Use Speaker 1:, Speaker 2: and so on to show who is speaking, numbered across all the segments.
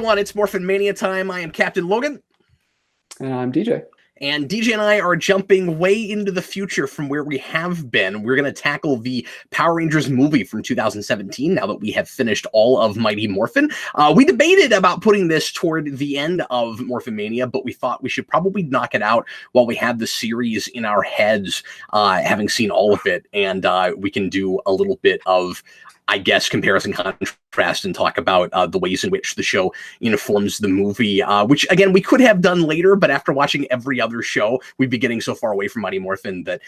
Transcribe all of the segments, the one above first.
Speaker 1: everyone, it's Morphin Mania time. I am Captain Logan.
Speaker 2: And I'm DJ.
Speaker 1: And DJ and I are jumping way into the future from where we have been. We're going to tackle the Power Rangers movie from 2017, now that we have finished all of Mighty Morphin. We debated about putting this toward the end of Morphin Mania, but we thought we should probably knock it out while we have the series in our heads, having seen all of it. And we can do a little bit of, I guess, comparison contrast and talk about the ways in which the show informs the movie, which, again, we could have done later, but after watching every other show, we'd be getting so far away from Mighty Morphin that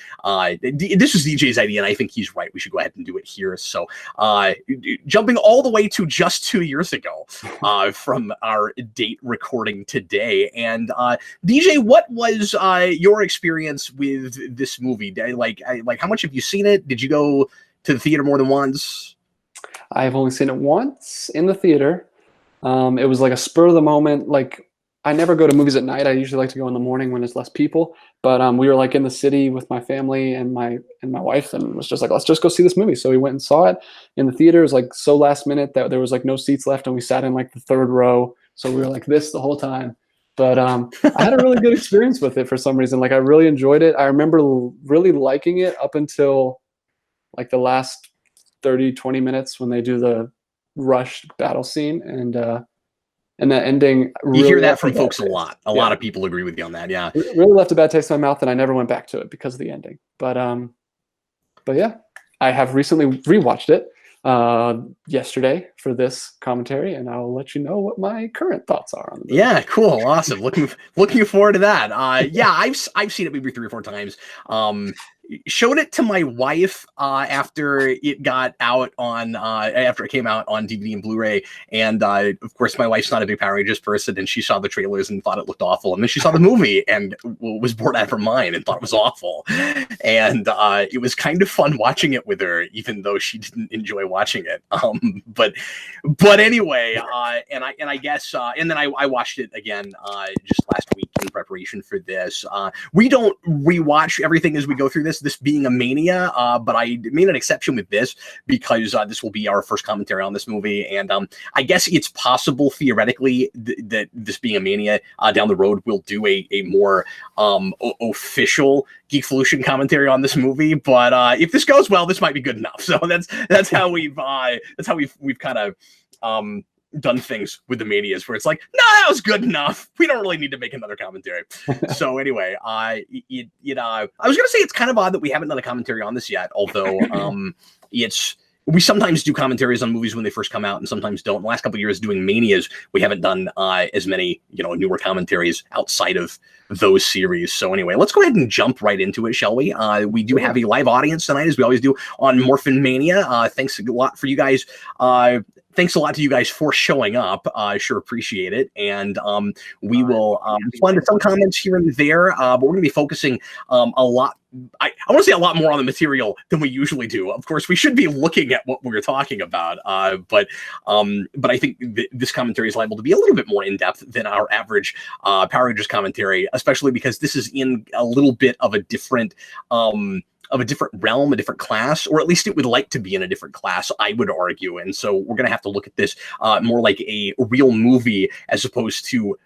Speaker 1: this was DJ's idea, and I think he's right. We should go ahead and do it here. So jumping all the way to just 2 years ago from our date recording today. And DJ, what was your experience with this movie? Like, how much have you seen it? Did you go to the theater more than once?
Speaker 2: I've only seen it once in the theater. It was like a spur of the moment. Like, I never go to movies at night. I usually like to go in the morning when there's less people. But we were like in the city with my family and my wife, and was just like, let's just go see this movie. So we went and saw it in the theater. It was like so last minute that there was like no seats left, and we sat in like the third row. So we were like this the whole time. But I had a really good experience with it for some reason. Like, I really enjoyed it. I remember really liking it up until like the last 30-20 minutes when they do the rushed battle scene, and that ending.
Speaker 1: Really, you hear that from folks a lot. A lot of people agree with you on that. Yeah,
Speaker 2: really left a bad taste in my mouth, and I never went back to it because of the ending. But yeah, I have recently rewatched it yesterday for this commentary, and I'll let you know what my current thoughts are on the movie.
Speaker 1: Yeah, cool, awesome. Looking forward to that. Yeah, I've seen it maybe 3 or 4 times. Showed it to my wife after it got out on after it came out on DVD and Blu-ray, and of course my wife's not a big Power Rangers person, and she saw the trailers and thought it looked awful, and then she saw the movie and was bored out of her mind and thought it was awful, and it was kind of fun watching it with her, even though she didn't enjoy watching it. But anyway, and I guess and then I watched it again just last week in preparation for this. We don't rewatch everything as we go through this being a mania, but I made an exception with this because this will be our first commentary on this movie, and I guess it's possible theoretically that this being a mania down the road we'll do a more official Geekvolution commentary on this movie. But if this goes well, this might be good enough. So that's how we've kind of done things with the manias, where it's like, no, that was good enough. We don't really need to make another commentary. So anyway, I was gonna say it's kind of odd that we haven't done a commentary on this yet, although we sometimes do commentaries on movies when they first come out and sometimes don't. In the last couple of years doing manias, we haven't done as many newer commentaries outside of those series. So anyway, let's go ahead and jump right into it, shall we? We do have a live audience tonight, as we always do on Morphin Mania. Thanks a lot for you guys. Thanks a lot to you guys for showing up. I sure appreciate it. And we will respond to some comments here and there, but we're going to be focusing a lot. I want to say a lot more on the material than we usually do. Of course, we should be looking at what we're talking about, but I think this commentary is liable to be a little bit more in depth than our average Power Rangers commentary, especially because this is in a little bit of a different realm, a different class, or at least it would like to be in a different class, I would argue. And so we're going to have to look at this more like a real movie as opposed to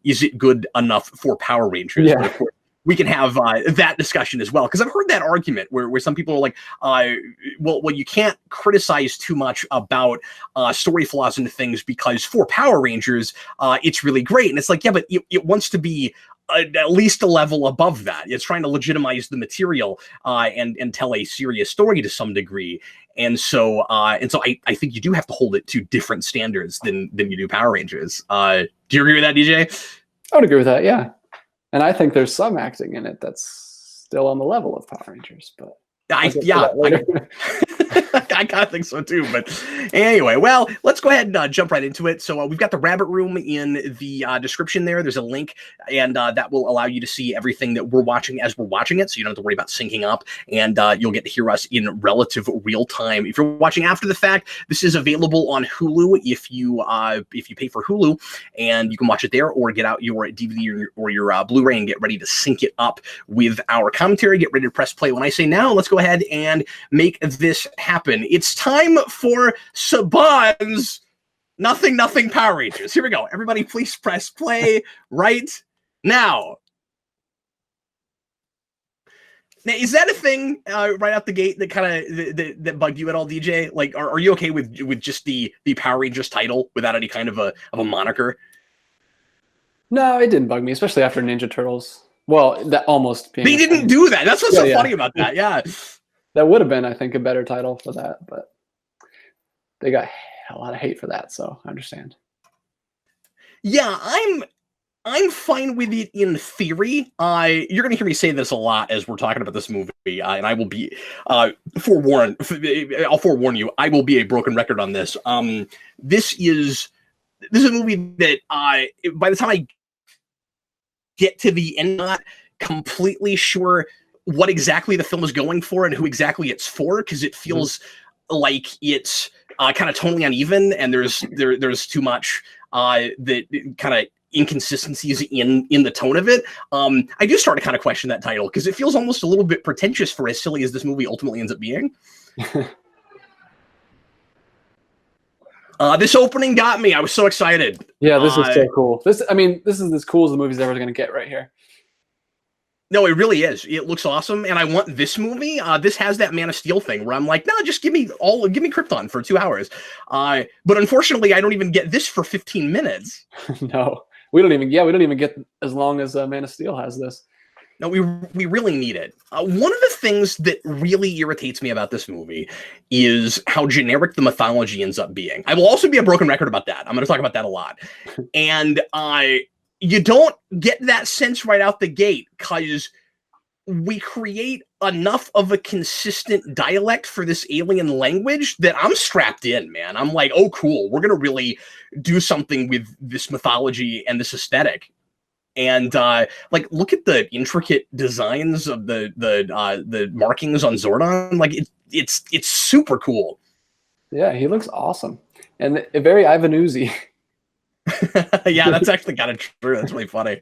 Speaker 1: is it good enough for Power Rangers?
Speaker 2: Yeah.
Speaker 1: But of course, we can have that discussion as well, because I've heard that argument where some people are like, well, you can't criticize too much about story flaws and things because for Power Rangers, it's really great. And it's like, yeah, but it wants to be at least a level above that. It's trying to legitimize the material and tell a serious story to some degree. And so I think you do have to hold it to different standards than you do Power Rangers. Do you agree with that, DJ? I
Speaker 2: would agree with that, yeah. And I think there's some acting in it that's still on the level of Power Rangers, but
Speaker 1: I kind of think so too. But anyway, well, let's go ahead and jump right into it. So we've got the Rabbit Room in the description there. There's a link, and that will allow you to see everything that we're watching as we're watching it. So you don't have to worry about syncing up, and you'll get to hear us in relative real time. If you're watching after the fact, this is available on Hulu if you pay for Hulu, and you can watch it there, or get out your DVD or your Blu-ray and get ready to sync it up with our commentary. Get ready to press play when I say now. Let's go ahead and make this happen. It's time for Saban's Nothing Power Rangers. Here we go. Everybody please press play right now. Now, is that a thing right out the gate that kind of that bugged you at all, DJ? Like, are you okay with just the Power Rangers title without any kind of a moniker?
Speaker 2: No, it didn't bug me, especially after Ninja Turtles. Well, that almost being
Speaker 1: they didn't do that. That's what's so funny about that. Yeah,
Speaker 2: that would have been, I think, a better title for that, but they got a lot of hate for that, so I understand.
Speaker 1: Yeah, I'm fine with it in theory. You're going to hear me say this a lot as we're talking about this movie, and I will be I'll forewarn you, I will be a broken record on this. This is a movie that by the time I get to the end, I'm not completely sure what exactly the film is going for and who exactly it's for, because it feels like it's kind of tonally uneven, and there's too much that kind of inconsistencies in the tone of it. I do start to kind of question that title, because it feels almost a little bit pretentious for as silly as this movie ultimately ends up being. This opening got me. I was so excited.
Speaker 2: Yeah, this is so cool. This is as cool as the movie's ever going to get right here.
Speaker 1: No, it really is. It looks awesome, and I want this movie. This has that Man of Steel thing where I'm like, no, just give me Krypton for 2 hours. But unfortunately, I don't even get this for 15 minutes.
Speaker 2: No, we don't even get as long as Man of Steel has this.
Speaker 1: No, we really need it. One of the things that really irritates me about this movie is how generic the mythology ends up being. I will also be a broken record about that. I'm going to talk about that a lot. And you don't get that sense right out the gate, because we create enough of a consistent dialect for this alien language that I'm strapped in, man. I'm like, oh, cool. We're going to really do something with this mythology and this aesthetic. And like, look at the intricate designs of the markings on Zordon. Like, it's super cool.
Speaker 2: Yeah, he looks awesome, and very Ivan Oozy.
Speaker 1: Yeah, that's actually kind of true. That's really funny.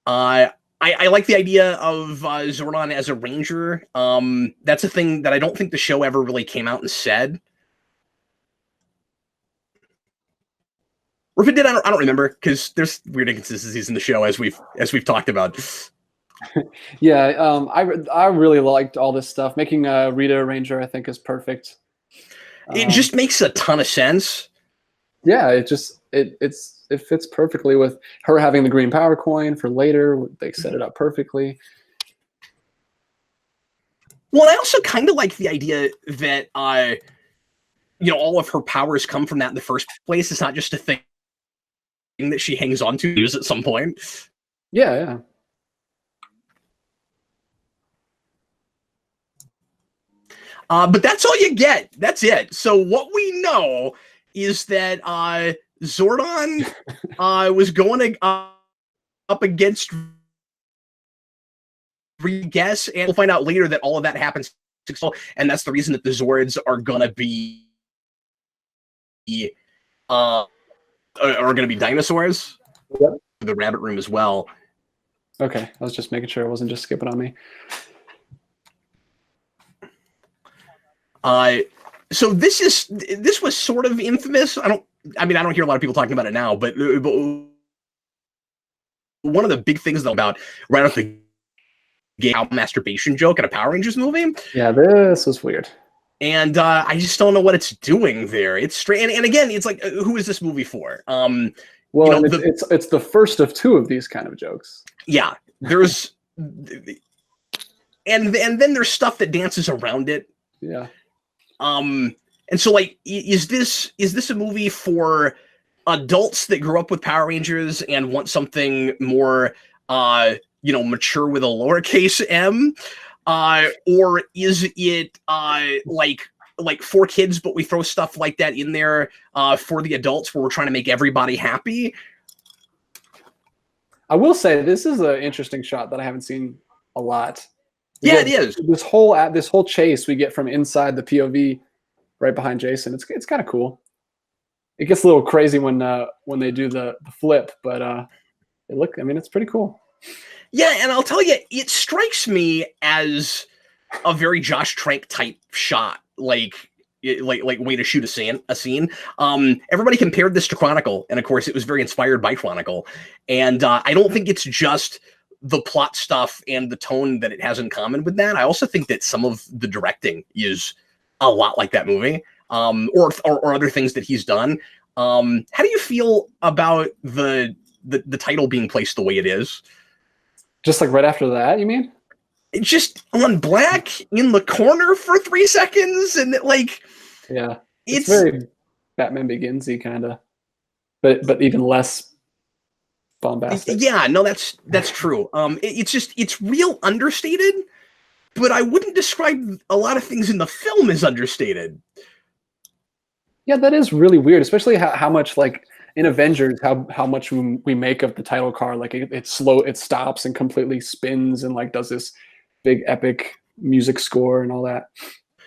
Speaker 1: I like the idea of Zordon as a ranger. That's a thing that I don't think the show ever really came out and said. Or if it did, I don't remember, because there's weird inconsistencies in the show as we've talked about.
Speaker 2: Yeah, I really liked all this stuff. Making Rita a ranger, I think, is perfect.
Speaker 1: It just makes a ton of sense.
Speaker 2: Yeah, it fits perfectly with her having the green power coin for later. They set it up perfectly.
Speaker 1: Well, I also kind of like the idea that all of her powers come from that in the first place. It's not just a thing that she hangs on to use at some point.
Speaker 2: Yeah.
Speaker 1: But that's all you get. That's it. So what we know is that Zordon was going up against Guess, and we'll find out later that all of that happens, and that's the reason that the Zords are gonna be dinosaurs.
Speaker 2: Yep.
Speaker 1: The rabbit room as well.
Speaker 2: Okay, I was just making sure it wasn't just skipping on me.
Speaker 1: So this was sort of infamous. I don't hear a lot of people talking about it now, but one of the big things though about right off the gate, masturbation joke in a Power Rangers movie.
Speaker 2: Yeah, this was weird.
Speaker 1: And I just don't know what it's doing there. It's strange, and again, it's like, who is this movie for?
Speaker 2: Well, it's the first of two of these kind of jokes.
Speaker 1: Yeah, there's, and then there's stuff that dances around it.
Speaker 2: Yeah.
Speaker 1: And so, like, is this a movie for adults that grew up with Power Rangers and want something more, mature with a lowercase m? Or is it like for kids, but we throw stuff like that in there for the adults where we're trying to make everybody happy?
Speaker 2: I will say this is an interesting shot that I haven't seen a lot.
Speaker 1: Yeah, it is.
Speaker 2: This whole chase we get from inside the POV right behind Jason. It's kind of cool. It gets a little crazy when they do the flip, but it's pretty cool.
Speaker 1: Yeah, and I'll tell you, it strikes me as a very Josh Trank type shot. Like, like way to shoot a scene. Everybody compared this to Chronicle, and of course it was very inspired by Chronicle. And I don't think it's just the plot stuff and the tone that it has in common with that. I also think that some of the directing is a lot like that movie, or other things that he's done. How do you feel about the title being placed the way it is?
Speaker 2: Just like right after that, you mean?
Speaker 1: It's just on black in the corner for 3 seconds, and
Speaker 2: yeah, it's very Batman Begins-y kind of, but even less bombastic.
Speaker 1: Yeah, no, that's true. It's real understated, but I wouldn't describe a lot of things in the film as understated.
Speaker 2: Yeah, that is really weird, especially how much like in Avengers, how much we make of the title card. Like it's slow, it stops and completely spins and like does this big epic music score and all that.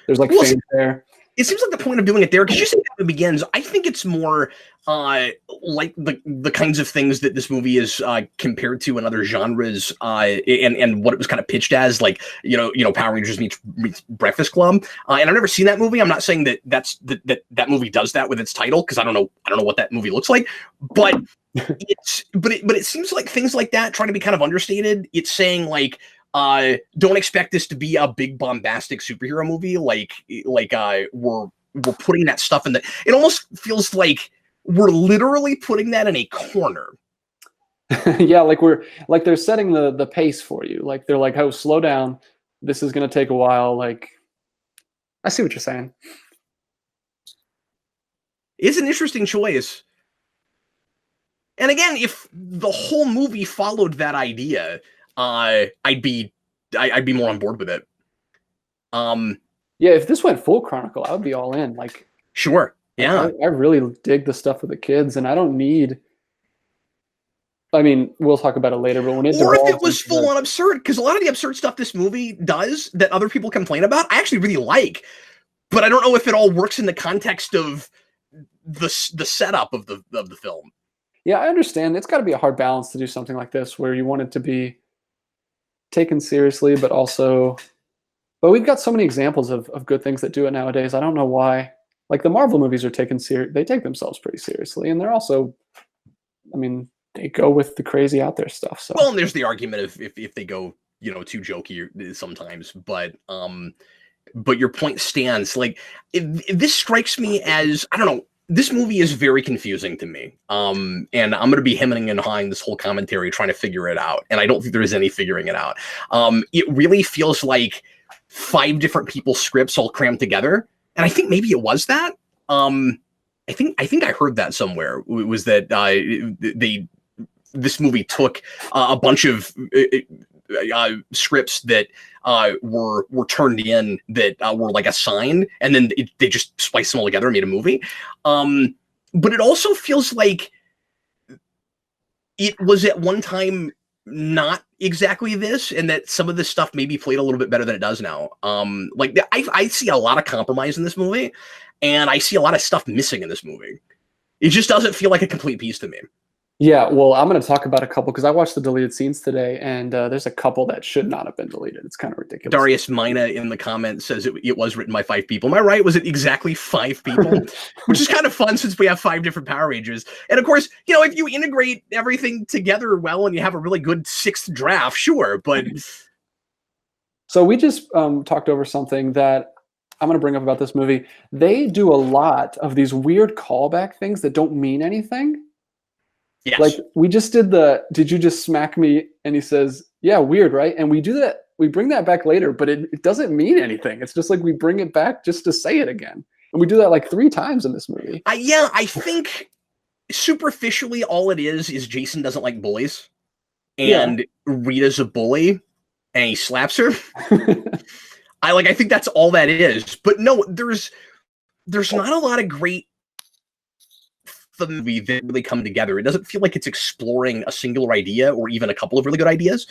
Speaker 2: There's like fanfare.
Speaker 1: It seems like the point of doing it there, because you say that it begins. I think it's more like the kinds of things that this movie is compared to in other genres, and what it was kind of pitched as, like Power Rangers meets Breakfast Club. And I've never seen that movie. I'm not saying that movie does that with its title, because I don't know what that movie looks like. But it seems like things like that trying to be kind of understated. It's saying like, don't expect this to be a big bombastic superhero movie. We're putting that stuff in the. It almost feels like we're literally putting that in a corner.
Speaker 2: Yeah, like they're setting the pace for you. Like they're like, oh, slow down. This is gonna take a while. Like, I see what you're saying.
Speaker 1: It's an interesting choice. And again, if the whole movie followed that idea, I'd be more on board with it.
Speaker 2: Yeah, if this went full Chronicle, I would be all in. Like,
Speaker 1: sure, yeah.
Speaker 2: I really dig the stuff with the kids, and I don't need. I mean, we'll talk about it later, but when it
Speaker 1: or if it was full on absurd, because a lot of the absurd stuff this movie does that other people complain about, I actually really like, but I don't know if it all works in the context of the setup of the film.
Speaker 2: Yeah, I understand. It's got to be a hard balance to do something like this, where you want it to be taken seriously, but we've got so many examples of good things that do it nowadays. I don't know why. Like the Marvel movies are they take themselves pretty seriously, and they're also, I mean, they go with the crazy out there stuff. So
Speaker 1: well, and there's the argument of if they go too jokey sometimes, but your point stands. Like this strikes me as, I don't know. This movie is very confusing to me. And I'm going to be hemming and hawing this whole commentary trying to figure it out. And I don't think there is any figuring it out. It really feels like 5 different people's scripts all crammed together. And I think maybe it was that. I think I heard that somewhere. It was that this movie took a bunch of scripts that were turned in that were like assigned, and then they just spliced them all together and made a movie. But it also feels like it was at one time not exactly this, and that some of this stuff maybe played a little bit better than it does now. I see a lot of compromise in this movie, and I see a lot of stuff missing in this movie. It just doesn't feel like a complete piece to me.
Speaker 2: Yeah, well, I'm going to talk about a couple because I watched the deleted scenes today, and there's a couple that should not have been deleted. It's kind of ridiculous.
Speaker 1: Darius Mina in the comments says it was written by 5 people. Am I right? Was it exactly 5 people? Which is kind of fun since we have 5 different Power Rangers. And of course, if you integrate everything together well and you have a really good 6th draft, sure. But
Speaker 2: so we just talked over something that I'm going to bring up about this movie. They do a lot of these weird callback things that don't mean anything.
Speaker 1: Yes.
Speaker 2: Like we just did did you just smack me? And he says, yeah, weird, right? And we do that. We bring that back later, but it doesn't mean anything. It's just like we bring it back just to say it again. And we do that like 3 times in this movie.
Speaker 1: Yeah, I think superficially all it is Jason doesn't like bullies. And Rita's a bully and he slaps her. I think that's all that is. But no, there's not a lot of great the movie that really come together. It doesn't feel like it's exploring a singular idea or even a couple of really good ideas.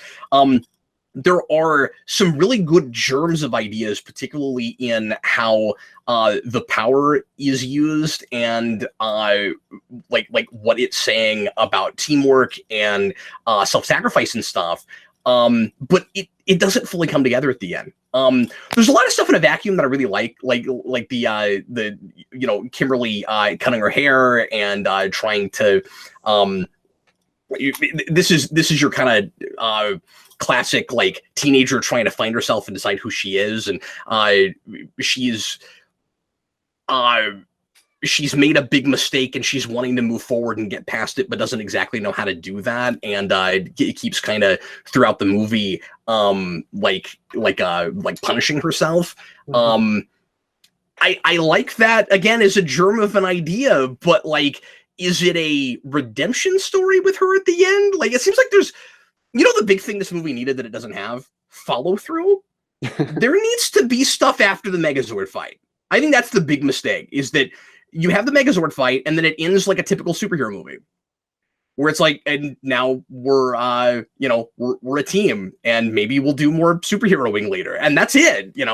Speaker 1: There are some really good germs of ideas, particularly in how the power is used and like what it's saying about teamwork and self-sacrifice and stuff. But it doesn't fully come together at the end. There's a lot of stuff in a vacuum that I really like the Kimberly cutting her hair and trying to this is your kind of classic like teenager trying to find herself and decide who she is, and she's made a big mistake and she's wanting to move forward and get past it, but doesn't exactly know how to do that. And it keeps kind of throughout the movie, like punishing herself. I like that again as a germ of an idea, but like, is it a redemption story with her at the end? Like, it seems like there's, the big thing this movie needed that it doesn't have, follow through. There needs to be stuff after the Megazord fight. I think that's the big mistake, is that you have the Megazord fight and then it ends like a typical superhero movie where it's like, and now we're a team and maybe we'll do more superheroing later. And that's it,
Speaker 2: Yeah,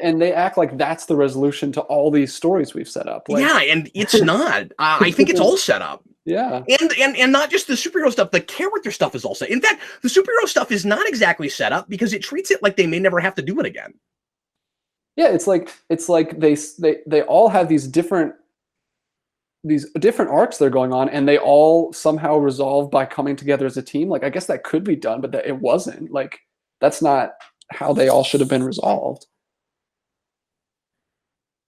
Speaker 2: and they act like that's the resolution to all these stories we've set up. Like,
Speaker 1: yeah, and it's not. I think it's all set up.
Speaker 2: Yeah.
Speaker 1: And not just the superhero stuff, the character stuff is also. In fact, the superhero stuff is not exactly set up because it treats it like they may never have to do it again.
Speaker 2: Yeah, it's like they all have these different arcs they're going on, and they all somehow resolve by coming together as a team. Like, I guess that could be done, but it wasn't. Like, that's not how they all should have been resolved.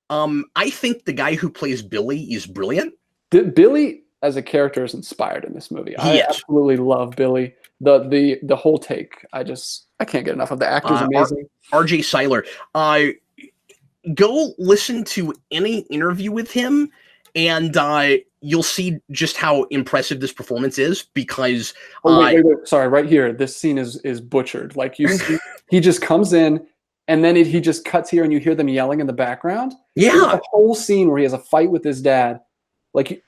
Speaker 1: I think the guy who plays Billy is brilliant.
Speaker 2: Billy as a character is inspired in this movie. I absolutely love Billy. The whole take. I can't get enough of the actor's amazing.
Speaker 1: RJ Seiler. Go listen to any interview with him, and you'll see just how impressive this performance is. Because
Speaker 2: wait. Sorry, right here, this scene is butchered. Like, you see, he just comes in, and then he just cuts here, and you hear them yelling in the background.
Speaker 1: Yeah,
Speaker 2: there's a whole scene where he has a fight with his dad. Like,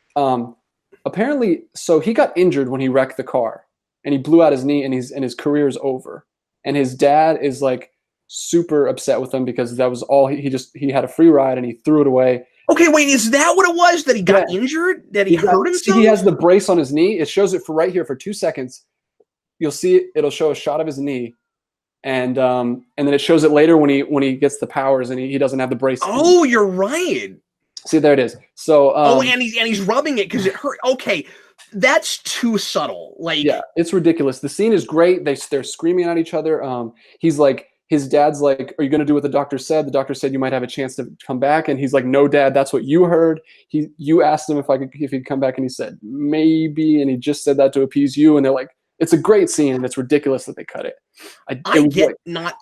Speaker 2: apparently, so he got injured when he wrecked the car, and he blew out his knee, and his career is over. And his dad is like super upset with him because that was all he had a free ride and he threw it away.
Speaker 1: Okay, wait, is that what it was? That he got injured? That he hurt himself?
Speaker 2: He has the brace on his knee. It shows it for right here for 2 seconds. You'll see it. It'll show a shot of his knee, and then it shows it later when he gets the powers and he doesn't have the brace.
Speaker 1: Oh, you're right.
Speaker 2: See, there it is. So
Speaker 1: and he's rubbing it because it hurt. Okay, that's too subtle. Like,
Speaker 2: yeah, it's ridiculous. The scene is great. They're screaming at each other. He's like, his dad's like, "Are you going to do what the doctor said? The doctor said you might have a chance to come back." And he's like, "No, Dad, that's what you heard." You asked him if he'd come back, and he said maybe, and he just said that to appease you. And they're like, it's a great scene, and it's ridiculous that they cut it.
Speaker 1: I get not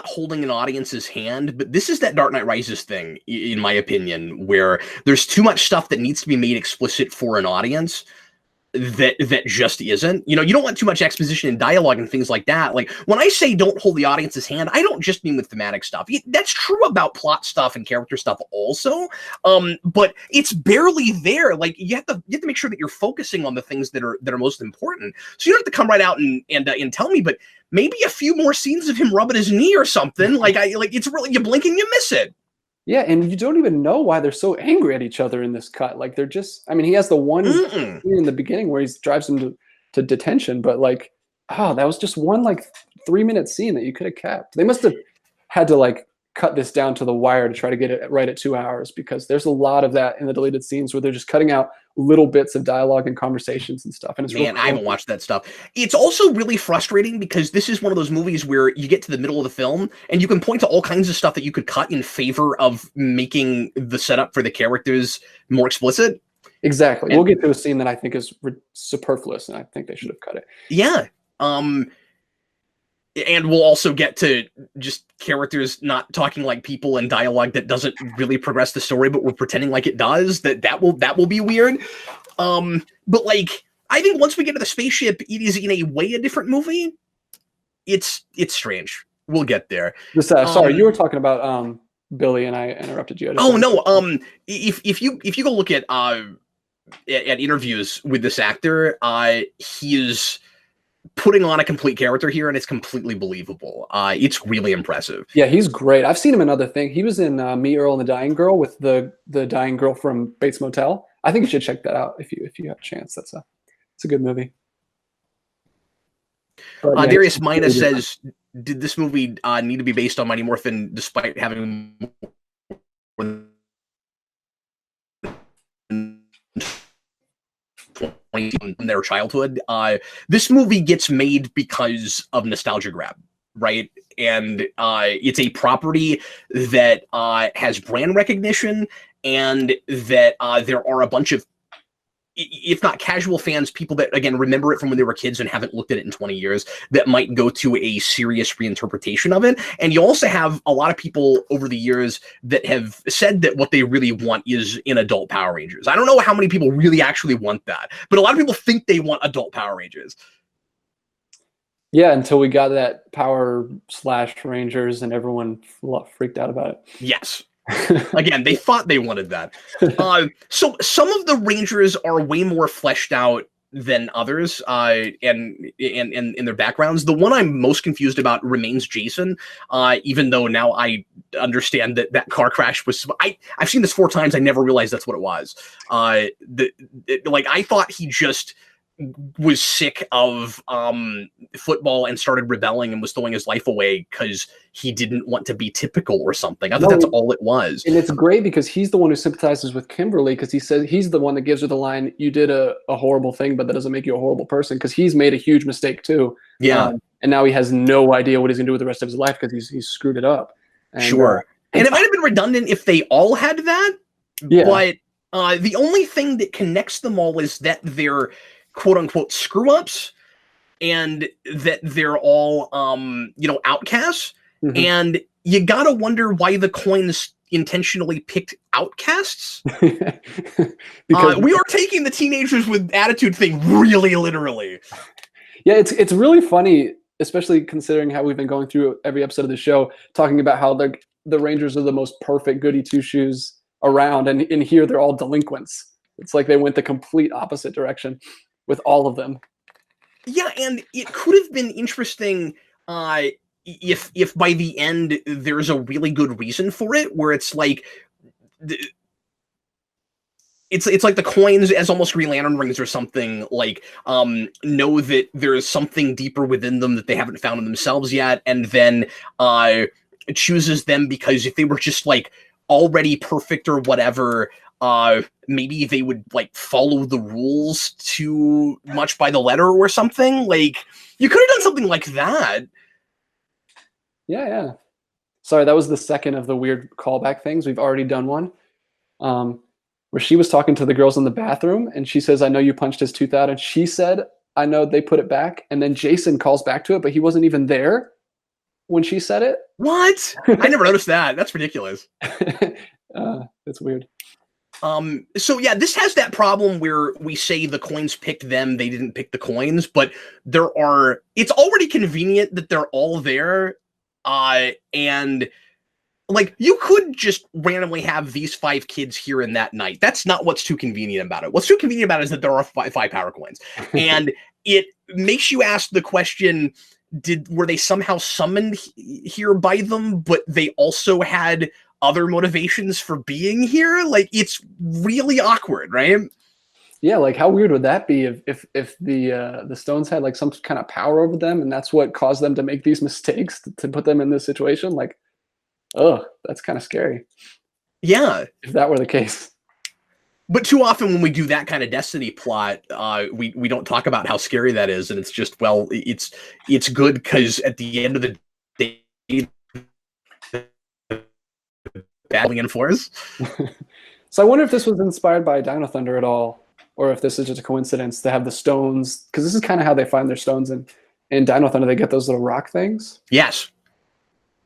Speaker 1: holding an audience's hand, but this is that Dark Knight Rises thing, in my opinion, where there's too much stuff that needs to be made explicit for an audience that just isn't. You don't want too much exposition and dialogue and things like that. Like, when I say don't hold the audience's hand, I don't just mean with thematic stuff. That's true about plot stuff and character stuff also. But it's barely there. Like, you have to make sure that you're focusing on the things that are most important. So you don't have to come right out and tell me, but maybe a few more scenes of him rubbing his knee or something. Like, it's really, you blink and you miss it.
Speaker 2: Yeah, and you don't even know why they're so angry at each other in this cut. Like, they're just, I mean, he has the one scene in the beginning where he drives him to detention, but like, that was just one like 3-minute scene that you could have kept. They must have had to like cut this down to the wire to try to get it right at 2 hours, because there's a lot of that in the deleted scenes where they're just cutting out little bits of dialogue and conversations and stuff. And it's
Speaker 1: I haven't watched that stuff. It's also really frustrating because this is one of those movies where you get to the middle of the film and you can point to all kinds of stuff that you could cut in favor of making the setup for the characters more explicit.
Speaker 2: Exactly. We'll get to a scene that I think is superfluous, and I think they should have cut it.
Speaker 1: Yeah. And we'll also get to just characters not talking like people and dialogue that doesn't really progress the story, but we're pretending like it does. That will be weird. But like, I think once we get to the spaceship, it is in a way a different movie. It's strange. We'll get there.
Speaker 2: Sorry, you were talking about Billy, and I interrupted you.
Speaker 1: If you go look at interviews with this actor, he is putting on a complete character here, and it's completely believable. It's really impressive.
Speaker 2: Yeah, he's great. I've seen him in other things. He was in Me, Earl, and the Dying Girl with the dying girl from Bates Motel. I think you should check that out if you have a chance. It's a good movie.
Speaker 1: Darius Mina says did this movie need to be based on Mighty Morphin despite having more than 20 in their childhood? This movie gets made because of nostalgia grab, right? And it's a property that has brand recognition, and that there are a bunch of, if not casual fans, people that, again, remember it from when they were kids and haven't looked at it in 20 years, that might go to a serious reinterpretation of it. And you also have a lot of people over the years that have said that what they really want is in adult Power Rangers. I don't know how many people really actually want that, but a lot of people think they want adult Power Rangers.
Speaker 2: Yeah, until we got that Power / Rangers and everyone freaked out about it.
Speaker 1: Yes. Again, they thought they wanted that. So some of the Rangers are way more fleshed out than others, and in their backgrounds. The one I'm most confused about remains Jason, even though now I understand that that car crash was. I've seen this 4 times. I never realized that's what it was. Like, I thought he just was sick of football and started rebelling and was throwing his life away because he didn't want to be typical or something. I thought that's all it was.
Speaker 2: And it's great because he's the one who sympathizes with Kimberly, because he says he's the one that gives her the line, "You did a horrible thing, but that doesn't make you a horrible person," because he's made a huge mistake too.
Speaker 1: Yeah.
Speaker 2: And now he has no idea what he's going to do with the rest of his life because he's screwed it up. And,
Speaker 1: sure. And it might have been redundant if they all had that.
Speaker 2: Yeah.
Speaker 1: But the only thing that connects them all is that they're quote unquote screw ups, and that they're all outcasts.
Speaker 2: Mm-hmm.
Speaker 1: And you gotta wonder why the coins intentionally picked outcasts. Because we are taking the teenagers with attitude thing really literally.
Speaker 2: Yeah, it's really funny, especially considering how we've been going through every episode of the show, talking about how the Rangers are the most perfect goody two shoes around, and in here they're all delinquents. It's like they went the complete opposite direction with all of them.
Speaker 1: Yeah, and it could have been interesting if by the end there's a really good reason for it, where it's like it's like the coins as almost Green Lantern rings or something, like know that there is something deeper within them that they haven't found in themselves yet, and then chooses them because if they were just like already perfect or whatever, maybe they would like follow the rules too much by the letter or something. Like, you could have done something like that.
Speaker 2: Yeah. Sorry, that was the second of the weird callback things. We've already done one where she was talking to the girls in the bathroom, and she says, "I know you punched his tooth out," and she said, "I know they put it back," and then Jason calls back to it, but he wasn't even there when she said it.
Speaker 1: What? I never noticed that. That's ridiculous.
Speaker 2: It's weird.
Speaker 1: So yeah, this has that problem where we say the coins picked them, they didn't pick the coins, but it's already convenient that they're all there. And like, you could just randomly have these 5 kids here in that night. That's not what's too convenient about it. What's too convenient about it is that there are 5 power coins. And it makes you ask the question, were they somehow summoned here by them, but they also had other motivations for being here? Like, it's really awkward, right?
Speaker 2: Yeah, like how weird would that be if the Stones had like some kind of power over them, and that's what caused them to make these mistakes to put them in this situation? Like, oh, that's kind of scary.
Speaker 1: Yeah,
Speaker 2: if that were the case.
Speaker 1: But too often when we do that kind of Destiny plot, we don't talk about how scary that is, and it's just, well, it's good because at the end of the day, battling in force.
Speaker 2: So I wonder if this was inspired by Dino Thunder at all, or if this is just a coincidence to have the stones, because this is kind of how they find their stones in Dino Thunder. They get those little rock things.
Speaker 1: Yes.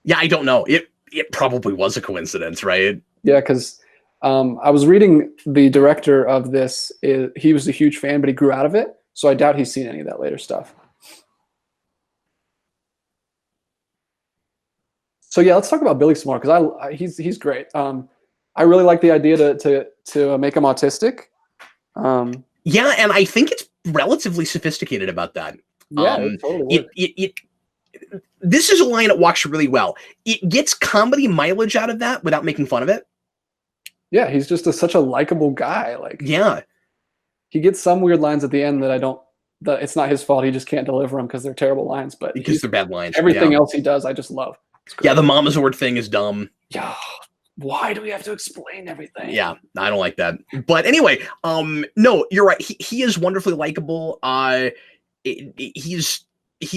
Speaker 1: Yeah, I don't know. It probably was a coincidence, right?
Speaker 2: Yeah, because I was reading the director of this. He was a huge fan, but he grew out of it. So I doubt he's seen any of that later stuff. So yeah, let's talk about Billy some more, because he's great. I really like the idea to make him autistic.
Speaker 1: Yeah, and I think it's relatively sophisticated about that.
Speaker 2: Yeah, it totally would.
Speaker 1: This is a line that walks really well. It gets comedy mileage out of that without making fun of it.
Speaker 2: Yeah, he's just such a likable guy. Like,
Speaker 1: yeah,
Speaker 2: he gets some weird lines at the end that I don't it's not his fault. He just can't deliver them because they're terrible lines. But
Speaker 1: because they're bad lines.
Speaker 2: Everything else he does, I just love.
Speaker 1: Yeah, the Mamazord thing is dumb.
Speaker 2: Yeah. Why do we have to explain everything?
Speaker 1: Yeah, I don't like that. But anyway, no, you're right. He is wonderfully likable. He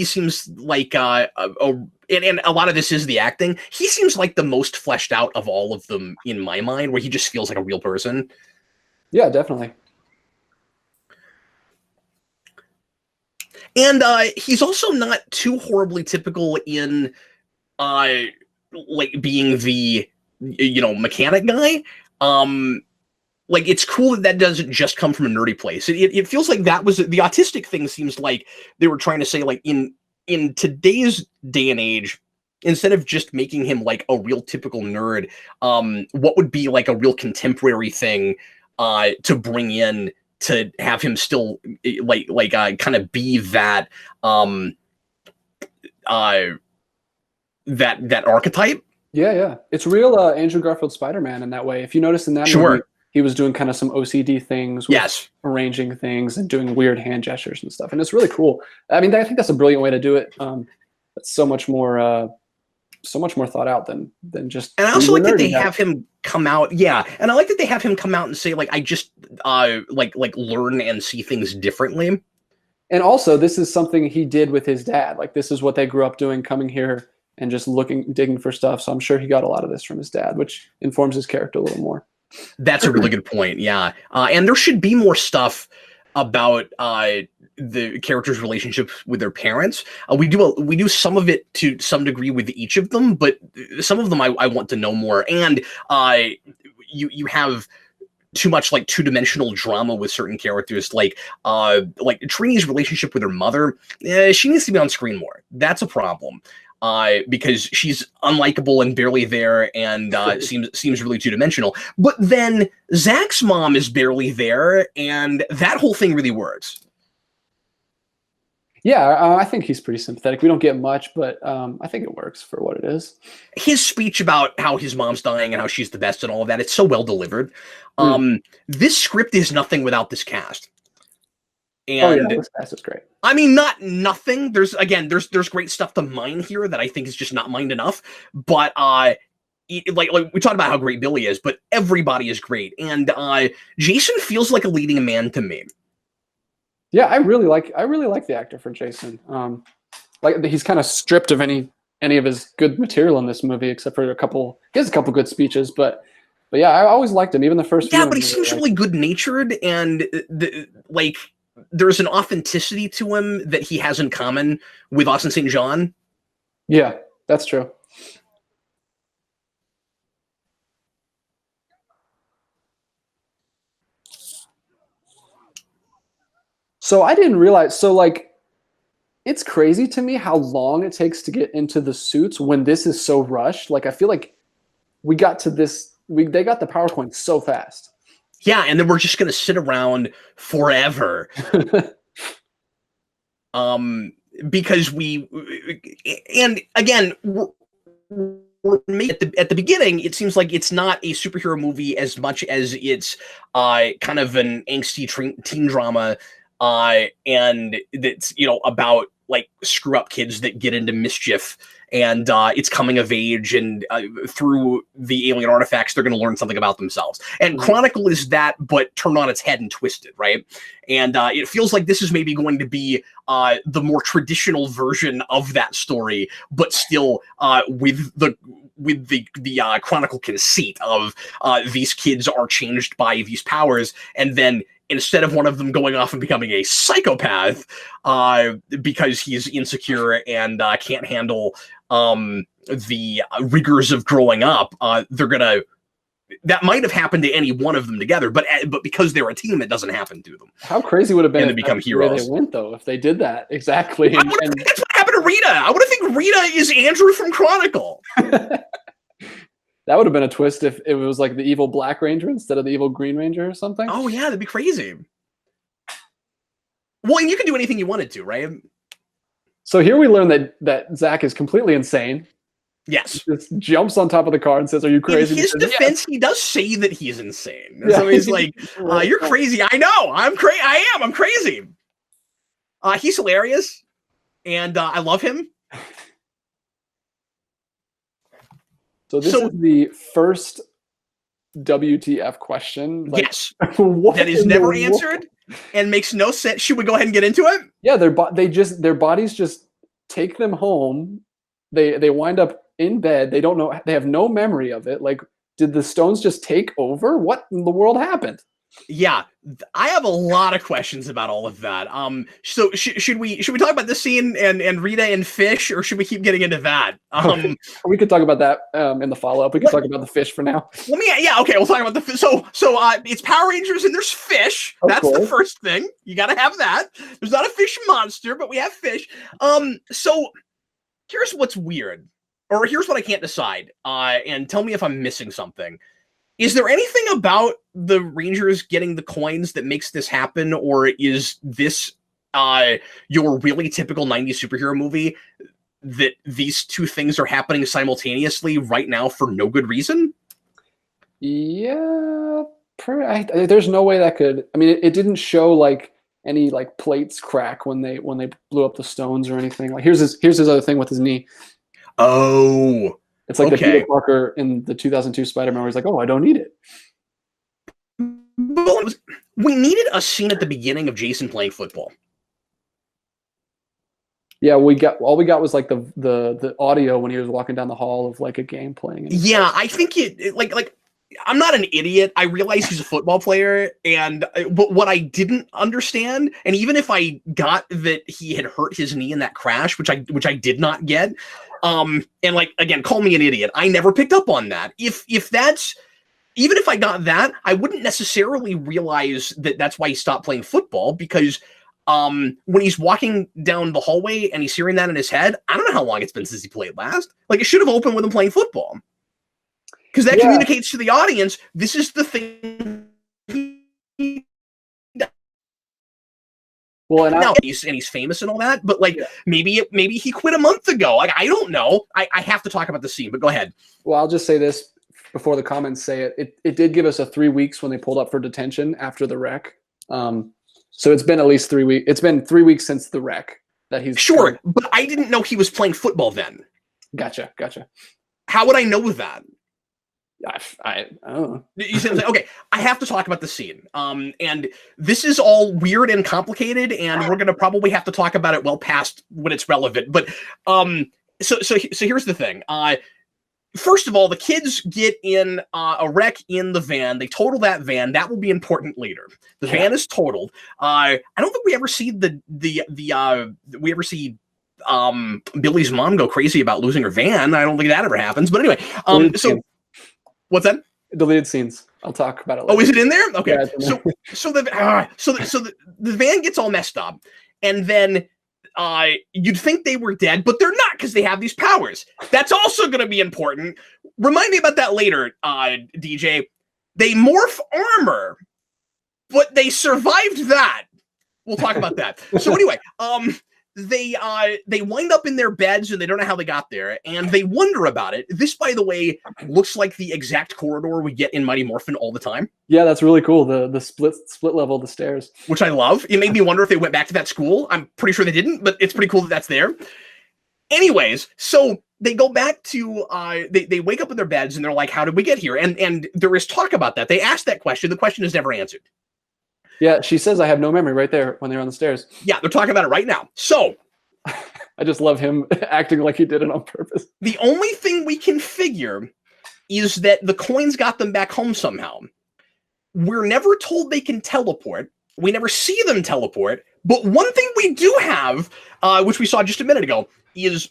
Speaker 1: seems like and a lot of this is the acting. He seems like the most fleshed out of all of them in my mind, where he just feels like a real person.
Speaker 2: Yeah, definitely.
Speaker 1: And he's also not too horribly typical in like being the mechanic guy. Like, it's cool that doesn't just come from a nerdy place. It feels like that was the autistic thing. Seems like they were trying to say, like, in today's day and age, instead of just making him like a real typical nerd, what would be like a real contemporary thing to bring in to have him still like kind of be that that archetype.
Speaker 2: Yeah. It's real Andrew Garfield Spider-Man in that way. If you notice in that movie, he was doing kind of some OCD things with arranging things and doing weird hand gestures and stuff. And it's really cool. I mean, I think that's a brilliant way to do it. It's so much more thought out than just.
Speaker 1: And I also like that they have him come out. Yeah. And I like that they have him come out and say, like, I just like learn and see things differently.
Speaker 2: And also, this is something he did with his dad. Like, this is what they grew up doing, coming here and just digging for stuff. So I'm sure he got a lot of this from his dad, which informs his character a little more.
Speaker 1: That's a really good point. Yeah. And there should be more stuff about the characters' relationships with their parents. We do some of it to some degree with each of them, but some of them I want to know more. And you have too much like two-dimensional drama with certain characters, like Trini's relationship with her mother. She needs to be on screen more. That's a problem. Because she's unlikable and barely there, and seems really two-dimensional. But then Zach's mom is barely there, and that whole thing really works.
Speaker 2: Yeah, I think he's pretty sympathetic. We don't get much, but I think it works for what it is. His
Speaker 1: speech about how his mom's dying and how she's the best and all of that, it's so well delivered. This script is nothing without this cast. And
Speaker 2: this cast is great.
Speaker 1: I mean, not nothing. There's great stuff to mine here that I think is just not mined enough. But like we talked about how great Billy is, but everybody is great. And Jason feels like a leading man to me.
Speaker 2: Yeah, I really like the actor for Jason. Like, he's kind of stripped of any of his good material in this movie, except for he has a couple good speeches, but yeah, I always liked him, even the first.
Speaker 1: Yeah, but he seems really good-natured, and there's an authenticity to him that he has in common with Austin St. John.
Speaker 2: Yeah, that's true. So I didn't realize, like, it's crazy to me how long it takes to get into the suits when this is so rushed. Like, I feel like we got to this, they got the PowerPoint so fast.
Speaker 1: Yeah, and then we're just going to sit around forever. Because and again, at the beginning, it seems like it's not a superhero movie as much as it's kind of an angsty teen drama, and it's about like screw up kids that get into mischief, and it's coming of age, and through the alien artifacts, they're going to learn something about themselves. And Chronicle is that, but turned on its head and twisted, right? And it feels like this is maybe going to be the more traditional version of that story, but still with the Chronicle conceit of these kids are changed by these powers, and then instead of one of them going off and becoming a psychopath because he's insecure and can't handle the rigors of growing up, that might have happened to any one of them together, but because they're a team, it doesn't happen to them.
Speaker 2: How crazy would it have been
Speaker 1: and they become heroes?
Speaker 2: Where they went, though, if they did that exactly.
Speaker 1: I would think that's what happened to Rita. I would think Rita is Andrew from Chronicle.
Speaker 2: That would have been a twist if it was like the evil Black Ranger instead of the evil Green Ranger or something.
Speaker 1: Oh yeah, that'd be crazy. Well, and you can do anything you wanted to, right?
Speaker 2: So here we learn that Zach is completely insane.
Speaker 1: Yes.
Speaker 2: He just jumps on top of the car and says, "Are you crazy?"
Speaker 1: In his defense, he does say that he's insane. Yeah. So he's like, "You're crazy." I know. I'm crazy. I'm crazy. He's hilarious, and I love him.
Speaker 2: So this is the first WTF question. Like,
Speaker 1: yes, that is never answered and makes no sense. Should we go ahead and get into it?
Speaker 2: Yeah, their bodies just take them home. They wind up in bed. They don't know. They have no memory of it. Like, did the stones just take over? What in the world happened?
Speaker 1: Yeah, I have a lot of questions about all of that. So should we talk about this scene and Rita and Fish, or should we keep getting into that?
Speaker 2: We could talk about that in the follow-up. We can talk about the fish for now.
Speaker 1: Okay, we'll talk about the fish. So it's Power Rangers and there's fish. That's the first thing. You got to have that. There's not a fish monster, but we have fish. So here's what's weird, or here's what I can't decide. And tell me if I'm missing something. Is there anything about the Rangers getting the coins that makes this happen, or is this your really typical 90s superhero movie that these two things are happening simultaneously right now for no good reason?
Speaker 2: Yeah, there's no way that could. I mean, it didn't show like any like plates crack when they blew up the stones or anything. Like here's his other thing with his knee.
Speaker 1: Oh.
Speaker 2: It's like the Peter Parker in the 2002 Spider-Man where he's like, oh, I don't need it.
Speaker 1: We needed a scene at the beginning of Jason playing football.
Speaker 2: Yeah, all we got was like the audio when he was walking down the hall of like a game playing.
Speaker 1: Yeah, I think it like I'm not an idiot. I realize he's a football player, but what I didn't understand, and even if I got that he had hurt his knee in that crash, which I did not get, and like again, call me an idiot. I never picked up on that. If that's even if I got that, I wouldn't necessarily realize that that's why he stopped playing football, because when he's walking down the hallway and he's hearing that in his head, I don't know how long it's been since he played last. Like it should have opened with him playing football. Because that communicates to the audience, this is the thing. Well, and now he's famous and all that, but like maybe he quit a month ago. Like I don't know. I have to talk about the scene, but go ahead.
Speaker 2: Well, I'll just say this before the comments say it. It did give us a 3 weeks when they pulled up for detention after the wreck. So it's been at least 3 weeks. It's been 3 weeks since the wreck that he's
Speaker 1: sure, but I didn't know he was playing football then.
Speaker 2: Gotcha.
Speaker 1: How would I know that?
Speaker 2: I don't know.
Speaker 1: You see what I'm saying? Okay, I have to talk about the scene. And this is all weird and complicated, and we're gonna probably have to talk about it well past when it's relevant. But so here's the thing. First of all, the kids get in a wreck in the van. They total that van. That will be important later. The van is totaled. I don't think we ever see Billy's mom go crazy about losing her van. I don't think that ever happens. But anyway, so. What's that?
Speaker 2: Deleted scenes. I'll talk about it later.
Speaker 1: Oh, is it in there? Okay. Yeah, so the van gets all messed up, and then you'd think they were dead, but they're not because they have these powers. That's also going to be important. Remind me about that later, DJ. They morph armor, but they survived that. We'll talk about that. So anyway, they wind up in their beds and they don't know how they got there, and they wonder about it. This, by the way, looks like the exact corridor we get in Mighty Morphin all the time.
Speaker 2: Yeah, that's really cool. The split level of the stairs,
Speaker 1: which I love. It made me wonder if they went back to that school. I'm pretty sure they didn't, but it's pretty cool that that's there. Anyways, so they go back to they wake up in their beds and they're like, how did we get here? And there is talk about that. They asked that question. The question is never answered.
Speaker 2: Yeah, she says, I have no memory right there when they're on the stairs.
Speaker 1: Yeah, they're talking about it right now. So
Speaker 2: I just love him acting like he did it on purpose.
Speaker 1: The only thing we can figure is that the coins got them back home somehow. We're never told they can teleport. We never see them teleport. But one thing we do have, which we saw just a minute ago, is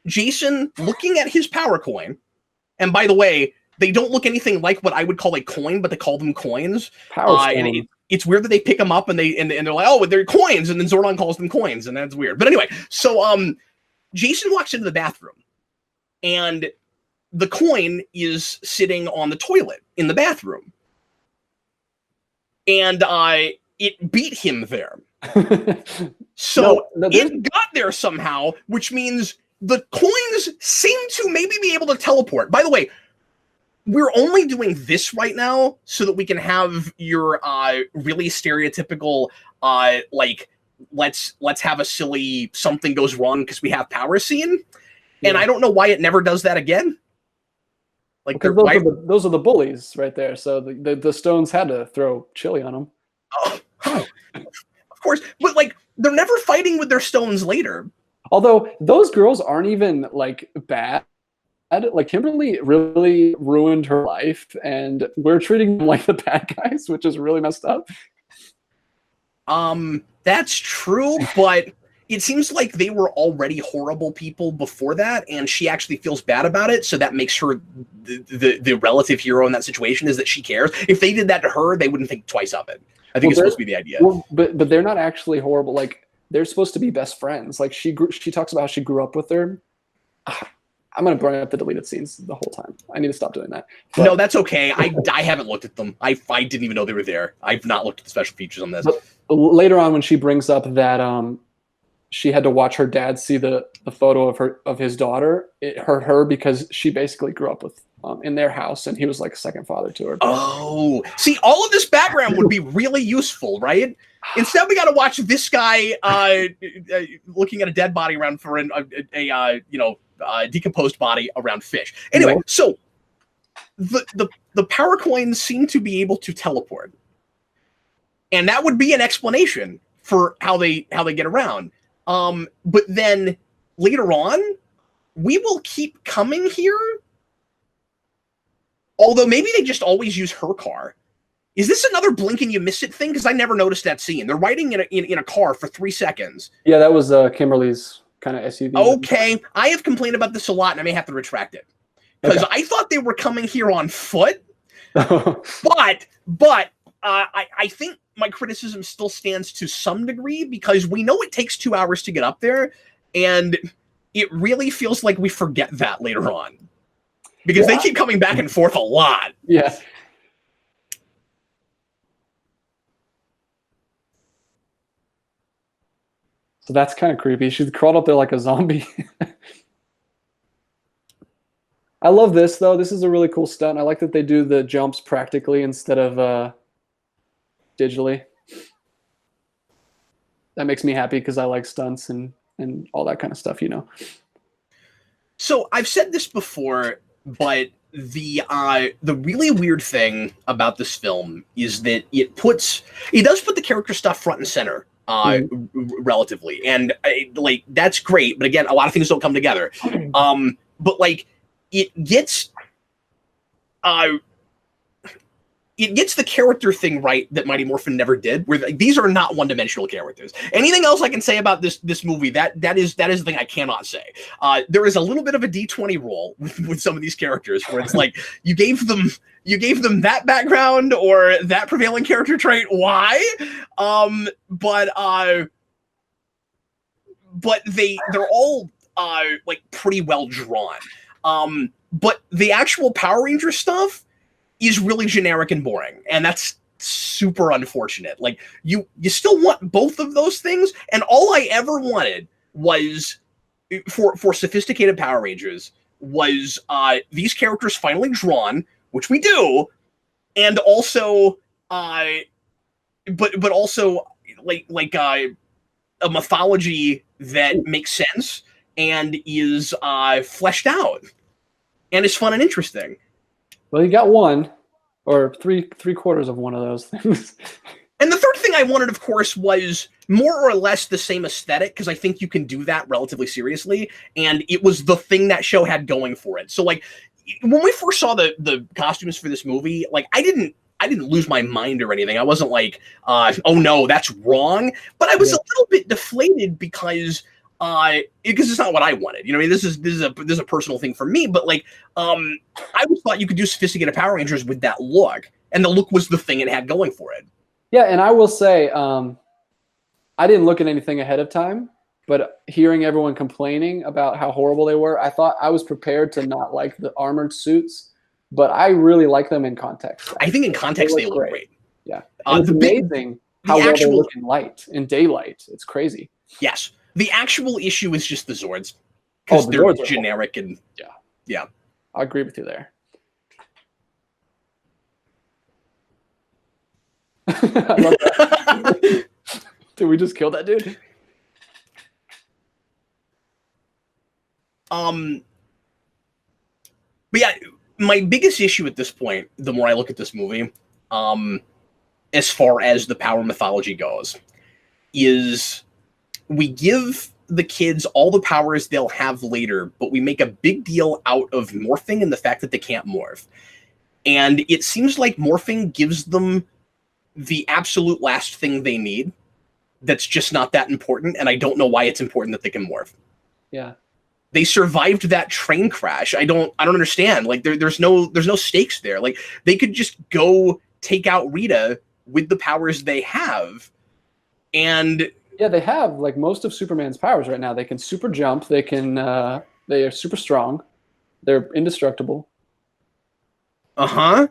Speaker 1: Jason looking at his power coin. And by the way, they don't look anything like what I would call a coin, but they call them coins. And it's weird that they pick them up and they're like, oh, they're coins, and then Zordon calls them coins, and that's weird. But anyway, so Jason walks into the bathroom, and the coin is sitting on the toilet in the bathroom, and it beat him there. So it got there somehow, which means the coins seem to maybe be able to teleport. By the way, we're only doing this right now so that we can have your really stereotypical like let's have a silly something goes wrong because we have power scene. And I don't know why it never does that again. Like,
Speaker 2: because those are the bullies right there. So the Stones had to throw chili on them.
Speaker 1: Oh, of course. But like, they're never fighting with their Stones later.
Speaker 2: Although those girls aren't even like bad. Like, Kimberly really ruined her life, and we're treating them like the bad guys, which is really messed up.
Speaker 1: That's true, but it seems like they were already horrible people before that, and she actually feels bad about it, so that makes her the relative hero in that situation, is that she cares. If they did that to her, they wouldn't think twice of it. I think it's supposed to be the idea.
Speaker 2: Well, but they're not actually horrible. Like, they're supposed to be best friends. Like, she talks about how she grew up with her. I'm going to bring up the deleted scenes the whole time. I need to stop doing that. But,
Speaker 1: no, that's okay. I haven't looked at them. I didn't even know they were there. I've not looked at the special features on this.
Speaker 2: But later on, when she brings up that she had to watch her dad see the photo of his daughter, it hurt her because she basically grew up with in their house, and he was like a second father to her.
Speaker 1: Oh, see, all of this background would be really useful, right? Instead, we got to watch this guy looking at a dead body around for a decomposed body around fish. Anyway, so the power coins seem to be able to teleport, and that would be an explanation for how they get around. But then later on, we will keep coming here. Although maybe they just always use her car. Is this another blink and you miss it thing? Because I never noticed that scene. They're riding in a car for 3 seconds.
Speaker 2: Yeah, that was Kimberly's kind of SUV.
Speaker 1: Okay, I have complained about this a lot, and I may have to retract it. Because I thought they were coming here on foot. but I think my criticism still stands to some degree, because we know it takes 2 hours to get up there, and it really feels like we forget that later on. Because they keep coming back and forth a lot.
Speaker 2: Yeah. So that's kind of creepy. She's crawled up there like a zombie. I love this, though. This is a really cool stunt. I like that they do the jumps practically instead of digitally. That makes me happy because I like stunts and all that kind of stuff, you know.
Speaker 1: So I've said this before, but the really weird thing about this film is that it does put the character stuff front and center, relatively, and like, that's great. But again, a lot of things don't come together. But like, it gets the character thing right that Mighty Morphin never did, where these are not one-dimensional characters. Anything else I can say about this movie, that is the thing I cannot say. There is a little bit of a D20 roll with some of these characters, where it's like, you gave them that background or that prevailing character trait. Why? But they're all like pretty well drawn. But the actual Power Ranger stuff is really generic and boring, and that's super unfortunate. Like, you still want both of those things, and all I ever wanted was for sophisticated Power Rangers was these characters finally drawn, which we do, and also but also like a mythology that makes sense and is fleshed out and is fun and interesting.
Speaker 2: Well, you got one, or three quarters of one of those things.
Speaker 1: And the third thing I wanted, of course, was more or less the same aesthetic, because I think you can do that relatively seriously, and it was the thing that show had going for it. So, like, when we first saw the costumes for this movie, like, I didn't lose my mind or anything. I wasn't like, oh no, that's wrong. But I was a little bit deflated because it's not what I wanted. You know, I mean, this is a personal thing for me, but like, I always thought you could do sophisticated Power Rangers with that look, and the look was the thing it had going for it.
Speaker 2: Yeah, and I will say, I didn't look at anything ahead of time, but hearing everyone complaining about how horrible they were, I thought I was prepared to not like the armored suits, but I really like them in context.
Speaker 1: I think in context they look great.
Speaker 2: Yeah, it's amazing how well they look in daylight. It's crazy.
Speaker 1: Yes. The actual issue is just the Zords, because they're generic and yeah.
Speaker 2: I agree with you there. I love that. Did we just kill that dude?
Speaker 1: But yeah, my biggest issue at this point, the more I look at this movie, as far as the power mythology goes, is we give the kids all the powers they'll have later, but we make a big deal out of morphing and the fact that they can't morph. And it seems like morphing gives them the absolute last thing they need. That's just not that important, and I don't know why it's important that they can morph.
Speaker 2: Yeah.
Speaker 1: They survived that train crash. I don't understand. Like there's no stakes there. Like they could just go take out Rita with the powers they have. And
Speaker 2: yeah, they have like most of Superman's powers right now. They can super jump, they can they are super strong. They're indestructible.
Speaker 1: Uh-huh.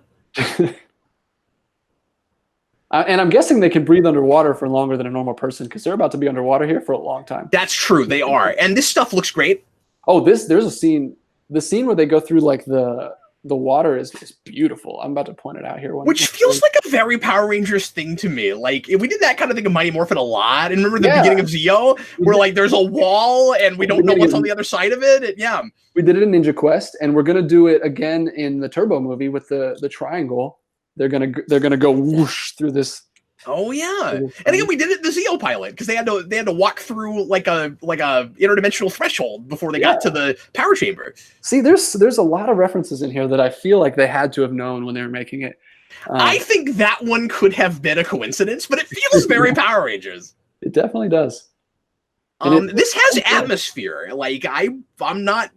Speaker 2: And I'm guessing they can breathe underwater for longer than a normal person because they're about to be underwater here for a long time.
Speaker 1: That's true. They are. And this stuff looks great.
Speaker 2: Oh, there's a scene. The scene where they go through like the water is beautiful. I'm about to point it out here.
Speaker 1: Which feels like a very Power Rangers thing to me. Like if we did that kind of thing in Mighty Morphin a lot. And remember the beginning of Zeo where like there's a wall and we don't know what's on the other side of it. Yeah. We
Speaker 2: did it in Ninja Quest, and we're gonna do it again in the Turbo movie with the triangle. They're gonna go whoosh through this.
Speaker 1: Oh yeah, and again we did it in the Zeo pilot because they had to walk through like a interdimensional threshold before they got to the power chamber.
Speaker 2: See, there's a lot of references in here that I feel like they had to have known when they were making it.
Speaker 1: I think that one could have been a coincidence, but it feels very Power Rangers.
Speaker 2: It definitely does.
Speaker 1: This has atmosphere. Like I'm not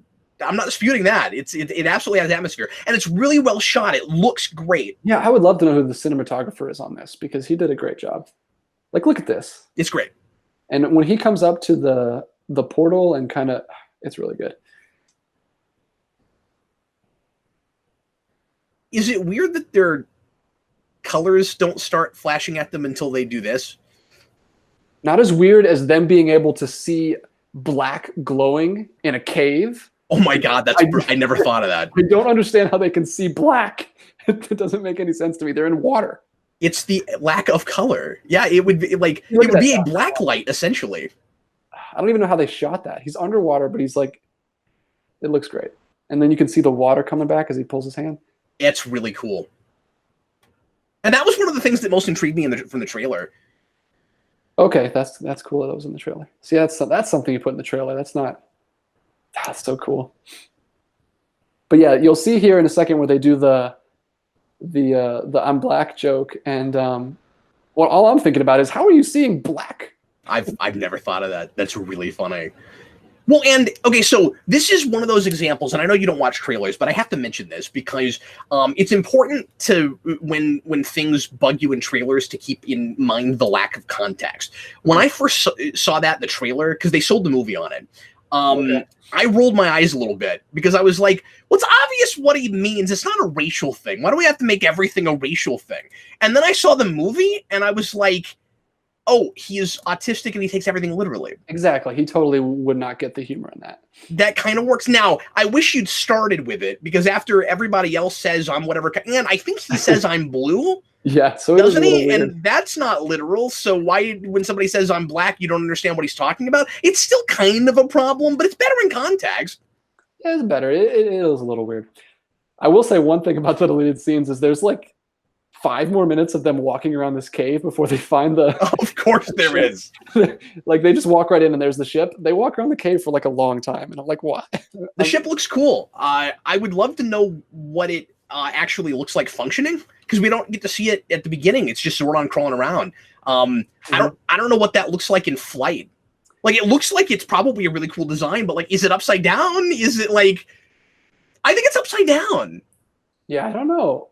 Speaker 1: disputing that. It absolutely has atmosphere, and it's really well shot. It looks great.
Speaker 2: Yeah, I would love to know who the cinematographer is on this because he did a great job. Like, look at this.
Speaker 1: It's great.
Speaker 2: And when he comes up to the portal and kind of, it's really good.
Speaker 1: Is it weird that their colors don't start flashing at them until they do this?
Speaker 2: Not as weird as them being able to see black glowing in a cave.
Speaker 1: Oh my God, I never thought of that.
Speaker 2: I don't understand how they can see black. It doesn't make any sense to me. They're in water.
Speaker 1: It's the lack of color. Yeah, it would be like it would be a black light essentially.
Speaker 2: I don't even know how they shot that. He's underwater, but he's like, it looks great. And then you can see the water coming back as he pulls his hand.
Speaker 1: It's really cool. And that was one of the things that most intrigued me from the trailer.
Speaker 2: Okay, that's cool. That was in the trailer. See, that's something you put in the trailer. That's so cool. But yeah, you'll see here in a second where they do the I'm black joke, and what all I'm thinking about is how are you seeing black?
Speaker 1: I've never thought of that. That's really funny. Well, and okay, so this is one of those examples, and I know you don't watch trailers, but I have to mention this because it's important to when things bug you in trailers to keep in mind the lack of context. When I first saw that in the trailer, because they sold the movie on it, I rolled my eyes a little bit because I was like, well, it's obvious what he means. It's not a racial thing. Why do we have to make everything a racial thing? And then I saw the movie, and I was like, oh, he is autistic and he takes everything literally.
Speaker 2: Exactly. He totally would not get the humor in that.
Speaker 1: That kind of works. Now, I wish you'd started with it because after everybody else says I'm whatever, and I think he says I'm blue.
Speaker 2: Yeah, so
Speaker 1: doesn't he? Weird. And that's not literal. So why, when somebody says I'm black, you don't understand what he's talking about? It's still kind of a problem, but it's better in context.
Speaker 2: Yeah, it's better. It is a little weird. I will say one thing about the deleted scenes is there's like 5 more minutes of them walking around this cave before they find the.
Speaker 1: Of course, there is.
Speaker 2: Like they just walk right in and there's the ship. They walk around the cave for like a long time, and I'm like, why?
Speaker 1: The ship looks cool. I would love to know what it actually looks like functioning because we don't get to see it at the beginning. It's just Zordon crawling around. I don't know what that looks like in flight. Like it looks like it's probably a really cool design, but like, is it upside down? Is it like? I think it's upside down.
Speaker 2: Yeah, I don't know.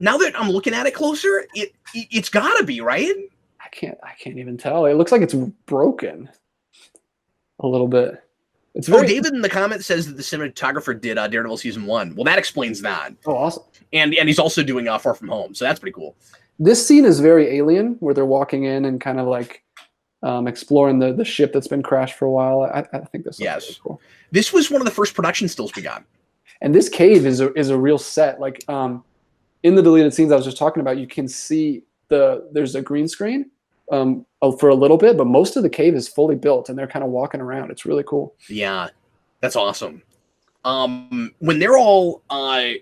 Speaker 1: Now that I'm looking at it closer, it's got to be, right?
Speaker 2: I can't even tell. It looks like it's broken a little bit. It's very...
Speaker 1: David in the comments says that the cinematographer did Daredevil season 1. Well, that explains that.
Speaker 2: Oh, awesome.
Speaker 1: And he's also doing Far From Home, so that's pretty cool.
Speaker 2: This scene is very Alien, where they're walking in and kind of like exploring the ship that's been crashed for a while. I think this is really cool.
Speaker 1: This was one of the first production stills we got.
Speaker 2: And this cave is a real set. Like in the deleted scenes I was just talking about, you can see there's a green screen, for a little bit, but most of the cave is fully built, and they're kind of walking around. It's really cool.
Speaker 1: Yeah, that's awesome. When they're all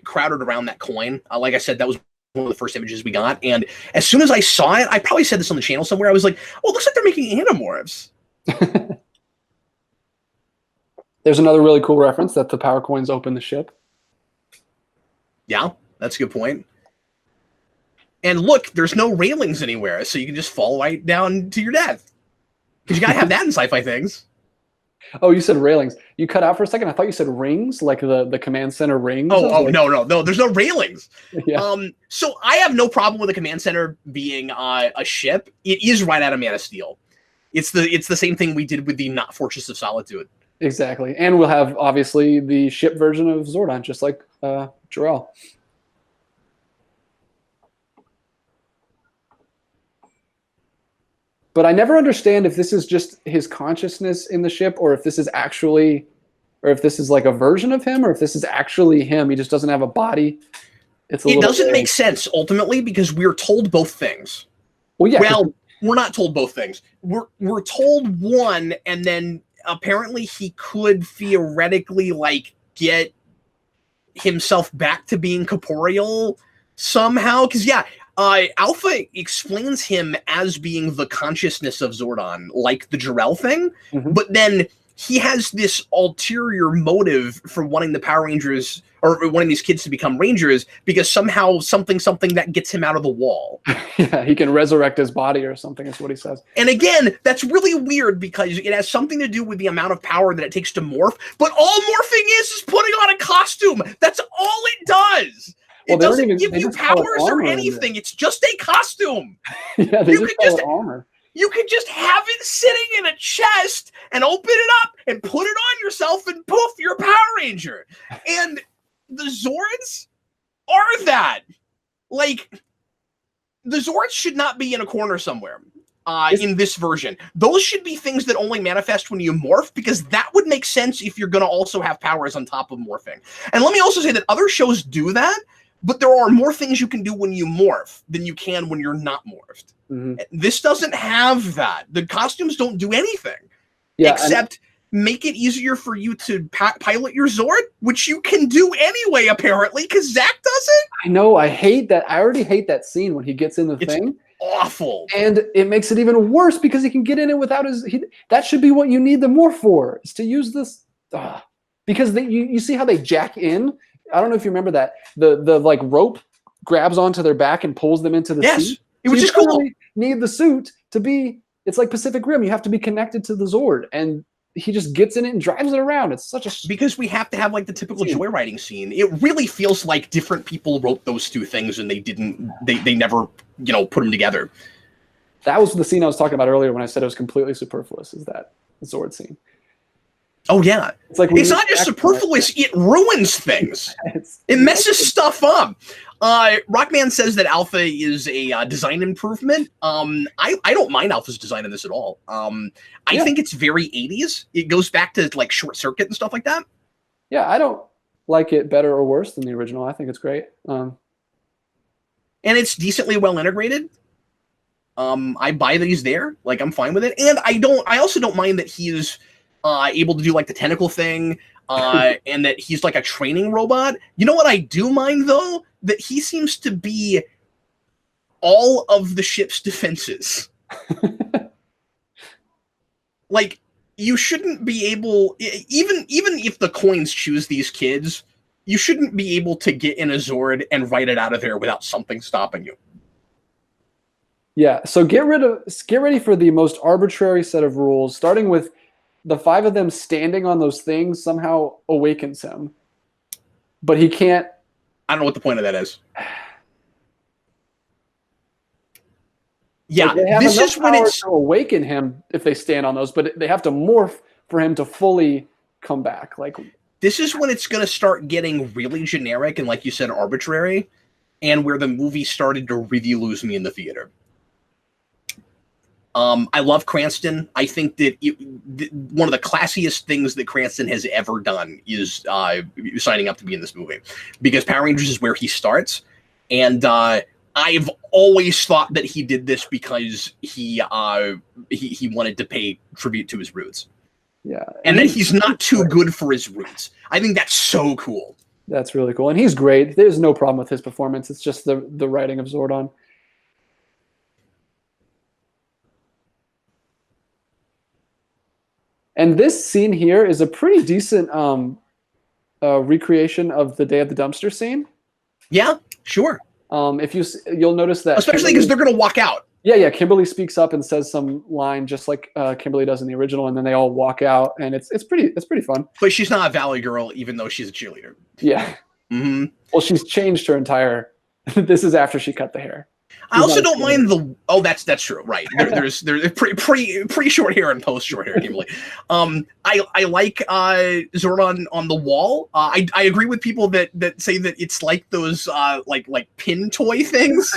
Speaker 1: crowded around that coin, like I said, that was one of the first images we got. And as soon as I saw it, I probably said this on the channel somewhere, I was like, oh, it looks like they're making Animorphs.
Speaker 2: There's another really cool reference that the power coins open the ship.
Speaker 1: Yeah, that's a good point. And look, there's no railings anywhere, so you can just fall right down to your death. Because you gotta have that in sci-fi things.
Speaker 2: Oh, you said railings. You cut out for a second. I thought you said rings, like the command center rings.
Speaker 1: Oh, no. There's no railings.
Speaker 2: Yeah.
Speaker 1: So I have no problem with the command center being a ship. It is right out of Man of Steel. It's the same thing we did with the not Fortress of Solitude.
Speaker 2: Exactly. And we'll have, obviously, the ship version of Zordon, just like Jor-El. But I never understand if this is just his consciousness in the ship, or if this is actually, or if this is like a version of him, or if this is actually him. He just doesn't have a body. It
Speaker 1: doesn't make sense ultimately, because we're told both things.
Speaker 2: Well, yeah.
Speaker 1: Well, we're not told both things. We're told one, and then apparently he could theoretically like get himself back to being corporeal somehow. Because Alpha explains him as being the consciousness of Zordon, like the Jor-El thing, but then he has this ulterior motive for wanting the Power Rangers, or wanting these kids to become Rangers, because somehow something that gets him out of the wall.
Speaker 2: Yeah, he can resurrect his body or something, is what he says.
Speaker 1: And again, that's really weird, because it has something to do with the amount of power that it takes to morph, but all morphing is putting on a costume. That's all it does. Well, it doesn't give you powers or anything. It's just a costume.
Speaker 2: Yeah, they just call it armor.
Speaker 1: You could just have it sitting in a chest and open it up and put it on yourself, and poof, you're a Power Ranger. And the Zords are that. Like, the Zords should not be in a corner somewhere in this version. Those should be things that only manifest when you morph, because that would make sense if you're going to also have powers on top of morphing. And let me also say that other shows do that, but there are more things you can do when you morph than you can when you're not morphed. This doesn't have that. The costumes don't do anything except make it easier for you to pilot your Zord, which you can do anyway, apparently, because Zach does it.
Speaker 2: I know. I hate that. I already hate that scene when he gets in the thing.
Speaker 1: Awful.
Speaker 2: And it makes it even worse because he can get in it without his... that should be what you need the morph for, is to use this... because you see how they jack in? I don't know if you remember that. The like rope grabs onto their back and pulls them into the suit.
Speaker 1: It was just cool.
Speaker 2: Really need the suit to be... It's like Pacific Rim. You have to be connected to the Zord. And he just gets in it and drives it around. It's such a...
Speaker 1: Because we have to have like the typical joyriding scene. It really feels like different people wrote those two things and they never, put them together.
Speaker 2: That was the scene I was talking about earlier when I said it was completely superfluous, is that Zord scene.
Speaker 1: Oh, yeah. It's like it's not just superfluous, it ruins things. It messes stuff up. Rockman says that Alpha is a design improvement. I don't mind Alpha's design in this at all. I think it's very 80s. It goes back to like Short Circuit and stuff like that.
Speaker 2: Yeah, I don't like it better or worse than the original. I think it's great.
Speaker 1: And it's decently well integrated. I buy that he's there. Like, I'm fine with it. And I also don't mind that he is able to do like the tentacle thing, and that he's like a training robot. You know what I do mind, though? That he seems to be all of the ship's defenses. Like, you shouldn't be able, even if the coins choose these kids, you shouldn't be able to get in a Zord and write it out of there without something stopping you.
Speaker 2: Yeah, so get ready for the most arbitrary set of rules, starting with the 5 of them standing on those things somehow awakens him. But he can't...
Speaker 1: I don't know what the point of that is. Yeah,
Speaker 2: like
Speaker 1: this is when it's...
Speaker 2: to awaken him if they stand on those, but they have to morph for him to fully come back. Like,
Speaker 1: this is when it's going to start getting really generic and, like you said, arbitrary, and where the movie started to really lose me in the theater. I love Cranston. I think that one of the classiest things that Cranston has ever done is signing up to be in this movie, because Power Rangers is where he starts. And I've always thought that he did this because he wanted to pay tribute to his roots.
Speaker 2: Yeah.
Speaker 1: And that he's not too good for his roots. I think that's so cool.
Speaker 2: That's really cool. And he's great. There's no problem with his performance. It's just the writing of Zordon. And this scene here is a pretty decent recreation of the Day of the Dumpster scene.
Speaker 1: Yeah, sure.
Speaker 2: If you'll notice that,
Speaker 1: especially because they're going to walk out.
Speaker 2: Yeah. Kimberly speaks up and says some line just like Kimberly does in the original, and then they all walk out, and it's pretty fun.
Speaker 1: But she's not a Valley girl, even though she's a cheerleader.
Speaker 2: Yeah.
Speaker 1: Mm-hmm.
Speaker 2: Well, she's changed her entire. This is after she cut the hair.
Speaker 1: I also don't mind the. Oh, that's true, right? There's pre short hair and post short hair, Kimberly. I like Zordon on the wall. I agree with people that say that it's like those like pin toy things.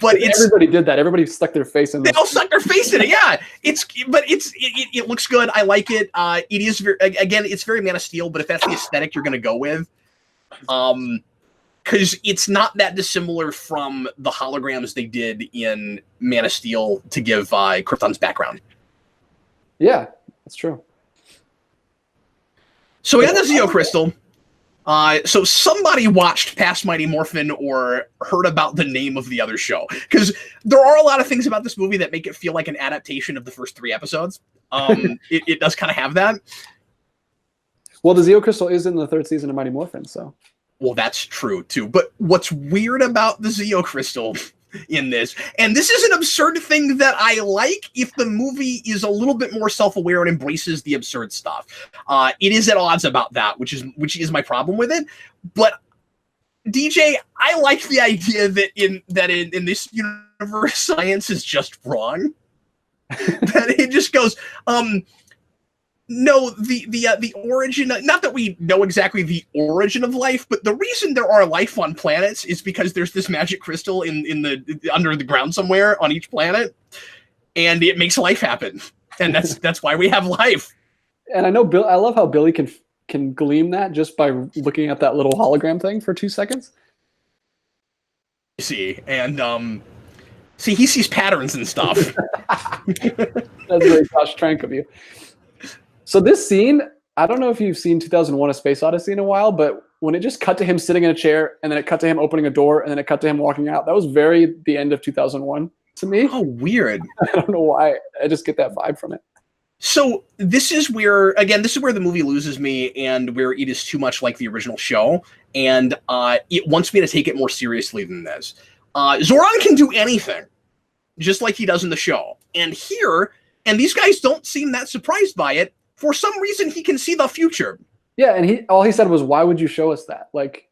Speaker 1: But
Speaker 2: everybody did that. Everybody stuck their face in.
Speaker 1: They all stuck their face in it. Yeah, it looks good. I like it. It is it's very Man of Steel, but if that's the aesthetic you're going to go with, because it's not that dissimilar from the holograms they did in Man of Steel to give Krypton's background.
Speaker 2: Yeah, that's true.
Speaker 1: So we got the Zeo Crystal. So somebody watched Past Mighty Morphin or heard about the name of the other show, because there are a lot of things about this movie that make it feel like an adaptation of the first 3 episodes. It does kind of have that.
Speaker 2: Well, the Zeo Crystal is in the 3rd season of Mighty Morphin, so.
Speaker 1: Well, that's true too. But what's weird about the Zeo Crystal in this, and this is an absurd thing that I like if the movie is a little bit more self-aware and embraces the absurd stuff. It is at odds about that, which is my problem with it. But DJ, I like the idea that in this universe, science is just wrong. That it just goes, no, the origin, not that we know exactly the origin of life, but the reason there are life on planets is because there's this magic crystal in the under the ground somewhere on each planet, and it makes life happen, and that's why we have life.
Speaker 2: And I know Bill. I love how Billy can gleam that just by looking at that little hologram thing for 2 seconds.
Speaker 1: See, and he sees patterns and stuff.
Speaker 2: That's very Josh Trank of you. So this scene, I don't know if you've seen 2001: A Space Odyssey in a while, but when it just cut to him sitting in a chair, and then it cut to him opening a door, and then it cut to him walking out, that was very the end of 2001 to me.
Speaker 1: Oh, weird.
Speaker 2: I don't know why. I just get that vibe from it.
Speaker 1: So this is where the movie loses me, and where it is too much like the original show, and it wants me to take it more seriously than this. Zordon can do anything, just like he does in the show. And here, and these guys don't seem that surprised by it, for some reason he can see the future. Yeah,
Speaker 2: and all he said was, "Why would you show us that?" Like,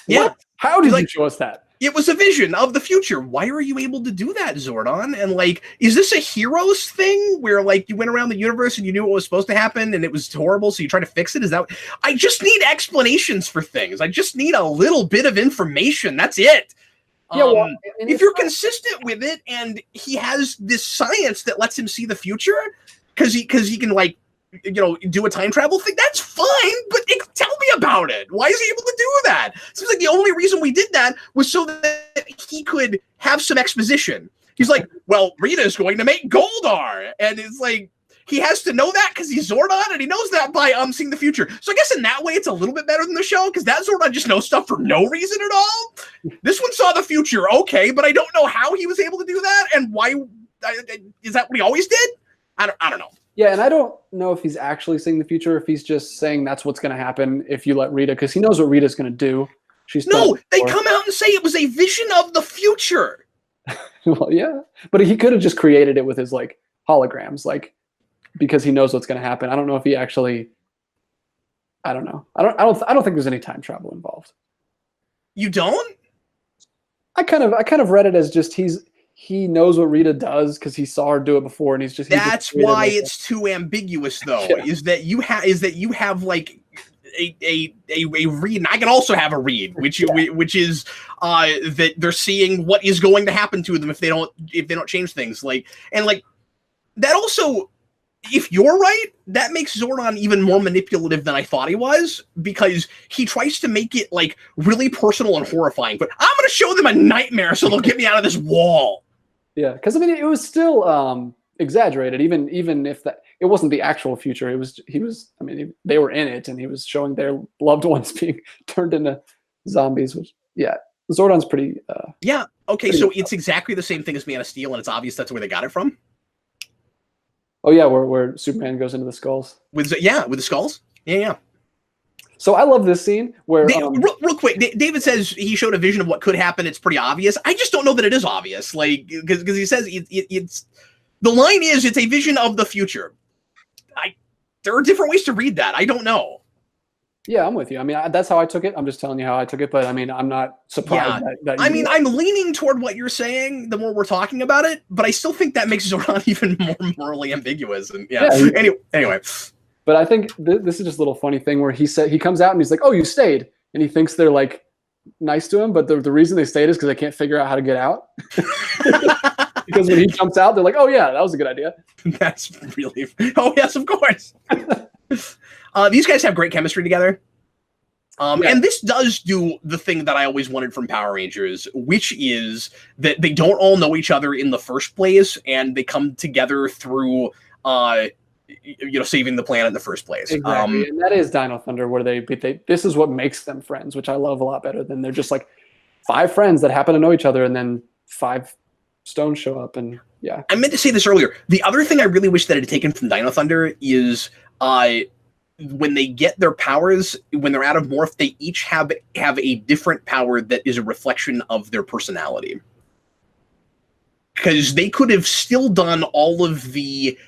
Speaker 1: yeah,
Speaker 2: what? How did you show us that?
Speaker 1: It was a vision of the future. Why are you able to do that, Zordon? And like, is this a heroes thing where like you went around the universe and you knew what was supposed to happen and it was horrible, so you try to fix it? Is that? I just need explanations for things. I just need a little bit of information. That's it.
Speaker 2: Yeah, well,
Speaker 1: if you're consistent with it, and he has this science that lets him see the future, because he can like, do a time travel thing, that's fine, but tell me about it. Why is he able to do that? Seems like the only reason we did that was so that he could have some exposition. He's like, well, Rita's going to make Goldar, and it's like, he has to know that because he's Zordon, and he knows that by seeing the future. So I guess in that way, it's a little bit better than the show, because that Zordon just knows stuff for no reason at all. This one saw the future, okay, but I don't know how he was able to do that, and why. Is that what he always did? I don't know.
Speaker 2: Yeah, and I don't know if he's actually seeing the future, if he's just saying that's what's going to happen if you let Rita, because he knows what Rita's going to do.
Speaker 1: They come out and say it was a vision of the future.
Speaker 2: Well, yeah, but he could have just created it with his like holograms, like, because he knows what's going to happen. I don't know if he actually. I don't know. I don't think there's any time travel involved.
Speaker 1: You don't?
Speaker 2: I kind of read it as just he knows what Rita does because he saw her do it before, and
Speaker 1: that's why it's too ambiguous, though. Yeah. Is that you have like a read, and I can also have a read, which is that they're seeing what is going to happen to them if they don't change things. Like, and like that also if you're right, that makes Zordon even more manipulative than I thought he was, because he tries to make it like really personal and horrifying. But I'm going to show them a nightmare so they'll get me out of this wall.
Speaker 2: Yeah, because I mean, it was still exaggerated, even if that it wasn't the actual future. He was. I mean, they were in it, and he was showing their loved ones being turned into zombies. Which, yeah, Zordon's pretty.
Speaker 1: Yeah. Okay. So it's exactly the same thing as Man of Steel, and it's obvious that's where they got it from.
Speaker 2: Oh yeah, where Superman goes into the skulls.
Speaker 1: With the skulls. Yeah.
Speaker 2: So I love this scene where
Speaker 1: real quick, David says he showed a vision of what could happen. It's pretty obvious. I just don't know that it is obvious, like because he says it's the line is it's a vision of the future. There are different ways to read that. I don't know.
Speaker 2: Yeah, I'm with you. I mean, that's how I took it. I'm just telling you how I took it, but I mean, I'm not surprised.
Speaker 1: Yeah. I'm leaning toward what you're saying the more we're talking about it, but I still think that makes Zordon even more morally ambiguous. And anyway.
Speaker 2: But I think this is just a little funny thing where he comes out and he's like, "Oh, you stayed," and he thinks they're like nice to him, but the reason they stayed is because they can't figure out how to get out. Because when he jumps out, they're like, "Oh yeah, that was a good idea."
Speaker 1: That's really. Oh yes, of course. These guys have great chemistry together. And this does do the thing that I always wanted from Power Rangers, which is that they don't all know each other in the first place, and they come together through, saving the planet in the first place.
Speaker 2: Exactly, and that is Dino Thunder, where they this is what makes them friends, which I love a lot better than they're just like 5 friends that happen to know each other, and then 5 stones show up, and yeah.
Speaker 1: I meant to say this earlier. The other thing I really wish that it had taken from Dino Thunder is when they get their powers, when they're out of morph, they each have a different power that is a reflection of their personality. Because they could have still done all of the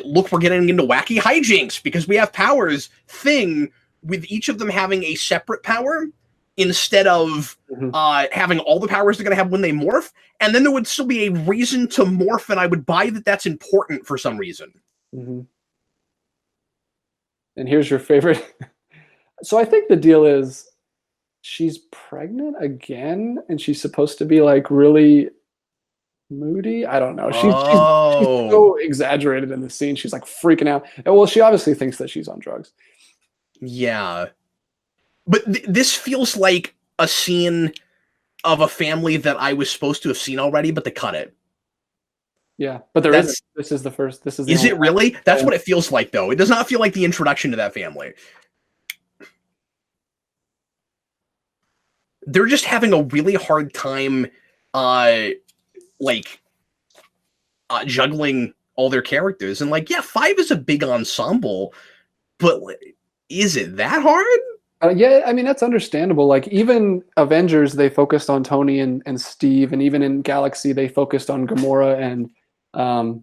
Speaker 1: look, we're getting into wacky hijinks because we have powers thing, with each of them having a separate power instead of having all the powers they're going to have when they morph. And then there would still be a reason to morph, and I would buy that that's important for some reason.
Speaker 2: Mm-hmm. And here's your favorite. So I think the deal is she's pregnant again, and she's supposed to be like really moody. I don't know. She's so exaggerated in the scene. She's like freaking out. And, well, she obviously thinks that she's on drugs.
Speaker 1: Yeah. But this feels like a scene of a family that I was supposed to have seen already, but they cut it.
Speaker 2: Yeah, but this is the first. This is.
Speaker 1: Is it really? That's what it feels like, though. It does not feel like the introduction to that family. They're just having a really hard time, juggling all their characters. And 5 is a big ensemble, but is it that hard?
Speaker 2: Yeah, I mean, that's understandable. Like, even Avengers, they focused on Tony and Steve, and even in Galaxy, they focused on Gamora and I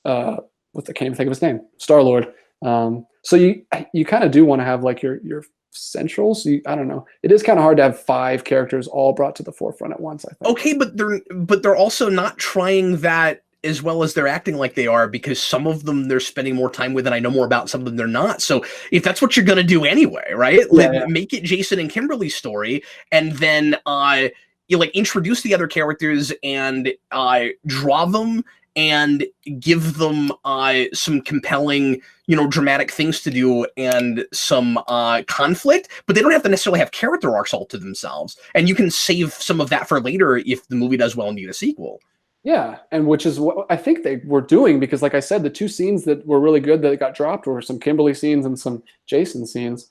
Speaker 2: can't even think of his name, Star-Lord. So you kind of do want to have like your centrals. I don't know. It is kind of hard to have 5 characters all brought to the forefront at once, I think.
Speaker 1: Okay, but they're also not trying that as well as they're acting like they are, because some of them they're spending more time with and I know more about, some of them they're not. So if that's what you're going to do anyway, right? Make it Jason and Kimberly's story, and then you introduce the other characters and draw them and give them some compelling, dramatic things to do and some conflict, but they don't have to necessarily have character arcs all to themselves. And you can save some of that for later if the movie does well and need a sequel.
Speaker 2: Yeah, and which is what I think they were doing, because like I said, the 2 scenes that were really good that got dropped were some Kimberly scenes and some Jason scenes.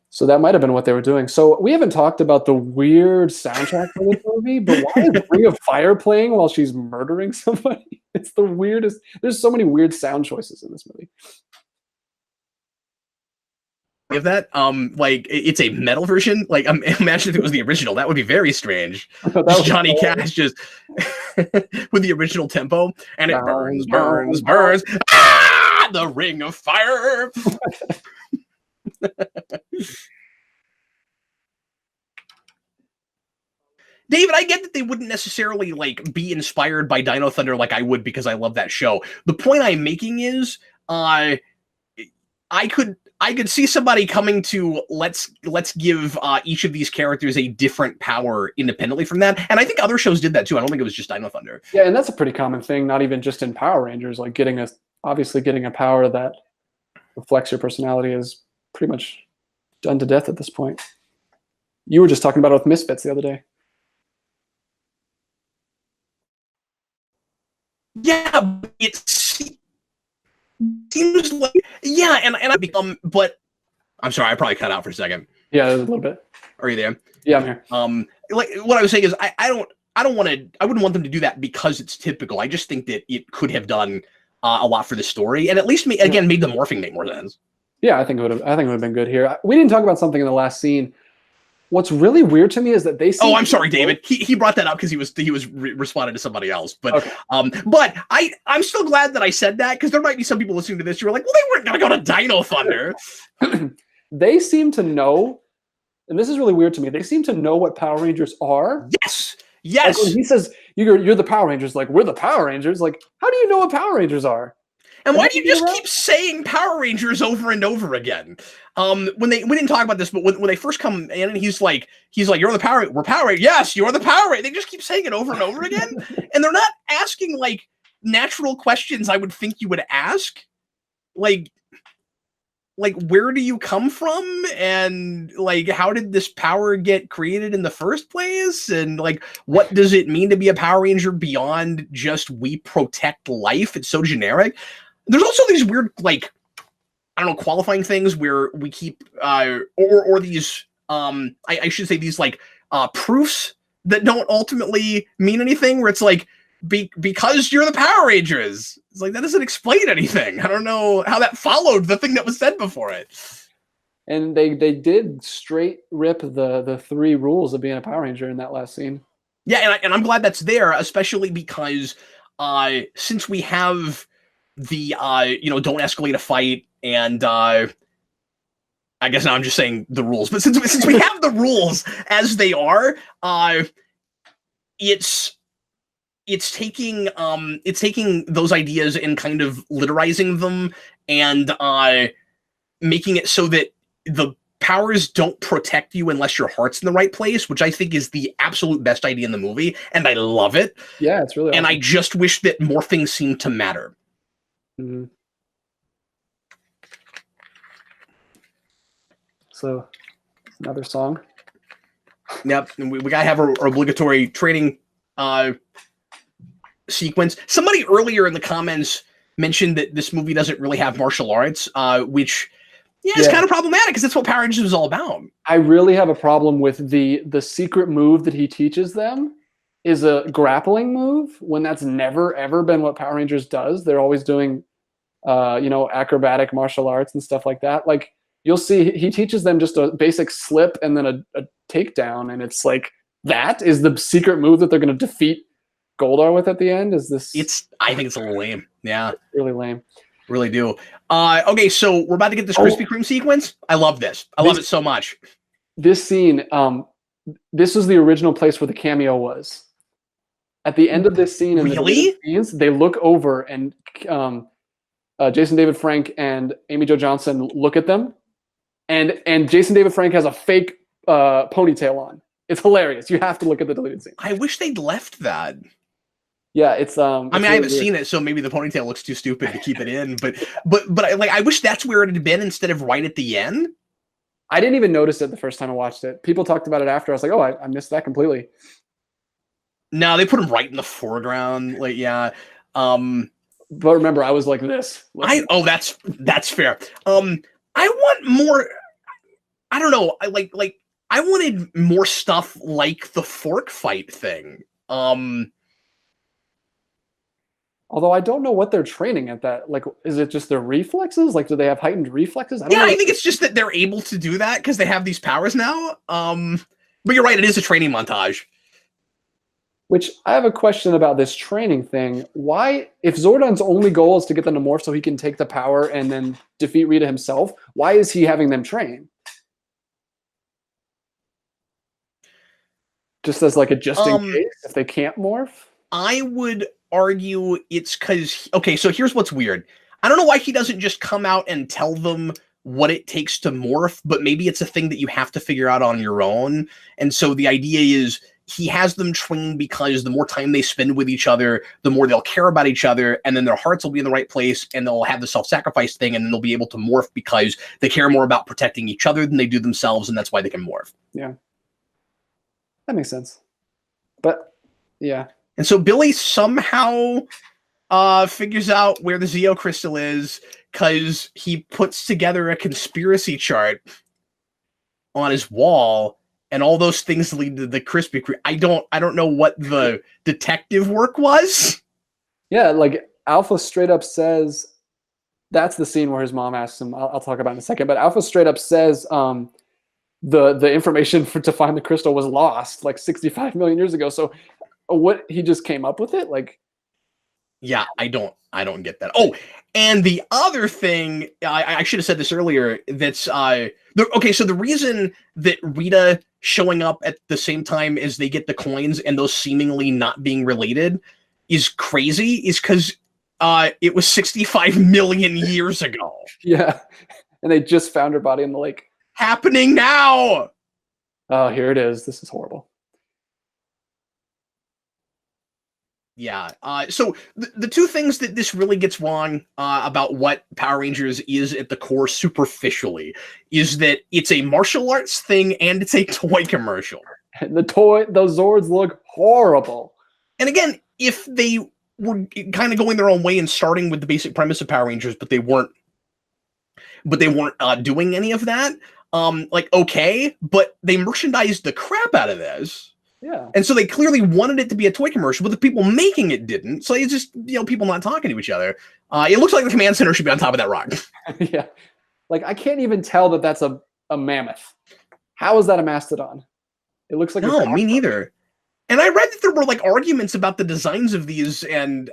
Speaker 2: So that might have been what they were doing. So we haven't talked about the weird soundtrack for this movie, but why is Ring of Fire playing while she's murdering somebody? It's the weirdest. There's so many weird sound choices in this movie.
Speaker 1: If that it's a metal version, imagine if it was the original. That would be very strange. Johnny Cash just with the original tempo, and it burns. The Ring of Fire. David, I get that they wouldn't necessarily be inspired by Dino Thunder like I would, because I love that show. The point I'm making is I could could see somebody coming to let's give each of these characters a different power independently from that, and I think other shows did that too. I don't think it was just Dino Thunder.
Speaker 2: Yeah, and that's a pretty common thing, not even just in Power Rangers. Like obviously getting a power that reflects your personality is pretty much done to death at this point. You were just talking about it with Misfits the other day.
Speaker 1: Yeah, it seems like and I become. But I'm sorry, I probably cut out for a second.
Speaker 2: Yeah, a little bit.
Speaker 1: Are you there?
Speaker 2: Yeah, I'm here.
Speaker 1: Like what I was saying is, I wouldn't want them to do that because it's typical. I just think that it could have done a lot for the story, and at least made the morphing make more sense.
Speaker 2: Yeah, I think it would have been good here. We didn't talk about something in the last scene. What's really weird to me is that they.
Speaker 1: Oh, I'm sorry, David. He brought that up because he was responding to somebody else. But
Speaker 2: okay.
Speaker 1: But I'm still glad that I said that, because there might be some people listening to this who are like, well, they weren't gonna go to Dino Thunder.
Speaker 2: They seem to know, and this is really weird to me. They seem to know what Power Rangers are.
Speaker 1: Yes.
Speaker 2: Like when he says you're the Power Rangers, like we're the Power Rangers. Like, how do you know what Power Rangers are?
Speaker 1: And why do you just keep saying Power Rangers over and over again? We didn't talk about this, but when they first come in, and he's like, we're Power Rangers. Yes, you're the Power Rangers. They just keep saying it over and over again, and they're not asking like natural questions I would think you would ask, like where do you come from, and like how did this power get created in the first place, and like what does it mean to be a Power Ranger beyond just we protect life? It's so generic. There's also these weird, like, I don't know, qualifying things where we keep, or these, I should say these, like, proofs that don't ultimately mean anything, where it's like, because you're the Power Rangers. It's like, that doesn't explain anything. I don't know how that followed the thing that was said before it.
Speaker 2: And they did straight rip the 3 rules of being a Power Ranger in that last scene.
Speaker 1: Yeah, and I'm glad that's there, especially because since we have the don't escalate a fight, and I guess now I'm just saying the rules, but since we have the rules as they are, it's taking those ideas and kind of literizing them, and making it so that the powers don't protect you unless your heart's in the right place, which I think is the absolute best idea in the movie, and I love it.
Speaker 2: Yeah, it's really awesome.
Speaker 1: And I just wish that more things seemed to matter.
Speaker 2: Mm-hmm. So, another song.
Speaker 1: Yep, and we gotta have our obligatory training sequence. Somebody earlier in the comments mentioned that this movie doesn't really have martial arts, which is kind of problematic, because that's what Power Rangers is all about. I
Speaker 2: really have a problem with the secret move that he teaches them is a grappling move, when that's never ever been what Power Rangers does. They're always doing acrobatic martial arts and stuff like that. Like, you'll see he teaches them just a basic slip and then a takedown, and it's like, that is the secret move that they're going to defeat Goldar with at the end. Is this?
Speaker 1: I think it's a little lame. Yeah,
Speaker 2: it's really lame.
Speaker 1: Really do. Okay, so we're about to get this Krispy Kreme sequence. I love this. I love it so much.
Speaker 2: This scene, this was the original place where the cameo was. At the end of this scene, in the scenes, they look over, and Jason David Frank and Amy Jo Johnson look at them, and Jason David Frank has a fake ponytail on. It's hilarious. You have to look at the deleted scene.
Speaker 1: I wish they'd left that.
Speaker 2: Yeah, it's
Speaker 1: I mean, really I haven't seen it, so maybe the ponytail looks too stupid to keep it in. But I wish that's where it had been instead of right at the end.
Speaker 2: I didn't even notice it the first time I watched it. People talked about it after. I was like, oh, I missed that completely.
Speaker 1: No, they put him right in the foreground. Like, yeah.
Speaker 2: But remember, I was like this.
Speaker 1: That's fair. I want more. I don't know. I wanted more stuff like the fork fight thing.
Speaker 2: Although I don't know what they're training at that. Like, is it just their reflexes? Like, do they have heightened reflexes?
Speaker 1: I think it's just that they're able to do that because they have these powers now. But you're right, it is a training montage.
Speaker 2: Which, I have a question about this training thing. Why, if Zordon's only goal is to get them to morph so he can take the power and then defeat Rita himself, why is he having them train? Just as like a just in case if they can't morph?
Speaker 1: I would argue it's because, okay, so here's what's weird. I don't know why he doesn't just come out and tell them what it takes to morph, but maybe it's a thing that you have to figure out on your own. And so the idea is he has them trained because the more time they spend with each other, the more they'll care about each other, and then their hearts will be in the right place, and they'll have the self-sacrifice thing, and then they'll be able to morph because they care more about protecting each other than they do themselves, and that's why they can morph.
Speaker 2: Yeah. That makes sense. But yeah.
Speaker 1: And so Billy somehow figures out where the Zeo crystal is because he puts together a conspiracy chart on his wall, and all those things lead to the Krispy Kreme. I don't know what the detective work was.
Speaker 2: Yeah, like Alpha straight up says, that's the scene where his mom asks him, I'll talk about in a second, but Alpha straight up says the information to find the crystal was lost like 65 million years ago. So what, he just came up with it? Like,
Speaker 1: yeah, I don't get that. Oh, and the other thing, I should have said this earlier, that's okay, so the reason that Rita showing up at the same time as they get the coins and those seemingly not being related is crazy is because it was 65 million years ago.
Speaker 2: Yeah, and they just found her body in the lake.
Speaker 1: Happening now!
Speaker 2: Oh, here it is. This is horrible.
Speaker 1: Yeah. So the two things that this really gets wrong about what Power Rangers is at the core superficially is that it's a martial arts thing and it's a toy commercial.
Speaker 2: And those Zords look horrible.
Speaker 1: And again, if they were kind of going their own way and starting with the basic premise of Power Rangers, but they weren't doing any of that, like, okay, but they merchandised the crap out of this.
Speaker 2: Yeah.
Speaker 1: And so they clearly wanted it to be a toy commercial, but the people making it didn't. So it's just, people not talking to each other. It looks like the command center should be on top of that rock.
Speaker 2: Yeah. Like, I can't even tell that that's a mammoth. How is that a mastodon? It looks like
Speaker 1: no, me neither. And I read that there were like arguments about the designs of these and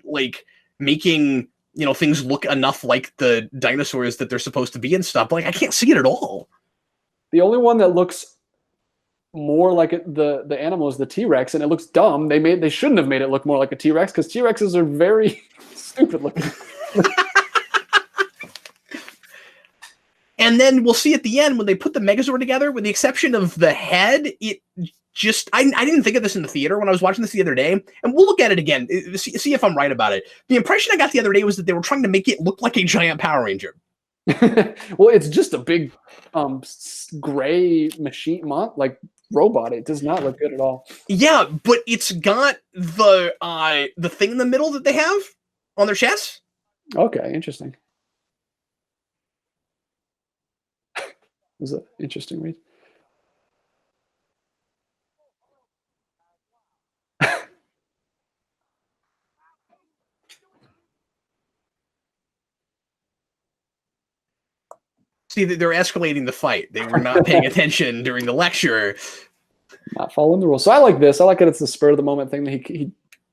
Speaker 1: like making, things look enough like the dinosaurs that they're supposed to be and stuff. But, like, I can't see it at all.
Speaker 2: The only one that looks more like the animal is the T-Rex, and it looks dumb. They shouldn't have made it look more like a T-Rex because T-Rexes are very stupid looking.
Speaker 1: And then we'll see at the end when they put the Megazord together, with the exception of the head, it just I didn't think of this in the theater when I was watching this the other day, and we'll look at it again, see if I'm right about it. The impression I got the other day was that they were trying to make it look like a giant Power Ranger.
Speaker 2: Well, it's just a big gray machine like robot. It does not look good at all.
Speaker 1: Yeah, but it's got the thing in the middle that they have on their chest.
Speaker 2: Okay, interesting. It was an interesting read.
Speaker 1: See, they're escalating the fight. They were not paying attention during the lecture.
Speaker 2: Not following the rules. So I like this. I like that it's the spur of the moment thing that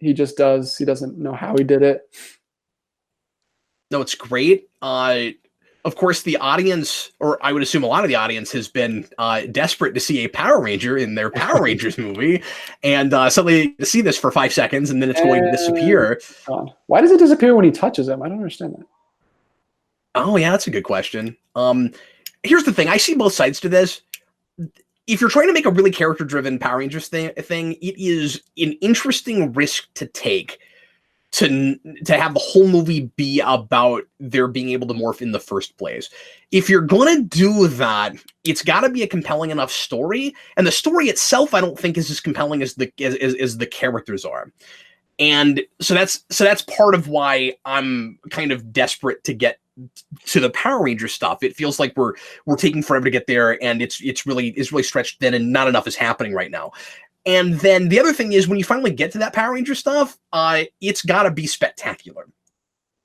Speaker 2: he just does. He doesn't know how he did it.
Speaker 1: No, it's great. Of course, the audience, or I would assume a lot of the audience, has been desperate to see a Power Ranger in their Power Rangers movie, and suddenly to see this for 5 seconds, and then it's going to disappear.
Speaker 2: Why does it disappear when he touches him? I don't understand that.
Speaker 1: Oh, yeah, that's a good question. Here's the thing. I see both sides to this. If you're trying to make a really character-driven Power Rangers thing, it is an interesting risk to take to have the whole movie be about their being able to morph in the first place. If you're going to do that, it's got to be a compelling enough story, and the story itself I don't think is as compelling as the characters are. And so that's part of why I'm kind of desperate to get to the Power Ranger stuff. It feels like we're taking forever to get there, and it's really stretched thin, and not enough is happening right now. And then the other thing is, when you finally get to that Power Ranger stuff, it's got to be spectacular.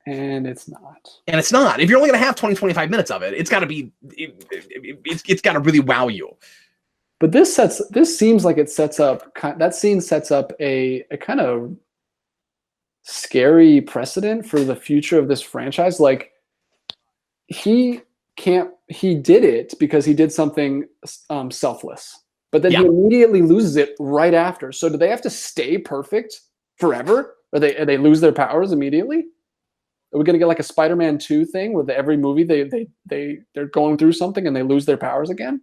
Speaker 2: And it's not. And
Speaker 1: it's not. If you're only going to have 20-25 minutes of it, it's got to be. It's got to really wow you.
Speaker 2: But this seems like it sets up. That scene sets up a kind of scary precedent for the future of this franchise. Like, he did it because he did something selfless, but then he immediately loses it right after. So do they have to stay perfect forever? Or they lose their powers immediately? Are we gonna get like a Spider-Man 2 thing where every movie they're going through something and they lose their powers again?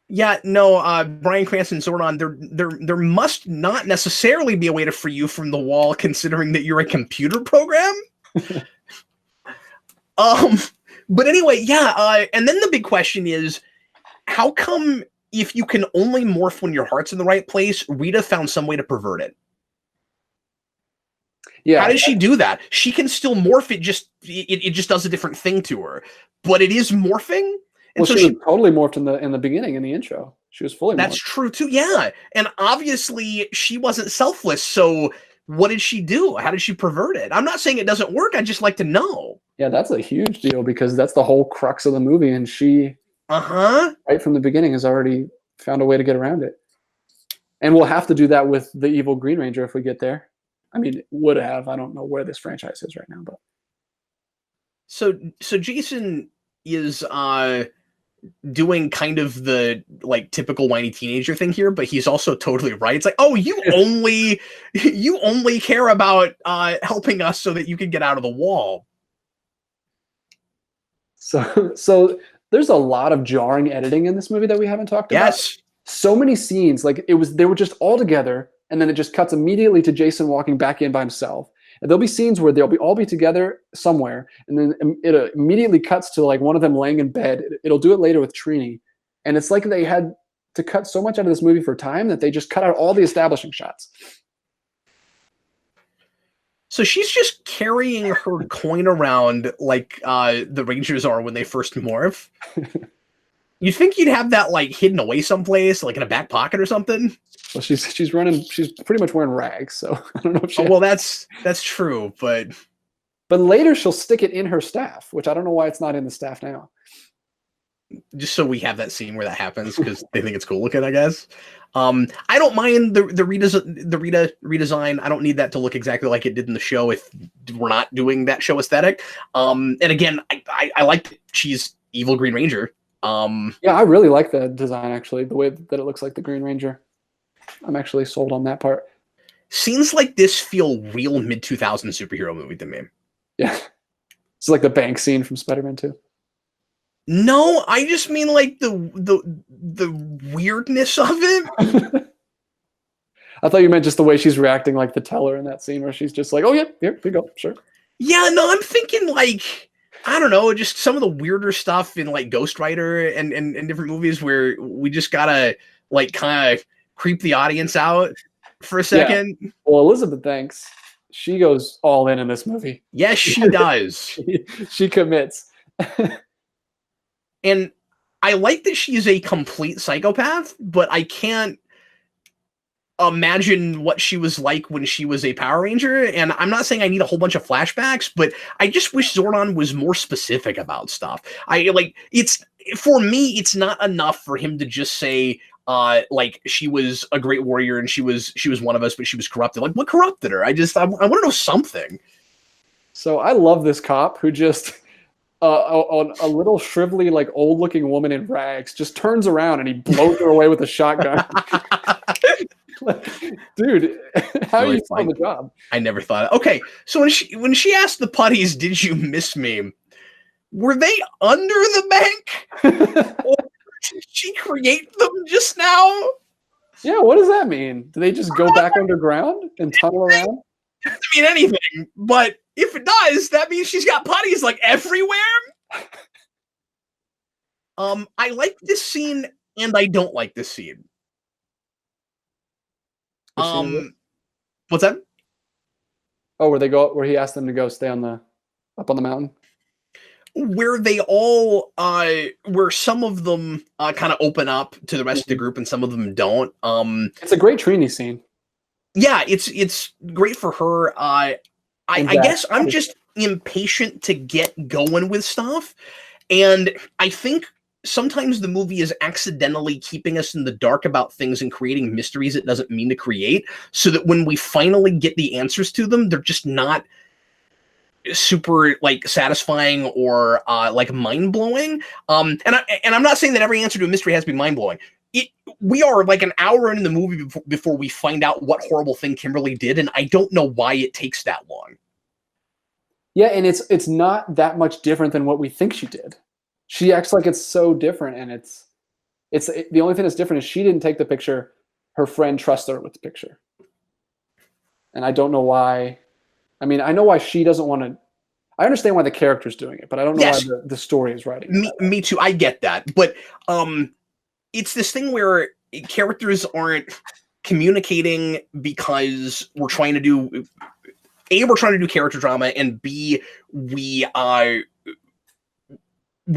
Speaker 1: Yeah, no, Bryan Cranston Zordon, there must not necessarily be a way to free you from the wall, considering that you're a computer program. But anyway, yeah, and then the big question is, how come if you can only morph when your heart's in the right place, Rita found some way to pervert it?
Speaker 2: Yeah.
Speaker 1: How did she do that? She can still morph it, it just does a different thing to her. But it is morphing.
Speaker 2: And well, so she was totally morphed in the beginning, in the intro. She was fully morphed.
Speaker 1: That's true too, yeah. And obviously she wasn't selfless, so what did she do? How did she pervert it? I'm not saying it doesn't work, I'd just like to know.
Speaker 2: Yeah, that's a huge deal because that's the whole crux of the movie, and she right from the beginning has already found a way to get around it. And we'll have to do that with the evil Green Ranger if we get there. I mean, would have. I don't know where this franchise is right now, but
Speaker 1: so Jason is doing kind of the like typical whiny teenager thing here, but he's also totally right. It's like, oh, you only care about helping us so that you can get out of the wall.
Speaker 2: So there's a lot of jarring editing in this movie that we haven't talked about.
Speaker 1: Yes.
Speaker 2: So many scenes, like they were just all together, and then it just cuts immediately to Jason walking back in by himself. And there'll be scenes where they'll all be together somewhere, and then it immediately cuts to like one of them laying in bed. It'll do it later with Trini, and it's like they had to cut so much out of this movie for time that they just cut out all the establishing shots.
Speaker 1: So she's just carrying her coin around like the Rangers are when they first morph. You think you'd have that like hidden away someplace, like in a back pocket or something?
Speaker 2: Well, she's pretty much wearing rags, so I don't know if she.
Speaker 1: Oh, well, that's true, but
Speaker 2: later she'll stick it in her staff, which I don't know why it's not in the staff now.
Speaker 1: Just so we have that scene where that happens because they think it's cool looking, I guess. I don't mind the Rita redesign. I don't need that to look exactly like it did in the show if we're not doing that show aesthetic. And again, I like that she's evil Green Ranger.
Speaker 2: Yeah, I really like the design, actually, the way that it looks like the Green Ranger. I'm actually sold on that part.
Speaker 1: Scenes like this feel real mid-2000s superhero movie to me.
Speaker 2: Yeah. It's like the bank scene from Spider-Man 2.
Speaker 1: No, I just mean like the weirdness of it.
Speaker 2: I thought you meant just the way she's reacting, like the teller in that scene where she's just like, oh yeah, here we go, sure.
Speaker 1: Yeah, no, I'm thinking like, I don't know, just some of the weirder stuff in like Ghost Rider and different movies where we just gotta like kind of creep the audience out for a second.
Speaker 2: Yeah. Well, Elizabeth Banks, she goes all in this movie.
Speaker 1: Yes, she does.
Speaker 2: she commits.
Speaker 1: And I like that she's a complete psychopath, but I can't imagine what she was like when she was a Power Ranger. And I'm not saying I need a whole bunch of flashbacks, but I just wish Zordon was more specific about stuff. For me, it's not enough for him to just say, like she was a great warrior and she was one of us, but she was corrupted. Like, what corrupted her? I want to know something.
Speaker 2: So I love this cop who just a little shrivelly, like old looking woman in rags just turns around and he blows her away with a shotgun. Dude, how are you on the job?
Speaker 1: I never thought. Okay, so when she asked the putties, "Did you miss me?" Were they under the bank? Or did she create them just now?
Speaker 2: Yeah, what does that mean? Do they just go back underground and tunnel around?
Speaker 1: It doesn't mean anything, but if it does, that means she's got putties like everywhere. I like this scene and I don't like this scene. What's that?
Speaker 2: Oh, where he asked them to go stay up on the mountain?
Speaker 1: Where they all where some of them kind of open up to the rest of the group and some of them don't.
Speaker 2: It's a great Trini scene.
Speaker 1: Yeah, it's great for her. I guess I'm just impatient to get going with stuff. And I think sometimes the movie is accidentally keeping us in the dark about things and creating mysteries it doesn't mean to create, so that when we finally get the answers to them, they're just not super like satisfying or like mind-blowing. And I'm not saying that every answer to a mystery has to be mind-blowing. We are like an hour into the movie before we find out what horrible thing Kimberly did, and I don't know why it takes that long.
Speaker 2: Yeah, and it's not that much different than what we think she did. She acts like it's so different, and it's the only thing that's different is she didn't take the picture. Her friend trusts her with the picture, and I don't know why. I mean, I know why she doesn't want to. I understand why the character's doing it, but I don't know why
Speaker 1: Yes,
Speaker 2: the story is writing it that way.
Speaker 1: me too. I get that, but it's this thing where characters aren't communicating because we're trying to do we're trying to do character drama, and B, we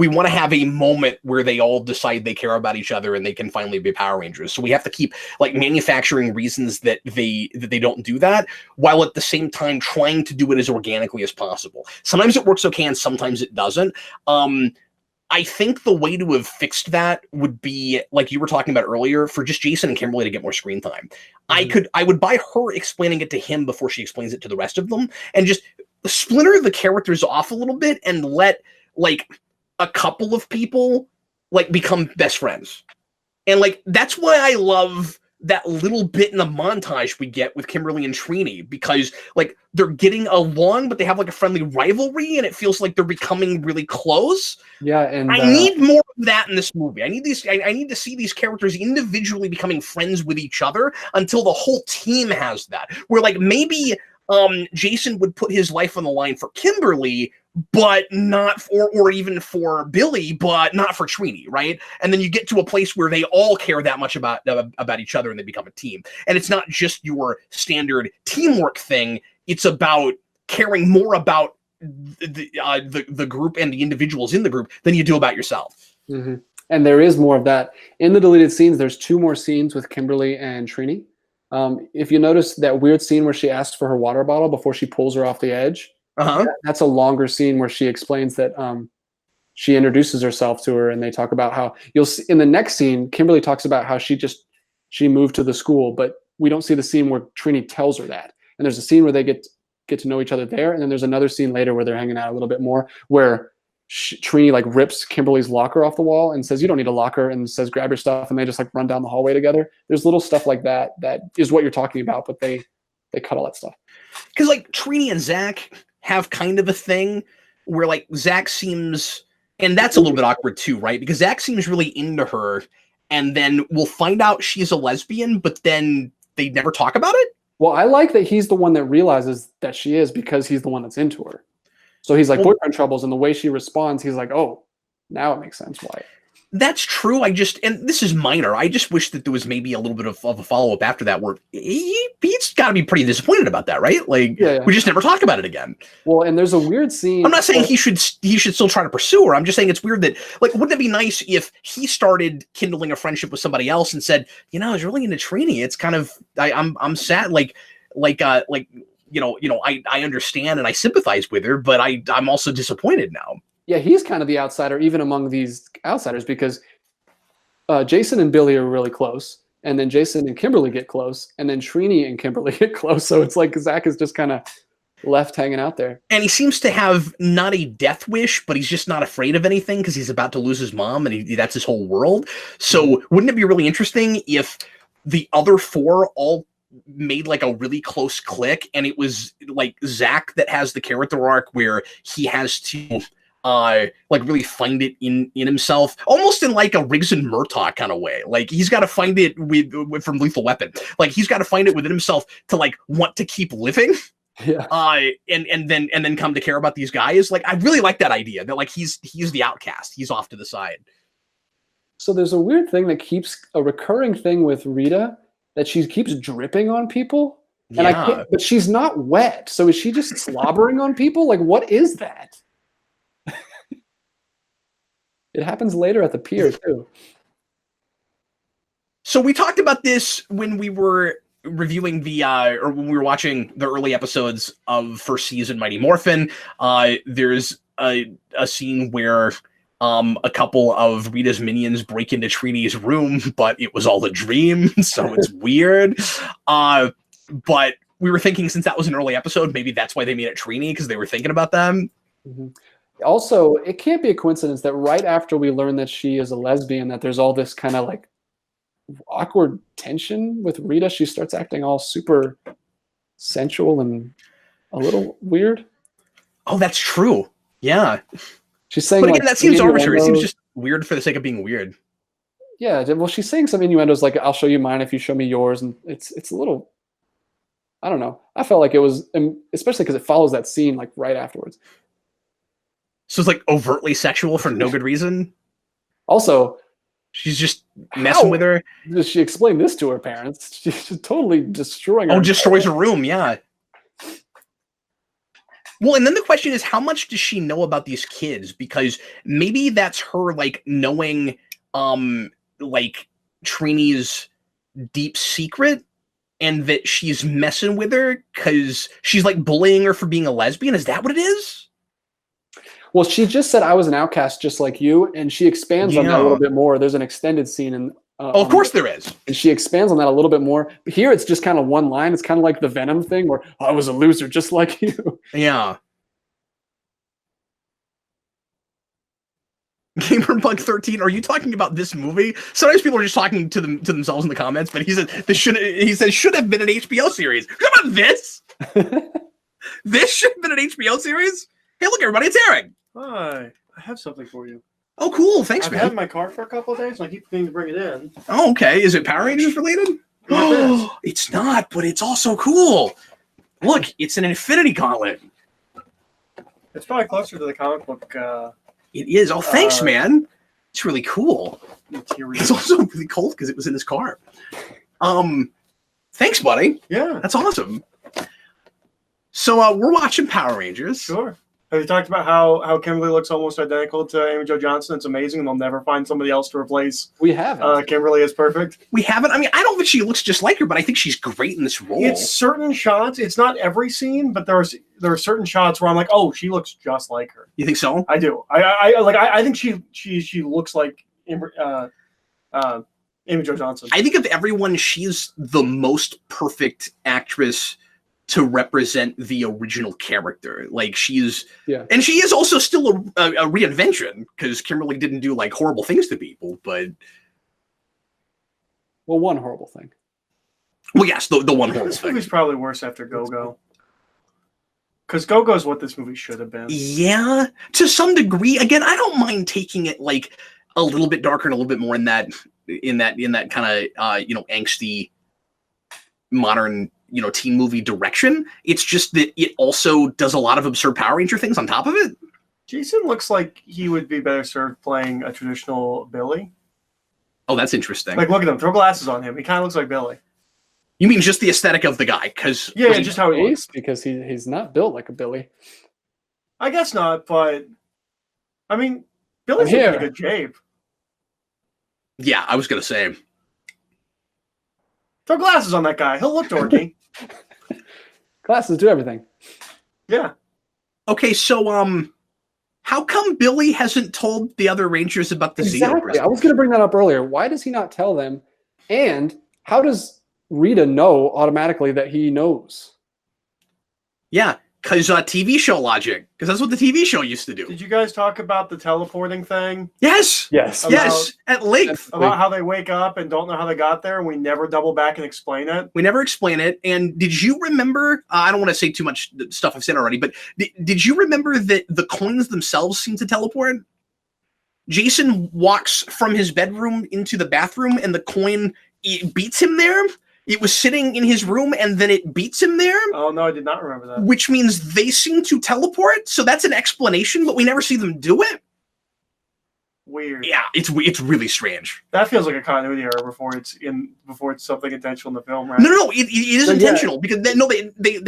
Speaker 1: want to have a moment where they all decide they care about each other and they can finally be Power Rangers. So we have to keep like manufacturing reasons that they don't do that, while at the same time trying to do it as organically as possible. Sometimes it works okay and sometimes it doesn't. I think the way to have fixed that would be, like you were talking about earlier, for just Jason and Kimberly to get more screen time. I would buy her explaining it to him before she explains it to the rest of them, and just splinter the characters off a little bit and let like a couple of people like become best friends. And like that's why I love that little bit in the montage we get with Kimberly and Trini, because like they're getting along, but they have like a friendly rivalry, and it feels like they're becoming really close.
Speaker 2: Yeah, and
Speaker 1: I need more of that in this movie. I need to see these characters individually becoming friends with each other until the whole team has that. Where like maybe Jason would put his life on the line for Kimberly, but not for, or even for Billy, but not for Trini, right? And then you get to a place where they all care that much about each other, and they become a team. And it's not just your standard teamwork thing. It's about caring more about the group and the individuals in the group than you do about yourself.
Speaker 2: Mm-hmm. And there is more of that in the deleted scenes. There's 2 more scenes with Kimberly and Trini. If you notice that weird scene where she asks for her water bottle before she pulls her off the edge, that's a longer scene where she explains that she introduces herself to her, and they talk about how you'll see in the next scene, Kimberly talks about how she moved to the school, but we don't see the scene where Trini tells her that. And there's a scene where they get to know each other there, and then there's another scene later where they're hanging out a little bit more, where Trini like rips Kimberly's locker off the wall and says, "You don't need a locker," and says, "Grab your stuff," and they just like run down the hallway together. There's little stuff like that is what you're talking about, but they cut all that stuff.
Speaker 1: Because like Trini and Zach have kind of a thing where like Zach seems, and that's a little bit awkward too, right? Because Zach seems really into her, and then we'll find out she's a lesbian, but then they never talk about it.
Speaker 2: Well, I like that he's the one that realizes that she is, because he's the one that's into her. So he's like, boyfriend troubles, and the way she responds, he's like, oh, now it makes sense why.
Speaker 1: That's true. And this is minor, I just wish that there was maybe a little bit of a follow-up after that, where he's got to be pretty disappointed about that, right? Like, we just never talk about it again.
Speaker 2: Well, and there's a weird scene.
Speaker 1: I'm not saying he should still try to pursue her. I'm just saying it's weird that, like, wouldn't it be nice if he started kindling a friendship with somebody else and said, I was really into Trini. It's kind of, I'm sad, I understand and I sympathize with her, but I'm also disappointed now.
Speaker 2: Yeah, he's kind of the outsider, even among these outsiders, because Jason and Billy are really close, and then Jason and Kimberly get close, and then Trini and Kimberly get close. So it's like Zach is just kind of left hanging out there.
Speaker 1: And he seems to have not a death wish, but he's just not afraid of anything because he's about to lose his mom, and that's his whole world. So wouldn't it be really interesting if the other 4 all made like a really close click, and it was like Zach that has the character arc where he has to like really find it in himself, almost in like a Riggs and Murtaugh kind of way. Like he's got to find it from Lethal Weapon. Like he's got to find it within himself to like want to keep living.
Speaker 2: Yeah.
Speaker 1: And then come to care about these guys. Like I really like that idea that like he's the outcast. He's off to the side.
Speaker 2: So there's a weird thing that keeps a recurring thing with Rita, that she keeps dripping on people. And but she's not wet. So is she just slobbering on people? Like, what is that? It happens later at the pier too. So
Speaker 1: we talked about this when we were reviewing or when we were watching the early episodes of first season Mighty Morphin. There's a scene where a couple of Rita's minions break into Trini's room, but it was all a dream, so it's weird. But we were thinking, since that was an early episode, maybe that's why they made it Trini, because they were thinking about them.
Speaker 2: Mm-hmm. Also, it can't be a coincidence that right after we learn that she is a lesbian, that there's all this kind of like awkward tension with Rita. She starts acting all super sensual and a little weird.
Speaker 1: Oh, that's true. Yeah.
Speaker 2: She's saying,
Speaker 1: But again,
Speaker 2: like,
Speaker 1: that seems arbitrary. It seems
Speaker 2: innuendos.
Speaker 1: just weird for the sake of being weird.
Speaker 2: Yeah, well, she's saying some innuendos like, "I'll show you mine if you show me yours," and it's a little. I don't know. I felt like it was, especially because it follows that scene like right afterwards.
Speaker 1: So it's like overtly sexual for no good reason.
Speaker 2: Also,
Speaker 1: she's just messing with her.
Speaker 2: Does she explain this to her parents? She's totally destroying her.
Speaker 1: Oh, destroys her room, yeah. Well, and then the question is, how much does she know about these kids? Because maybe that's her, like, knowing, like, Trini's deep secret, and that she's messing with her because she's, like, bullying her for being a lesbian. Is that what it is?
Speaker 2: Well, she just said I was an outcast just like you, and she expands on that a little bit more. There's an extended scene in.
Speaker 1: Of course there is.
Speaker 2: And she expands on that a little bit more. But here it's just kind of one line. It's kind of like the Venom thing where I was a loser just like you.
Speaker 1: Yeah. GamerBug13, are you talking about this movie? Sometimes people are just talking to themselves in the comments, but he said this should have been an HBO series. How about this? This should have been an HBO series? Hey, look, everybody, it's Eric.
Speaker 3: Hi, I have something for you.
Speaker 1: Oh, cool. Thanks, man.
Speaker 3: I've had my car for a couple of days, and I keep meaning to bring it in.
Speaker 1: Oh, okay. Is it Power Rangers related? Oh, it's not, but it's also cool. Look, it's an Infinity Gauntlet.
Speaker 3: It's probably closer to the comic book.
Speaker 1: It is. Oh, thanks, man. It's really cool.
Speaker 3: Material.
Speaker 1: It's also really cold because it was in his car. Thanks, buddy.
Speaker 3: Yeah.
Speaker 1: That's awesome. So we're watching Power Rangers.
Speaker 3: Sure. Have you talked about how Kimberly looks almost identical to Amy Jo Johnson? It's amazing, and they'll never find somebody else to replace.
Speaker 2: We haven't.
Speaker 3: Kimberly is perfect.
Speaker 1: We haven't. I mean, I don't think she looks just like her, but I think she's great in this role.
Speaker 3: It's certain shots. It's not every scene, but there are certain shots where I'm like, oh, she looks just like her.
Speaker 1: You think so?
Speaker 3: I do. I think she looks like Amy Jo Johnson.
Speaker 1: I think of everyone, she's the most perfect actress to represent the original character. Like, she's, and she is also still a reinvention, because Kimberly didn't do like horrible things to people, but
Speaker 2: one horrible thing.
Speaker 1: Well, yes, the one horrible
Speaker 3: this
Speaker 1: thing.
Speaker 3: movie's probably worse after Go-Go, because Go-Go is what this movie should have been.
Speaker 1: Yeah, to some degree. Again, I don't mind taking it like a little bit darker and a little bit more in that kind of angsty modern teen movie direction. It's just that it also does a lot of absurd Power Ranger things on top of it.
Speaker 3: Jason looks like he would be better served playing a traditional Billy.
Speaker 1: Oh, that's interesting.
Speaker 3: Like, look at him. Throw glasses on him. He kind of looks like Billy.
Speaker 1: You mean just the aesthetic of the guy? Because
Speaker 3: just how he looks.
Speaker 2: Because he's not built like a Billy.
Speaker 3: I guess not, but I mean, Billy's in pretty good shape.
Speaker 1: Yeah, I was gonna say.
Speaker 3: Throw glasses on that guy. He'll look dorky.
Speaker 2: Glasses do everything.
Speaker 3: Yeah.
Speaker 1: Okay, so how come Billy hasn't told the other Rangers about the
Speaker 2: Exactly. I was going to bring that up earlier. Why does he not tell them? And how does Rita know automatically that he knows?
Speaker 1: Yeah, because TV show logic. Because that's what the TV show used to do.
Speaker 3: Did you guys talk about the teleporting thing?
Speaker 1: Yes.
Speaker 2: Yes.
Speaker 1: Yes. At length.
Speaker 3: About how they wake up and don't know how they got there, and we never double back and explain it.
Speaker 1: We never explain it. And did you remember? I don't want to say too much stuff I've said already, but did you remember that the coins themselves seem to teleport? Jason walks from his bedroom into the bathroom, and the coin beats him there. It was sitting in his room, and then it beats him there.
Speaker 3: Oh, no, I did not remember that.
Speaker 1: Which means they seem to teleport, so that's an explanation, but we never see them do it.
Speaker 3: Weird.
Speaker 1: Yeah, it's really strange.
Speaker 3: That feels like a continuity error before it's something intentional in the film, right?
Speaker 1: No, it is intentional, because they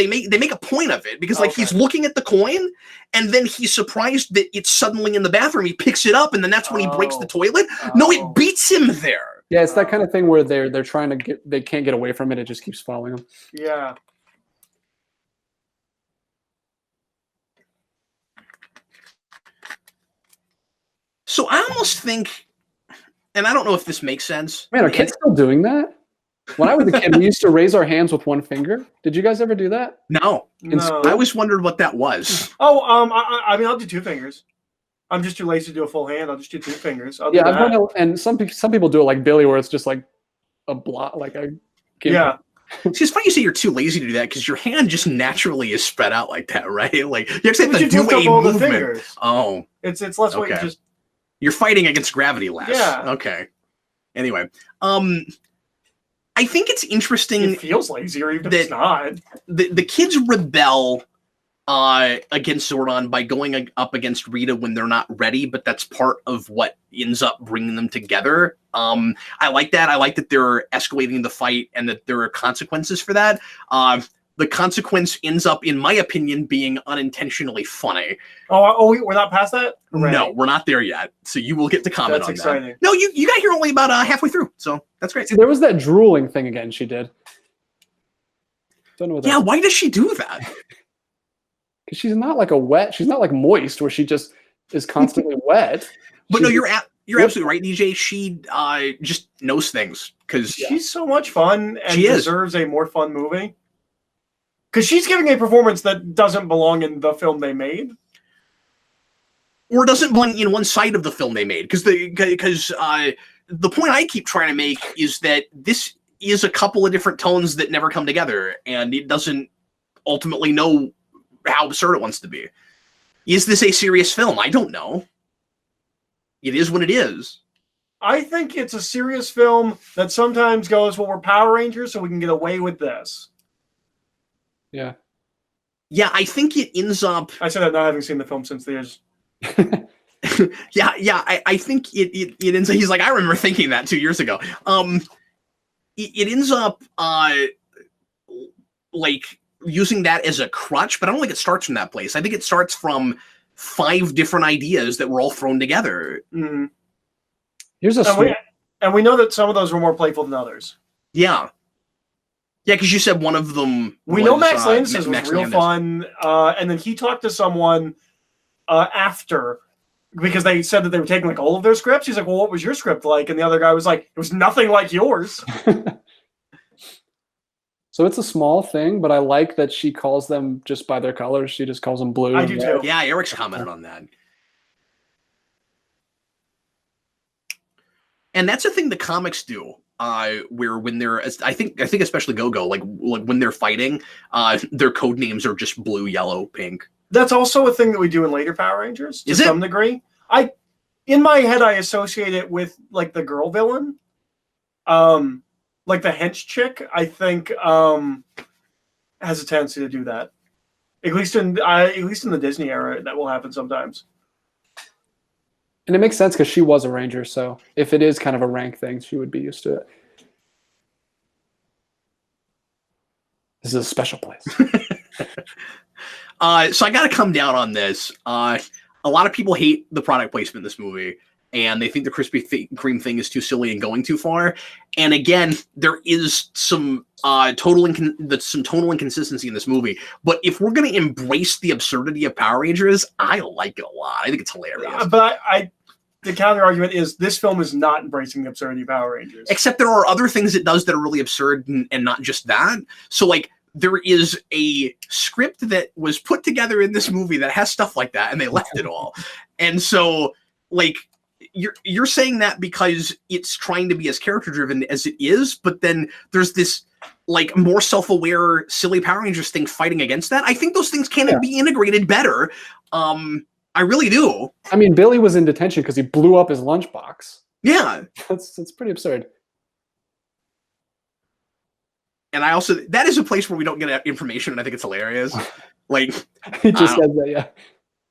Speaker 1: make a point of it, because he's looking at the coin, and then he's surprised that it's suddenly in the bathroom. He picks it up, and then that's when he breaks the toilet. No, it beats him there.
Speaker 2: Yeah, it's that kind of thing where they're trying to they can't get away from it. It just keeps following them.
Speaker 3: Yeah.
Speaker 1: So I almost think, and I don't know if this makes sense.
Speaker 2: Man, are kids still doing that? When I was a kid, we used to raise our hands with one finger. Did you guys ever do that?
Speaker 1: No. I always wondered what that was.
Speaker 3: Oh, I mean, I'll do two fingers. I'm just too lazy to do a full hand. I'll just do two fingers.
Speaker 2: Yeah, I've done it, and some people do it like Billy, where it's just like a block, like a.
Speaker 3: Yeah.
Speaker 1: See, it's funny you say you're too lazy to do that because your hand just naturally is spread out like that, right? Like you actually have to do a
Speaker 3: all the
Speaker 1: movement.
Speaker 3: fingers.
Speaker 1: Oh,
Speaker 3: it's less what you just.
Speaker 1: You're fighting against gravity less.
Speaker 3: Yeah.
Speaker 1: Okay. Anyway, I think it's interesting.
Speaker 3: It feels lazier, even if it's not.
Speaker 1: The kids rebel against Zordon by going up against Rita when they're not ready, but that's part of what ends up bringing them together. I like that. I like that they're escalating the fight and that there are consequences for that. The consequence ends up, in my opinion, being unintentionally funny.
Speaker 3: Oh, we're not past that?
Speaker 1: Right. No, we're not there yet. So you will get to comment on
Speaker 3: exciting.
Speaker 1: that. No, you got here only about halfway through, so that's great.
Speaker 2: See, there was that drooling thing again she did. Don't know what that
Speaker 1: why does she do that?
Speaker 2: Because she's not like she's not like moist where she just is constantly wet.
Speaker 1: But no, you're absolutely right, DJ. She just knows things because
Speaker 3: she's so much fun and deserves a more fun movie. Because she's giving a performance that doesn't belong in the film they made,
Speaker 1: or doesn't belong in one side of the film they made. Because the point I keep trying to make is that this is a couple of different tones that never come together, and it doesn't ultimately know how absurd it wants to be. Is this a serious film? I don't know. It is what it is.
Speaker 3: I think it's a serious film that sometimes goes, well, we're Power Rangers, so we can get away with this.
Speaker 2: Yeah.
Speaker 1: Yeah, I think it ends up...
Speaker 3: I said that not having seen the film since theaters.
Speaker 1: I think it ends up... He's like, I remember thinking that 2 years ago. It ends up, like, using that as a crutch, but I don't think it starts from that place. I think it starts from 5 different ideas that were all thrown together.
Speaker 3: Mm-hmm.
Speaker 2: Here's a...
Speaker 3: And we know that some of those were more playful than others.
Speaker 1: Yeah. Yeah, because you said one of them.
Speaker 3: We know Max Landis was real fun, and then he talked to someone after because they said that they were taking like all of their scripts. He's like, "Well, what was your script like?" And the other guy was like, "It was nothing like yours."
Speaker 2: So it's a small thing, but I like that she calls them just by their colors. She just calls them blue.
Speaker 3: I do too.
Speaker 1: Yeah, Eric's commented on that. And that's a thing the comics do. Where when they're, I think especially Go-Go, like when they're fighting, their code names are just blue, yellow, pink.
Speaker 3: That's also a thing that we do in later Power Rangers to some degree. In my head, I associate it with like the girl villain, like the hench chick. I think has a tendency to do that. At least in the Disney era, that will happen sometimes.
Speaker 2: And it makes sense because she was a ranger, so if it is kind of a rank thing, she would be used to it. This is a special place.
Speaker 1: So I got to come down on this. A lot of people hate the product placement in this movie, and they think the Krispy Kreme thing is too silly and going too far. And again, there is some tonal inconsistency in this movie. But if we're going to embrace the absurdity of Power Rangers, I like it a lot. I think it's hilarious.
Speaker 3: But the counter argument is this film is not embracing the absurdity of Power Rangers.
Speaker 1: Except there are other things it does that are really absurd and not just that. So like there is a script that was put together in this movie that has stuff like that, and they left it all. And so like you're saying that because it's trying to be as character driven as it is, but then there's this like more self-aware silly Power Rangers thing fighting against that. I think those things can be integrated better. I really do.
Speaker 2: I mean, Billy was in detention because he blew up his lunchbox.
Speaker 1: Yeah.
Speaker 2: That's pretty absurd.
Speaker 1: And that is a place where we don't get information, and I think it's hilarious. Like,
Speaker 2: he just said that, yeah.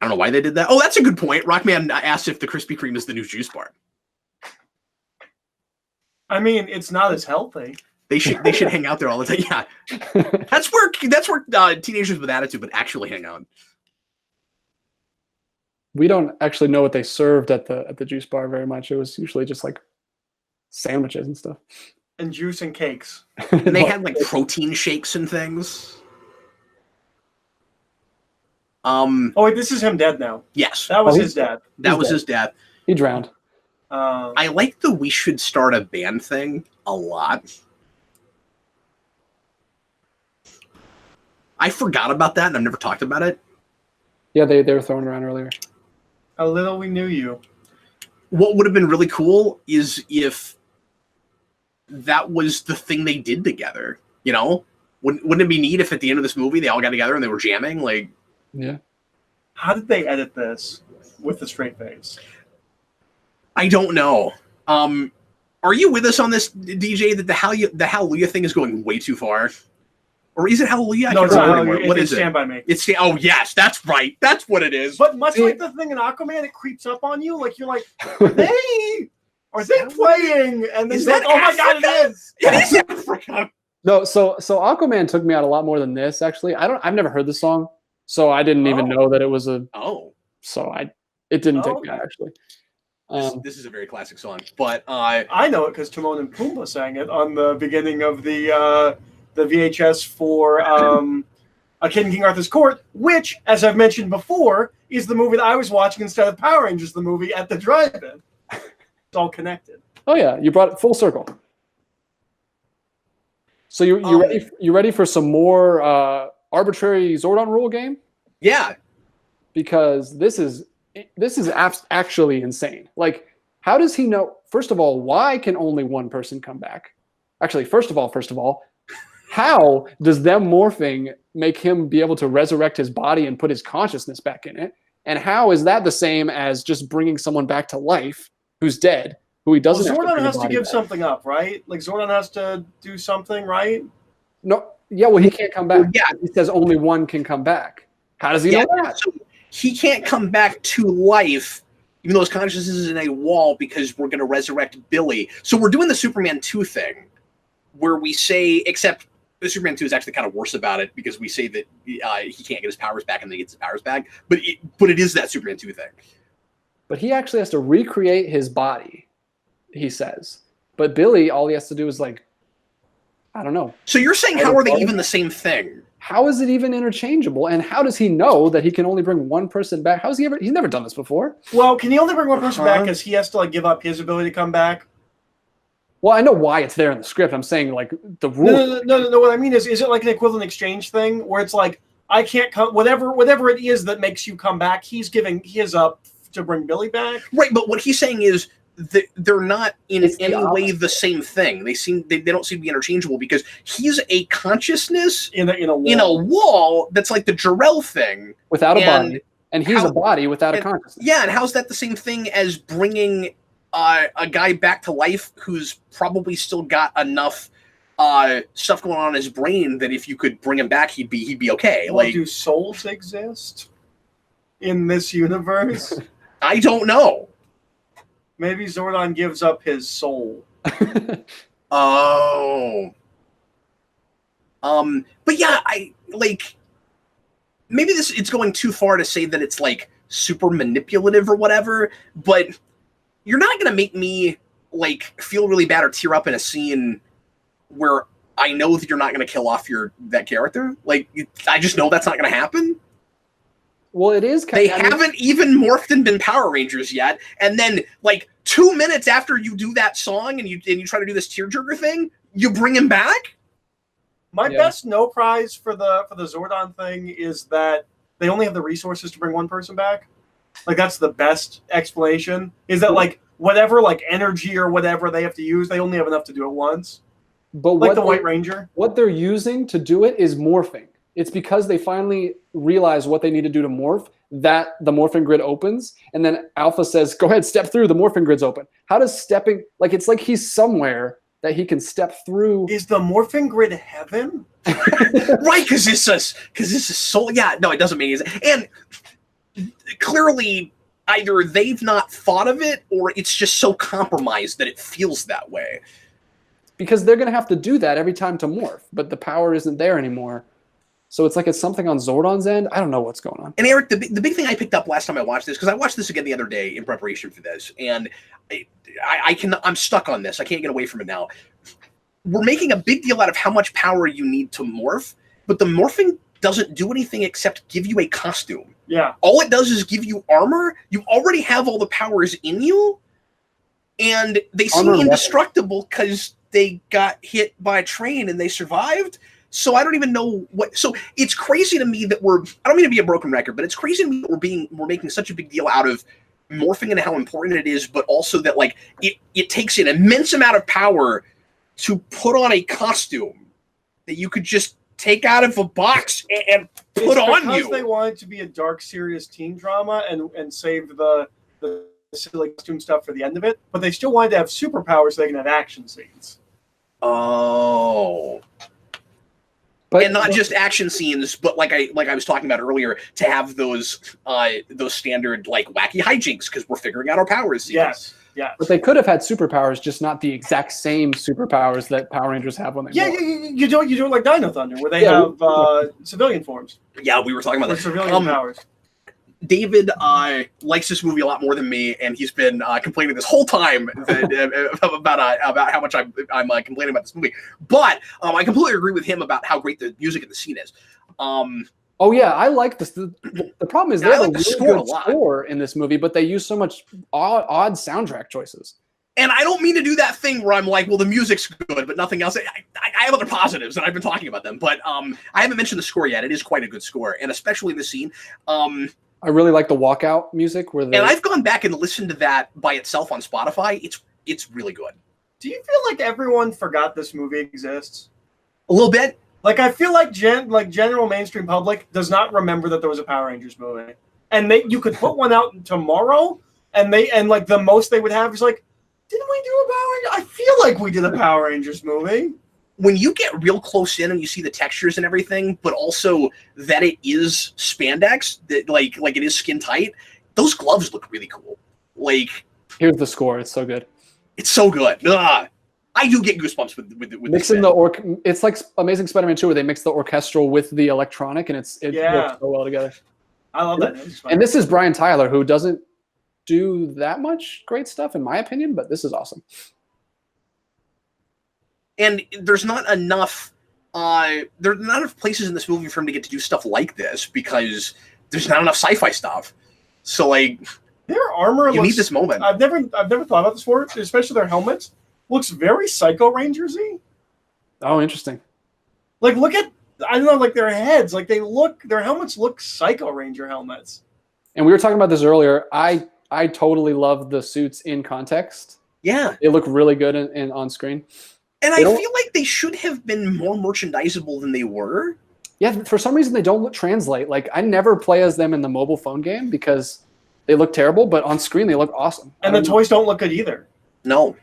Speaker 1: I don't know why they did that. Oh, that's a good point. Rockman asked if the Krispy Kreme is the new juice bar.
Speaker 3: I mean, it's not as healthy.
Speaker 1: They should hang out there all the time. Yeah. That's where teenagers with attitude would actually hang out.
Speaker 2: We don't actually know what they served at the juice bar very much. It was usually just like sandwiches and stuff.
Speaker 3: And juice and cakes.
Speaker 1: And they had like protein shakes and things.
Speaker 3: Oh wait, this is him dead now.
Speaker 1: Yes.
Speaker 3: That was his dad.
Speaker 1: That was his dad.
Speaker 2: He drowned.
Speaker 1: I like the "we should start a band" thing a lot. I forgot about that, and I've never talked about it.
Speaker 2: Yeah, they were throwing around earlier.
Speaker 3: A little we knew you.
Speaker 1: What would have been really cool is if that was the thing they did together. You know, wouldn't it be neat if at the end of this movie they all got together and they were jamming? Like,
Speaker 2: yeah.
Speaker 3: How did they edit this with the straight face?
Speaker 1: I don't know. Are you with us on this, DJ? That the Hallelujah thing is going way too far, or is it Hallelujah?
Speaker 3: No, it's not
Speaker 1: Hallelujah.
Speaker 3: Hallelujah.
Speaker 1: What is
Speaker 3: Stand
Speaker 1: it?
Speaker 3: By Me.
Speaker 1: It's oh yes, that's right. That's what it is.
Speaker 3: But much like the thing in Aquaman, it creeps up on you. Like you're like, are they playing? And then
Speaker 1: Is
Speaker 3: like,
Speaker 1: that
Speaker 3: oh my god, it is.
Speaker 1: It is Africa.
Speaker 2: No, so Aquaman took me out a lot more than this. Actually, I've never heard the song, so I didn't even know that it was a.
Speaker 1: Oh.
Speaker 2: So it didn't take me out actually.
Speaker 1: This is a very classic song, but
Speaker 3: I know it because Timon and Pumbaa sang it on the beginning of the VHS for A Kid in King Arthur's Court, which, as I've mentioned before, is the movie that I was watching instead of Power Rangers, the movie at the drive-in. It's all connected.
Speaker 2: Oh yeah, you brought it full circle. So you ready for some more arbitrary Zordon rule game?
Speaker 1: Yeah,
Speaker 2: because this is actually insane. Like, how does he know? First of all, why can only one person come back? Actually, first of all, how does them morphing make him be able to resurrect his body and put his consciousness back in it? And how is that the same as just bringing someone back to life who's dead, who he doesn't?
Speaker 3: Well, Zordon has to give
Speaker 2: back?
Speaker 3: something up, right? Like Zordon has to do something, right?
Speaker 2: No, yeah. Well, he can't come back.
Speaker 1: Well, yeah,
Speaker 2: he says only one can come back. How does he know that?
Speaker 1: So he can't come back to life, even though his consciousness is in a wall, because we're going to resurrect Billy. So we're doing the Superman 2 thing, where we say, except the Superman 2 is actually kind of worse about it, because we say that he can't get his powers back and then he gets his powers back. But it is that Superman 2 thing.
Speaker 2: But he actually has to recreate his body, he says. But Billy, all he has to do is like, I don't know.
Speaker 1: So you're saying, how are they even the same thing?
Speaker 2: How is it even interchangeable? And how does he know that he can only bring one person back? How's he ever? He's never done this before.
Speaker 3: Well, can he only bring one person back because he has to like give up his ability to come back?
Speaker 2: Well, I know why it's there in the script. I'm saying like the rule.
Speaker 3: No. What I mean is it like an equivalent exchange thing where it's like I can't come, whatever it is that makes you come back. He's giving his up to bring Billy back.
Speaker 1: Right, but what he's saying is they're not in any way the same thing. They don't seem to be interchangeable, because he's a consciousness in a wall that's like the Jarrell thing
Speaker 2: without a body, and he's a body without a consciousness.
Speaker 1: Yeah, and how's that the same thing as bringing a guy back to life who's probably still got enough stuff going on in his brain that if you could bring him back, he'd be okay.
Speaker 3: Well, do souls exist in this universe?
Speaker 1: I don't know.
Speaker 3: Maybe Zordon gives up his soul.
Speaker 1: Oh. But yeah, I like, maybe it's going too far to say that it's like super manipulative or whatever, but you're not going to make me like feel really bad or tear up in a scene where I know that you're not going to kill off that character. Like, I just know that's not going to happen.
Speaker 2: Well, it is.
Speaker 1: They haven't even morphed and been Power Rangers yet, and then like 2 minutes after you do that song and you try to do this tearjerker thing, you bring him back.
Speaker 3: My best no prize for the Zordon thing is that they only have the resources to bring one person back. Like, that's the best explanation. Is that like whatever like energy or whatever they have to use, they only have enough to do it once.
Speaker 2: But
Speaker 3: like the White Ranger,
Speaker 2: what they're using to do it is morphing. It's because they finally realize what they need to do to morph that the morphing grid opens, and then Alpha says, "Go ahead, step through." The morphing grid's open. How does stepping like it's like he's somewhere that he can step through?
Speaker 3: Is the morphing grid heaven?
Speaker 1: Right, because this is so. Yeah, no, it doesn't mean anything. And clearly, either they've not thought of it, or it's just so compromised that it feels that way.
Speaker 2: Because they're going to have to do that every time to morph, but the power isn't there anymore. So it's like it's something on Zordon's end. I don't know what's going on.
Speaker 1: And Eric, the big thing I picked up last time I watched this, because I watched this again the other day in preparation for this, and I'm stuck on this. I can't get away from it now. We're making a big deal out of how much power you need to morph, but the morphing doesn't do anything except give you a costume.
Speaker 3: Yeah.
Speaker 1: All it does is give you armor. You already have all the powers in you, and they seem indestructible because they got hit by a train and they survived. So I don't even know what. So it's crazy to me that I don't mean to be a broken record, but it's crazy to me that we're making such a big deal out of morphing and how important it is, but also that like it takes an immense amount of power to put on a costume that you could just take out of a box and put on you.
Speaker 3: Because they wanted to be a dark, serious teen drama and save the silly costume stuff for the end of it, but they still wanted to have superpowers so they can have action scenes.
Speaker 1: Oh. And not just action scenes, but like I was talking about earlier, to have those standard like wacky hijinks because we're figuring out our powers. Scenes.
Speaker 3: Yes, yeah.
Speaker 2: But they could have had superpowers, just not the exact same superpowers that Power Rangers have when they morph.
Speaker 3: You do it like Dino Thunder, where they have civilian forms.
Speaker 1: Yeah, we were talking about that.
Speaker 3: Civilian powers.
Speaker 1: David likes this movie a lot more than me, and he's been complaining this whole time about how much I'm complaining about this movie. But I completely agree with him about how great the music in the scene is.
Speaker 2: Oh yeah, I like this. The problem is they have a really good score in this movie, but they use so much odd soundtrack choices.
Speaker 1: And I don't mean to do that thing where I'm like, well, the music's good, but nothing else. I have other positives, and I've been talking about them. But I haven't mentioned the score yet. It is quite a good score, and especially in the scene.
Speaker 2: I really like the walkout music and
Speaker 1: I've gone back and listened to that by itself on Spotify. It's really good.
Speaker 3: Do you feel like everyone forgot this movie exists?
Speaker 1: A little bit.
Speaker 3: Like I feel like general mainstream public does not remember that there was a Power Rangers movie, and you could put one out tomorrow, and like the most they would have is like, didn't we do a Power Rangers? I feel like we did a Power Rangers movie.
Speaker 1: When you get real close in and you see the textures and everything, but also that it is spandex, that like it is skin tight, those gloves look really cool. Like,
Speaker 2: here's the score; it's so good.
Speaker 1: It's so good. I do get goosebumps with
Speaker 2: mixing it's like Amazing Spider-Man 2, where they mix the orchestral with the electronic, and it works so well together.
Speaker 3: I love that.
Speaker 2: And this is Brian Tyler, who doesn't do that much great stuff, in my opinion, but this is awesome.
Speaker 1: And there's not enough places in this movie for him to get to do stuff like this because there's not enough sci-fi stuff. So like
Speaker 3: their armor
Speaker 1: you need this moment.
Speaker 3: I've never thought about this before, especially their helmets. Looks very Psycho Rangers-y.
Speaker 2: Oh, interesting.
Speaker 3: Like look at like their heads. Like their helmets look Psycho Ranger helmets.
Speaker 2: And we were talking about this earlier. I totally love the suits in context.
Speaker 1: Yeah.
Speaker 2: They look really good on screen.
Speaker 1: And I feel like they should have been more merchandisable than they were.
Speaker 2: Yeah, for some reason they don't translate. Like I never play as them in the mobile phone game because they look terrible, but on screen they look awesome.
Speaker 3: And the toys don't look good either.
Speaker 1: No.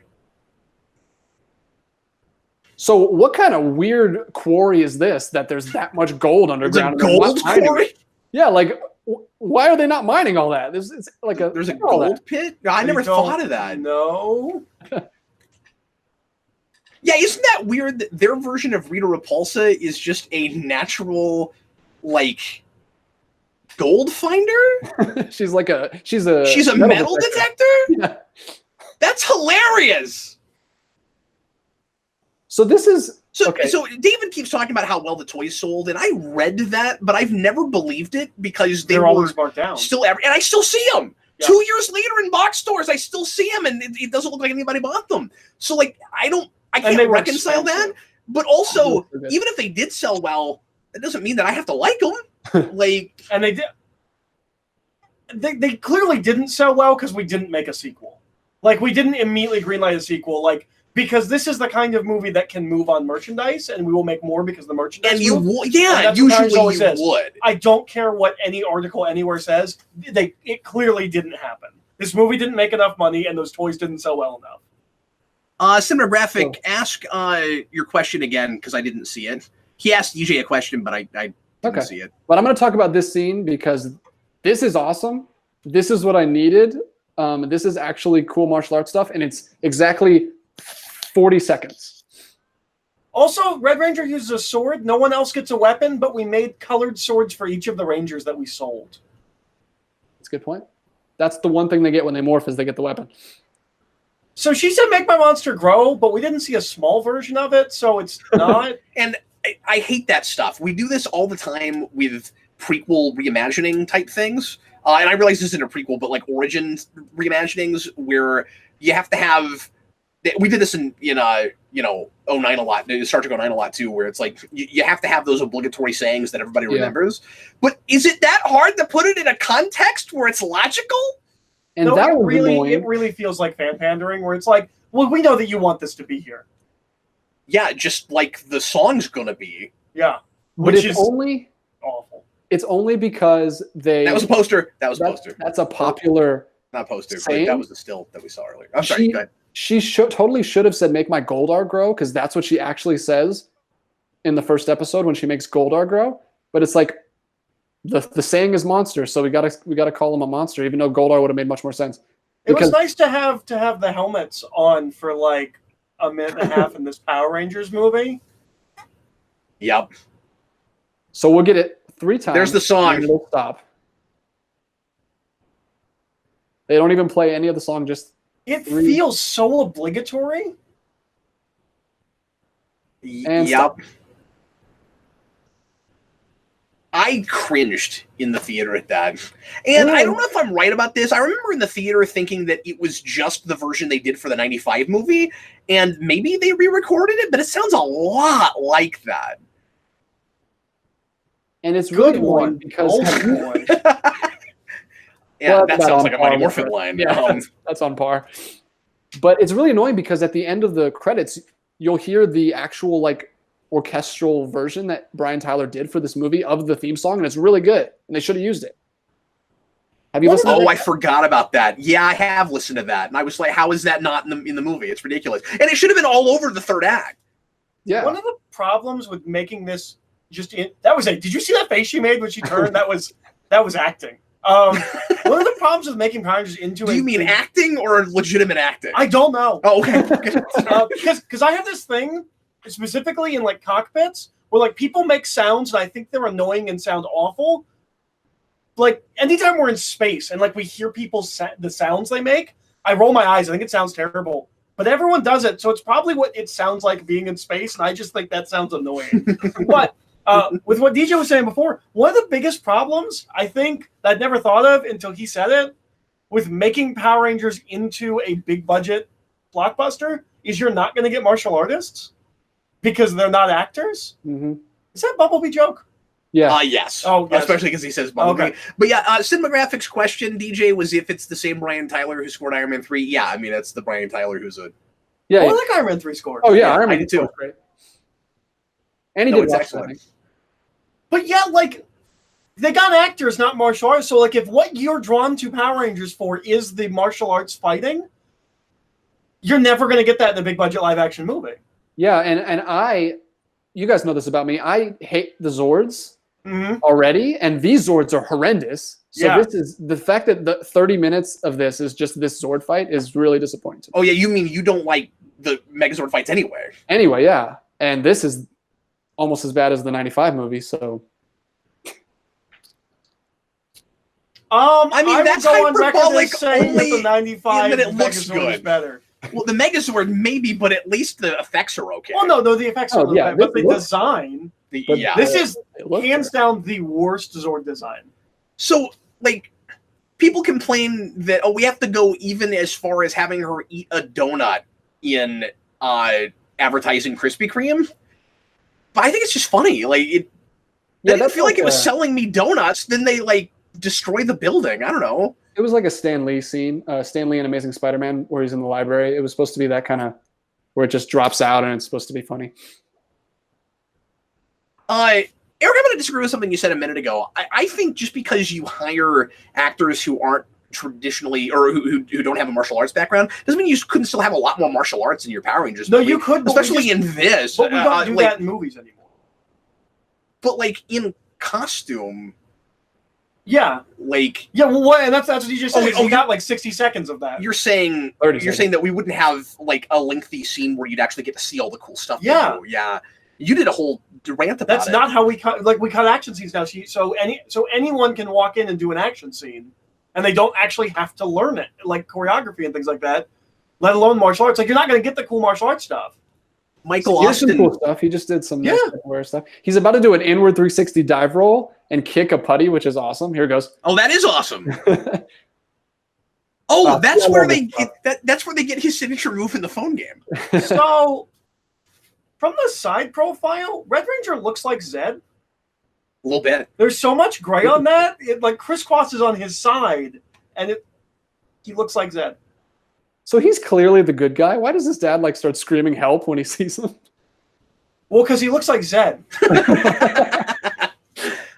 Speaker 2: So what kind of weird quarry is this that there's that much gold underground?
Speaker 1: It's a gold quarry?
Speaker 2: Yeah, like why are they not mining all that? There's
Speaker 1: a gold pit? I never thought of that.
Speaker 3: No.
Speaker 1: Yeah, isn't that weird that their version of Rita Repulsa is just a natural, like, gold finder?
Speaker 2: she's a
Speaker 1: metal detector?
Speaker 2: Yeah.
Speaker 1: That's hilarious.
Speaker 2: So this is
Speaker 1: So David keeps talking about how well the toys sold, and I read that, but I've never believed it because they're
Speaker 3: always marked down.
Speaker 1: And I still see them. Yeah. 2 years later in box stores, I still see them, and it doesn't look like anybody bought them. So like I can't reconcile that. But also, even if they did sell well, that doesn't mean that I have to like them.
Speaker 3: And they did. They clearly didn't sell well because we didn't make a sequel. Like we didn't immediately greenlight a sequel. Like because this is the kind of movie that can move on merchandise, and we will make more because the merchandise. And
Speaker 1: you would, usually you would.
Speaker 3: I don't care what any article anywhere says. It clearly didn't happen. This movie didn't make enough money, and those toys didn't sell well enough.
Speaker 1: Cinematographic, ask your question again because I didn't see it. He asked DJ a question, but I didn't see it.
Speaker 2: But I'm going to talk about this scene because this is awesome. This is what I needed. This is actually cool martial arts stuff, and it's exactly 40 seconds.
Speaker 3: Also, Red Ranger uses a sword. No one else gets a weapon, but we made colored swords for each of the Rangers that we sold.
Speaker 2: That's a good point. That's the one thing they get when they morph is they get the weapon.
Speaker 3: So she said make my monster grow, but we didn't see a small version of it, so it's not.
Speaker 1: And I hate that stuff. We do this all the time with prequel reimagining type things. And I realize this isn't a prequel, but like origin reimaginings where you have to have. We did this in 09 a lot, Star Trek 09 a lot too, where it's like you have to have those obligatory sayings that everybody remembers. But is it that hard to put it in a context where it's logical?
Speaker 2: And
Speaker 3: no,
Speaker 2: that
Speaker 3: it really feels like fan pandering, where it's like, well, we know that you want this to be here.
Speaker 1: Yeah, just like the song's gonna be.
Speaker 3: Yeah.
Speaker 2: But
Speaker 3: Which
Speaker 2: it's
Speaker 3: is
Speaker 2: only
Speaker 3: awful.
Speaker 2: It's only because they.
Speaker 1: That was a poster. That was a poster.
Speaker 2: That's a popular.
Speaker 1: Not poster,
Speaker 2: saying.
Speaker 1: but that was the still that we saw earlier. I'm sorry. Go ahead.
Speaker 2: She totally should have said, "Make my Goldar grow," because that's what she actually says in the first episode when she makes Goldar grow. But it's like the saying is monster, so we gotta call him a monster, even though Goldar would have made much more sense.
Speaker 3: It was nice to have the helmets on for like a minute and a half in this Power Rangers movie.
Speaker 1: Yep.
Speaker 2: So we'll get it 3 times.
Speaker 1: There's the song.
Speaker 2: And it'll stop. They don't even play any of the song. Just
Speaker 3: it feels so obligatory.
Speaker 2: And
Speaker 1: yep.
Speaker 2: stop.
Speaker 1: I cringed in the theater at that. And I don't know if I'm right about this. I remember in the theater thinking that it was just the version they did for the 95 movie, and maybe they re-recorded it, but it sounds a lot like that.
Speaker 2: And it's really annoying because
Speaker 1: yeah,
Speaker 2: well,
Speaker 1: that sounds like a Mighty Morphin line.
Speaker 2: Yeah, that's on par. But it's really annoying because at the end of the credits, you'll hear the actual like orchestral version that Brian Tyler did for this movie of the theme song, and it's really good. And they should have used it. Have you listened to that?
Speaker 1: I forgot about that. Yeah, I have listened to that. And I was like, how is that not in the movie? It's ridiculous. And it should have been all over the third act.
Speaker 2: Yeah.
Speaker 3: One of the problems with making this did you see that face she made when she turned? that was acting. One of the problems with making Power Rangers into
Speaker 1: Do you mean acting or legitimate acting?
Speaker 3: I don't know.
Speaker 1: Oh, okay.
Speaker 3: Because I have this thing specifically in like cockpits where like people make sounds and I think they're annoying and sound awful. Like anytime we're in space and like we hear people the sounds they make, I roll my eyes. I think it sounds terrible. But everyone does it, so it's probably what it sounds like being in space, and I just think that sounds annoying. But with what DJ was saying before, one of the biggest problems I think that I'd never thought of until he said it, with making Power Rangers into a big budget blockbuster, is you're not going to get martial artists because they're not actors.
Speaker 2: Mm-hmm.
Speaker 3: Is that a Bumblebee joke?
Speaker 2: Yeah.
Speaker 1: Yes.
Speaker 3: Oh, yes.
Speaker 1: Especially because he says Bumblebee.
Speaker 3: Okay.
Speaker 1: But yeah, cinematographics question, DJ, was if it's the same Brian Tyler who scored Iron Man 3. Yeah, I mean, that's the Brian Tyler who's a...
Speaker 2: Yeah.
Speaker 3: I like Iron Man 3 score.
Speaker 2: Oh, yeah. Iron Man
Speaker 1: I did too.
Speaker 2: Great. And he did watch
Speaker 1: excellent.
Speaker 2: that.
Speaker 3: But yeah, like, they got actors, not martial arts. So, like, if what you're drawn to Power Rangers for is the martial arts fighting, you're never going to get that in a big budget live action movie.
Speaker 2: Yeah, and you guys know this about me. I hate the Zords already, and these Zords are horrendous. So this is the fact that the 30 minutes of this is just this Zord fight is really disappointing to me.
Speaker 1: Oh yeah, you mean you don't like the Megazord fights anyway?
Speaker 2: Anyway, yeah, and this is almost as bad as the 95 movie. So,
Speaker 3: I mean, that's on record saying that the 95
Speaker 1: that it looks
Speaker 3: Megazord
Speaker 1: good.
Speaker 3: is better.
Speaker 1: Well, the Megazord maybe, but at least the effects are okay.
Speaker 3: Well, no, the effects are okay, but the design. This is hands down the worst Zord design.
Speaker 1: So, like, people complain that we have to go even as far as having her eat a donut in advertising Krispy Kreme. But I think it's just funny. Like, I didn't feel like it was selling me donuts. Then they like destroy the building. I don't know.
Speaker 2: It was like a Stan Lee scene, Stan Lee in Amazing Spider-Man, where he's in the library. It was supposed to be that kind of where it just drops out and it's supposed to be funny.
Speaker 1: Eric, I'm going to disagree with something you said a minute ago. I think just because you hire actors who aren't traditionally or who don't have a martial arts background doesn't mean you couldn't still have a lot more martial arts in your Power Rangers movie.
Speaker 3: No, you could,
Speaker 1: especially in this.
Speaker 3: But we don't do that in movies anymore.
Speaker 1: But like in costume.
Speaker 3: Yeah.
Speaker 1: Like
Speaker 3: well, and that's what you just said. You got like 60 seconds of that.
Speaker 1: You're saying that we wouldn't have like a lengthy scene where you'd actually get to see all the cool stuff.
Speaker 3: Yeah.
Speaker 1: Yeah. You did a whole rant about
Speaker 3: That's not how we cut. Like we cut action scenes now. So anyone can walk in and do an action scene, and they don't actually have to learn it, like choreography and things like that. Let alone martial arts. Like you're not going to get the cool martial arts stuff.
Speaker 1: Michael
Speaker 2: Austin,
Speaker 1: some
Speaker 2: cool stuff. He just did some nice stuff. He's about to do an inward 360 dive roll and kick a putty, which is awesome. Here it goes.
Speaker 1: Oh, that is awesome. That's where they that's where they get his signature move in the phone game.
Speaker 3: So. From the side profile, Red Ranger looks like Zed.
Speaker 1: A little bit.
Speaker 3: There's so much gray on that. It like crisscrosses on his side, and he looks like Zed.
Speaker 2: So he's clearly the good guy. Why does his dad like start screaming help when he sees him?
Speaker 3: Well, because he looks like Zed.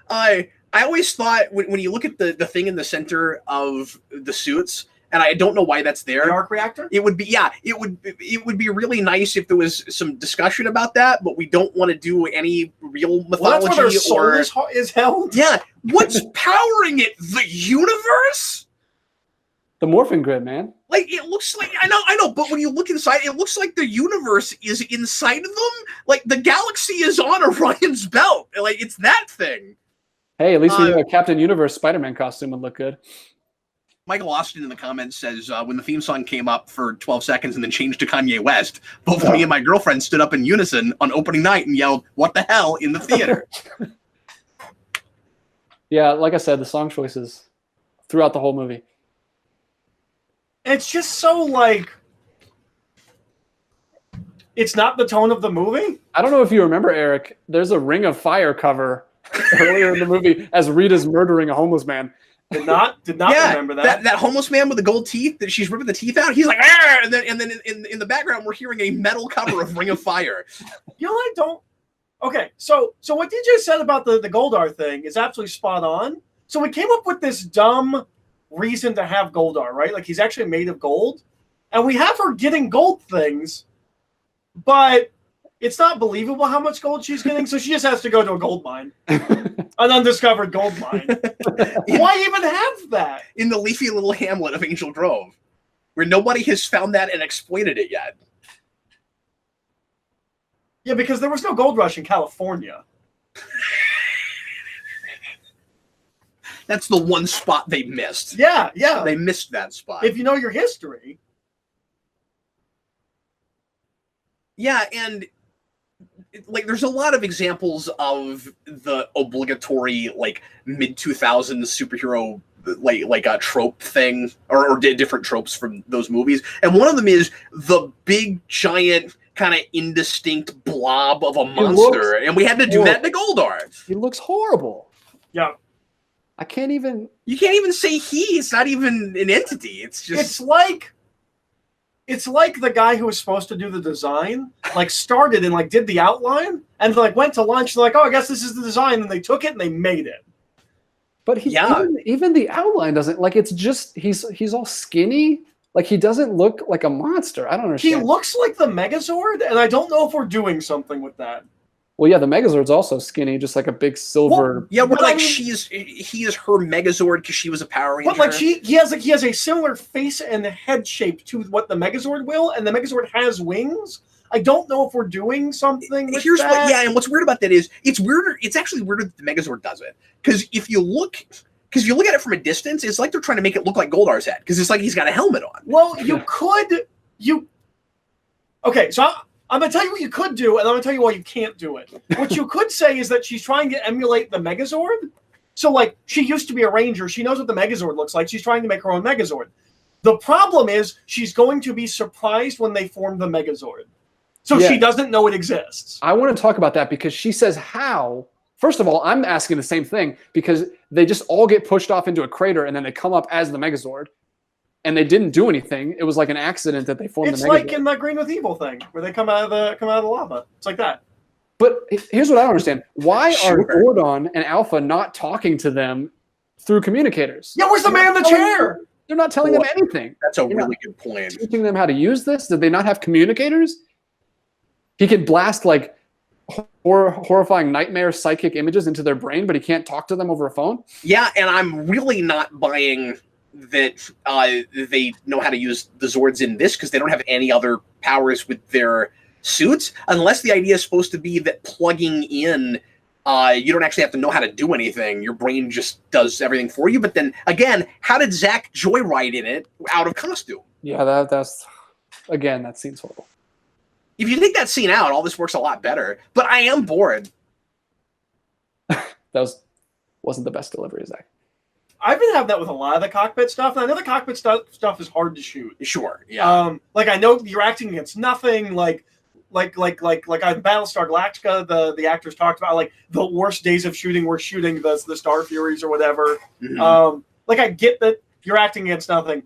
Speaker 1: I always thought when you look at the thing in the center of the suits, and I don't know why that's there.
Speaker 3: The arc reactor?
Speaker 1: It would be really nice if there was some discussion about that, but we don't want to do any real mythology.
Speaker 3: Well, that's where their soul is held.
Speaker 1: Yeah. What's powering it? The universe?
Speaker 2: The Morphin Grid, man.
Speaker 1: Like, it looks like, I know, but when you look inside, it looks like the universe is inside of them. Like, the galaxy is on Orion's belt. Like, it's that thing.
Speaker 2: Hey, at least we know a Captain Universe Spider-Man costume would look good.
Speaker 1: Michael Austin in the comments says, when the theme song came up for 12 seconds and then changed to Kanye West, both me and my girlfriend stood up in unison on opening night and yelled, "What the hell?" in the theater.
Speaker 2: Yeah, like I said, the song choices throughout the whole movie.
Speaker 3: It's just so, like, it's not the tone of the movie.
Speaker 2: I don't know if you remember, Eric, there's a Ring of Fire cover earlier in the movie as Rita's murdering a homeless man.
Speaker 3: Did not remember that.
Speaker 1: That homeless man with the gold teeth that she's ripping the teeth out. He's like, "Arr!" and then in the background we're hearing a metal cover of Ring of Fire.
Speaker 3: You know, I don't. Okay, so what DJ said about the Goldar thing is absolutely spot on. So we came up with this dumb reason to have Goldar, right? Like, he's actually made of gold, and we have her getting gold things, but it's not believable how much gold she's getting, so she just has to go to a gold mine. An undiscovered gold mine. Why even have that?
Speaker 1: In the leafy little hamlet of Angel Grove, where nobody has found that and exploited it yet.
Speaker 3: Yeah, because there was no gold rush in California.
Speaker 1: That's the one spot they missed.
Speaker 3: Yeah.
Speaker 1: They missed that spot.
Speaker 3: If you know your history.
Speaker 1: Yeah, and like, there's a lot of examples of the obligatory, like, mid-2000s superhero like a trope thing, or different tropes from those movies. And one of them is the big, giant, kind of indistinct blob of a monster. And we had to do that in the Goldar.
Speaker 2: He looks horrible.
Speaker 3: Yeah.
Speaker 2: I can't even...
Speaker 1: You can't even say he. It's not even an entity. It's just...
Speaker 3: It's like the guy who was supposed to do the design, like, started and, like, did the outline, and, like, went to lunch, and, like, oh, I guess this is the design, and they took it and they made it.
Speaker 2: But even the outline doesn't, like, it's just, he's all skinny. Like, he doesn't look like a monster. I don't understand.
Speaker 3: He looks like the Megazord, and I don't know if we're doing something with that.
Speaker 2: Well, yeah, the Megazord's also skinny, just like a big silver.
Speaker 1: Well, yeah, but like, he is her Megazord because she was a Power Ranger.
Speaker 3: But like, he has a similar face and head shape to what the Megazord will, and the Megazord has wings. I don't know if we're doing something with that.
Speaker 1: And what's weird about that is it's weirder. It's actually weirder that the Megazord does it, because if you look at it from a distance, it's like they're trying to make it look like Goldar's head, because it's like he's got a helmet on.
Speaker 3: Well, okay, so I'm going to tell you what you could do, and I'm going to tell you why you can't do it. What you could say is that she's trying to emulate the Megazord. So, like, she used to be a Ranger. She knows what the Megazord looks like. She's trying to make her own Megazord. The problem is she's going to be surprised when they form the Megazord. So she doesn't know it exists.
Speaker 2: I want to talk about that because she says how. First of all, I'm asking the same thing because they just all get pushed off into a crater and then they come up as the Megazord. And they didn't do anything. It was like an accident that they formed the Megazord.
Speaker 3: It's like in the Green with Evil thing, where they come out of the lava. It's like that.
Speaker 2: But here's what I don't understand. Why are Gordon and Alpha not talking to them through communicators?
Speaker 3: Yeah, where's the man in the chair?
Speaker 2: They're not telling them anything.
Speaker 1: That's a really good point.
Speaker 2: Teaching them how to use this? Did they not have communicators? He can blast like horrifying nightmare psychic images into their brain, but he can't talk to them over a phone?
Speaker 1: Yeah, and I'm really not buying that they know how to use the Zords in this, because they don't have any other powers with their suits, unless the idea is supposed to be that plugging in, you don't actually have to know how to do anything. Your brain just does everything for you. But then again, how did Zach joyride in it out of costume?
Speaker 2: Yeah, that's again, that scene's horrible.
Speaker 1: If you take that scene out, all this works a lot better. But I am bored.
Speaker 2: That wasn't the best delivery, Zach.
Speaker 3: I've been having that with a lot of the cockpit stuff, and I know the cockpit stuff is hard to shoot.
Speaker 1: Sure, yeah.
Speaker 3: Like, I know you're acting against nothing. Like on Battlestar Galactica, the actors talked about, like, the worst days of shooting were shooting the Star Furies or whatever. Mm-hmm. Like, I get that you're acting against nothing.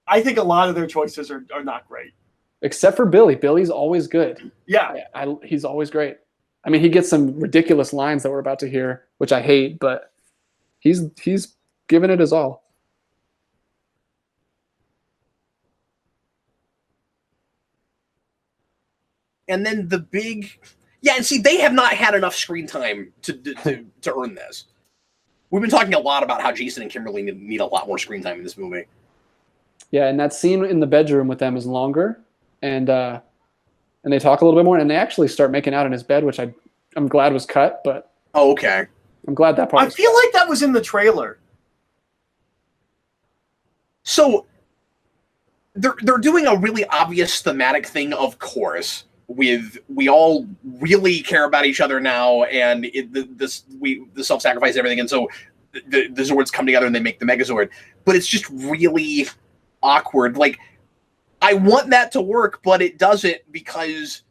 Speaker 3: I think a lot of their choices are not great.
Speaker 2: Except for Billy. Billy's always good.
Speaker 3: Yeah.
Speaker 2: He's always great. I mean, he gets some ridiculous lines that we're about to hear, which I hate, but he's giving it his all.
Speaker 1: And then the big, and see, they have not had enough screen time to earn this. We've been talking a lot about how Jason and Kimberly need a lot more screen time in this movie.
Speaker 2: Yeah, and that scene in the bedroom with them is longer, and they talk a little bit more, and they actually start making out in his bed, which I'm glad was cut, but
Speaker 1: okay,
Speaker 2: I'm glad that part.
Speaker 3: I feel like that was in the trailer.
Speaker 1: So they're doing a really obvious thematic thing, of course. With we all really care about each other now, and the self-sacrifice and everything, and so the Zords come together and they make the Megazord. But it's just really awkward. Like, I want that to work, but it doesn't, because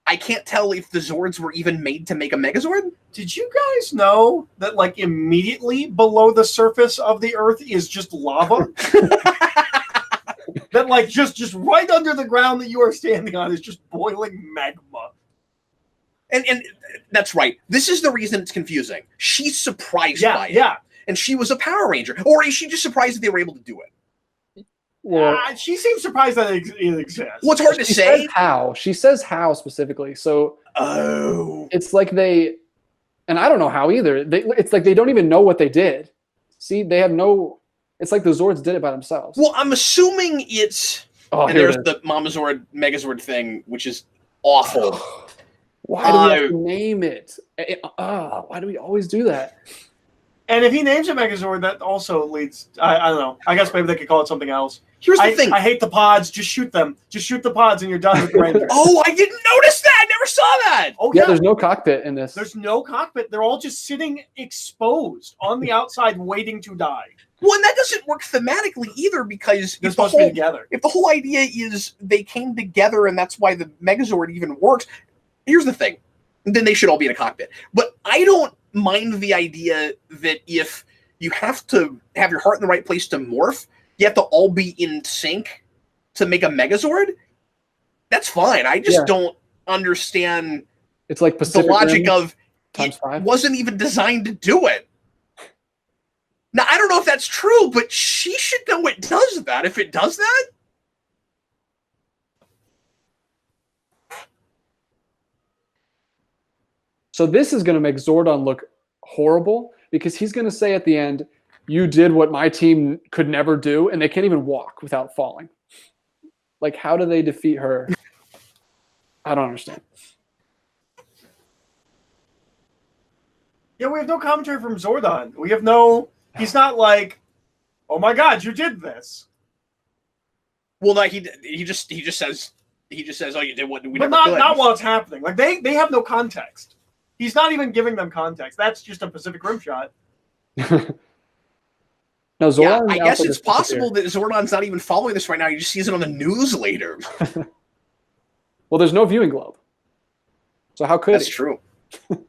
Speaker 1: I can't tell if the Zords were even made to make a Megazord.
Speaker 3: Did you guys know that, like, immediately below the surface of the Earth is just lava? That, like, just right under the ground that you are standing on is just boiling magma.
Speaker 1: And that's right. This is the reason it's confusing. She's surprised by it.
Speaker 3: Yeah.
Speaker 1: And she was a Power Ranger. Or is she just surprised that they were able to do it?
Speaker 3: Well, she seems surprised that it exists.
Speaker 1: Well, it's hard to say.
Speaker 2: She says how specifically. So it's like and I don't know how either. It's like they don't even know what they did. See, they have no... It's like the Zords did it by themselves.
Speaker 1: Well, I'm assuming it's...
Speaker 2: Oh,
Speaker 1: and there's the Mamazord, Megazord thing, which is awful.
Speaker 2: Why do we have to name it? Why do we always do that?
Speaker 3: And if he names it Megazord, that also leads... I don't know. I guess maybe they could call it something else.
Speaker 1: Here's the thing.
Speaker 3: I hate the pods. Just shoot them. Just shoot the pods and you're done with the Rangers.
Speaker 1: Oh, I didn't notice that. I never saw that.
Speaker 3: Oh,
Speaker 2: yeah, there's no cockpit in this.
Speaker 3: There's no cockpit. They're all just sitting exposed on the outside waiting to die.
Speaker 1: Well, and that doesn't work thematically either, because
Speaker 3: they're supposed to be together.
Speaker 1: If the whole idea is they came together and that's why the Megazord even works, here's the thing. Then they should all be in a cockpit. But I don't mind the idea that if you have to have your heart in the right place to morph, you have to all be in sync to make a Megazord. That's fine. I just don't understand
Speaker 2: it's like Pacific
Speaker 1: the logic
Speaker 2: Rim
Speaker 1: of
Speaker 2: it
Speaker 1: wasn't even designed to do it. Now, I don't know if that's true, but she should know it does that. If it does that,
Speaker 2: so this is going to make Zordon look horrible, because he's going to say at the end, "You did what my team could never do," and they can't even walk without falling. Like, how do they defeat her? I don't understand.
Speaker 3: Yeah, we have no commentary from Zordon. We have no... He's not like, "Oh my God, you did this."
Speaker 1: Well, like he just says, "Oh, you did what we
Speaker 3: but
Speaker 1: never could."
Speaker 3: Not while it's happening. Like they have no context. He's not even giving them context. That's just a Pacific Rim shot.
Speaker 2: No, Zordon.
Speaker 1: I guess it's possible that Zordon's not even following this right now. He just sees it on the news later.
Speaker 2: Well, there's no viewing globe, so how could
Speaker 1: That's true.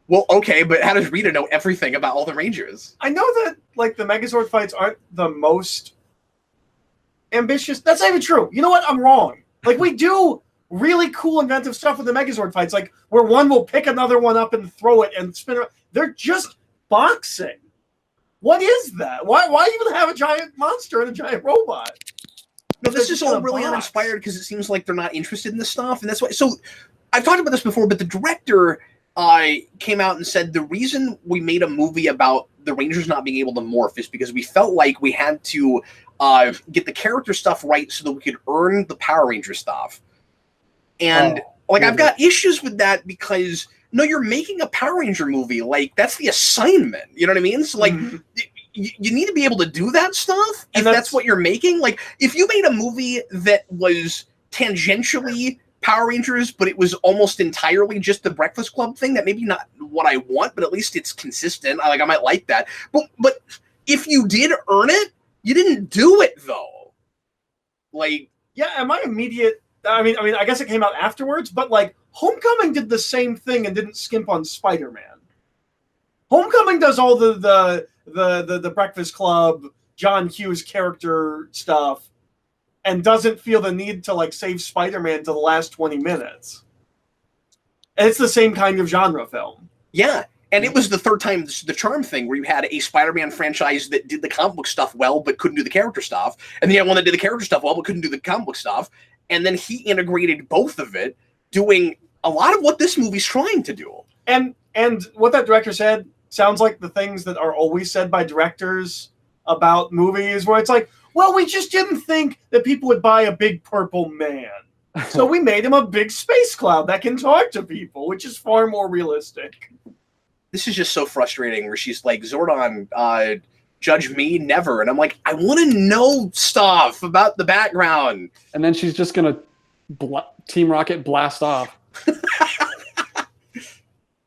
Speaker 1: Well, okay, but how does Rita know everything about all the Rangers?
Speaker 3: I know that, like, the Megazord fights aren't the most ambitious. That's not even true. You know what? I'm wrong. Like, we do really cool, inventive stuff with the Megazord fights, like where one will pick another one up and throw it and spin it. They're just boxing. What is that? Why even have a giant monster and a giant robot?
Speaker 1: No, this is all really uninspired because it seems like they're not interested in this stuff, and that's why. So, I've talked about this before, but the director came out and said the reason we made a movie about the Rangers not being able to morph is because we felt like we had to get the character stuff right so that we could earn the Power Ranger stuff. And I've got issues with that because no, you're making a Power Ranger movie. Like, that's the assignment. You know what I mean? So, like, you need to be able to do that stuff if that's what you're making. Like, if you made a movie that was tangentially Power Rangers, but it was almost entirely just the Breakfast Club thing, that maybe not what I want, but at least it's consistent. I might like that. But if you did earn it, you didn't do it though. Like,
Speaker 3: yeah, and my immediate, I mean, I guess it came out afterwards, but like Homecoming did the same thing and didn't skimp on Spider-Man. Homecoming does all the Breakfast Club, John Hughes character stuff, and doesn't feel the need to like save Spider-Man to the last 20 minutes. it's the same kind of genre film.
Speaker 1: Yeah. And it was the third time the Charm thing, where you had a Spider-Man franchise that did the comic book stuff well, but couldn't do the character stuff. And then you had one that did the character stuff well, but couldn't do the comic book stuff. And then he integrated both of it, doing a lot of what this movie's trying to do.
Speaker 3: And what that director said sounds like the things that are always said by directors about movies, where it's like, well, we just didn't think that people would buy a big purple man. So we made him a big space cloud that can talk to people, which is far more realistic.
Speaker 1: This is just so frustrating, where she's like, Zordon, judge me, never. And I'm like, I want to know stuff about the background.
Speaker 2: And then she's just going to Team Rocket blast off.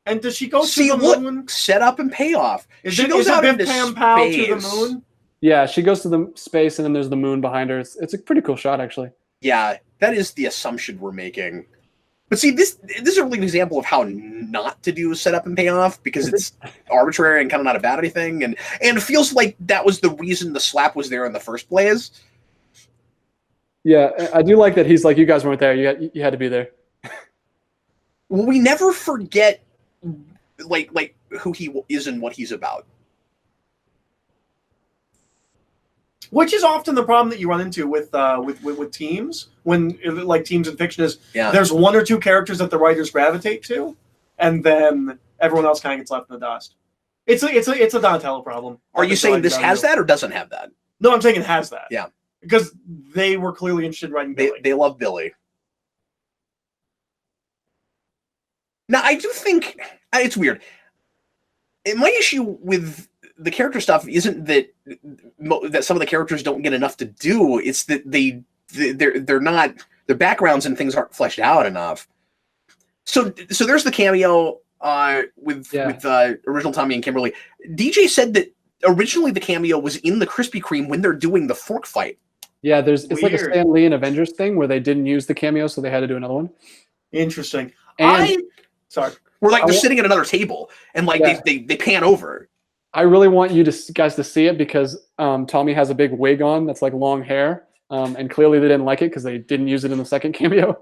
Speaker 3: And does she go to the moon?
Speaker 1: Set up and payoff.
Speaker 3: She goes out into space. To the moon?
Speaker 2: Yeah, she goes to the space, and then there's the moon behind her. It's a pretty cool shot, actually.
Speaker 1: Yeah, that is the assumption we're making. But see, this is a really good example of how not to do setup and payoff, because it's arbitrary and kind of not about anything, and it feels like that was the reason the slap was there in the first place.
Speaker 2: Yeah, I do like that he's like, you guys weren't there. You had to be there.
Speaker 1: Well, we never forget like who he is and what he's about.
Speaker 3: Which is often the problem that you run into with teams, when like teams in fiction is there's one or two characters that the writers gravitate to, and then everyone else kind of gets left in the dust. It's a Donatello problem.
Speaker 1: Are you saying this has that or doesn't have that?
Speaker 3: No, I'm saying it has that.
Speaker 1: Yeah,
Speaker 3: because they were clearly interested in writing Billy.
Speaker 1: They love Billy. Now I do think it's weird. My issue with the character stuff isn't that some of the characters don't get enough to do. It's that they're not, their backgrounds and things aren't fleshed out enough. So there's the cameo with original Tommy and Kimberly. DJ said that originally the cameo was in the Krispy Kreme when they're doing the fork fight.
Speaker 2: Yeah, it's like a Stan Lee and Avengers thing where they didn't use the cameo, so they had to do another one.
Speaker 3: Interesting.
Speaker 1: Sorry. We're like they're sitting at another table and like they pan over.
Speaker 2: I really want you guys to see it because Tommy has a big wig on that's like long hair, and clearly they didn't like it because they didn't use it in the second cameo.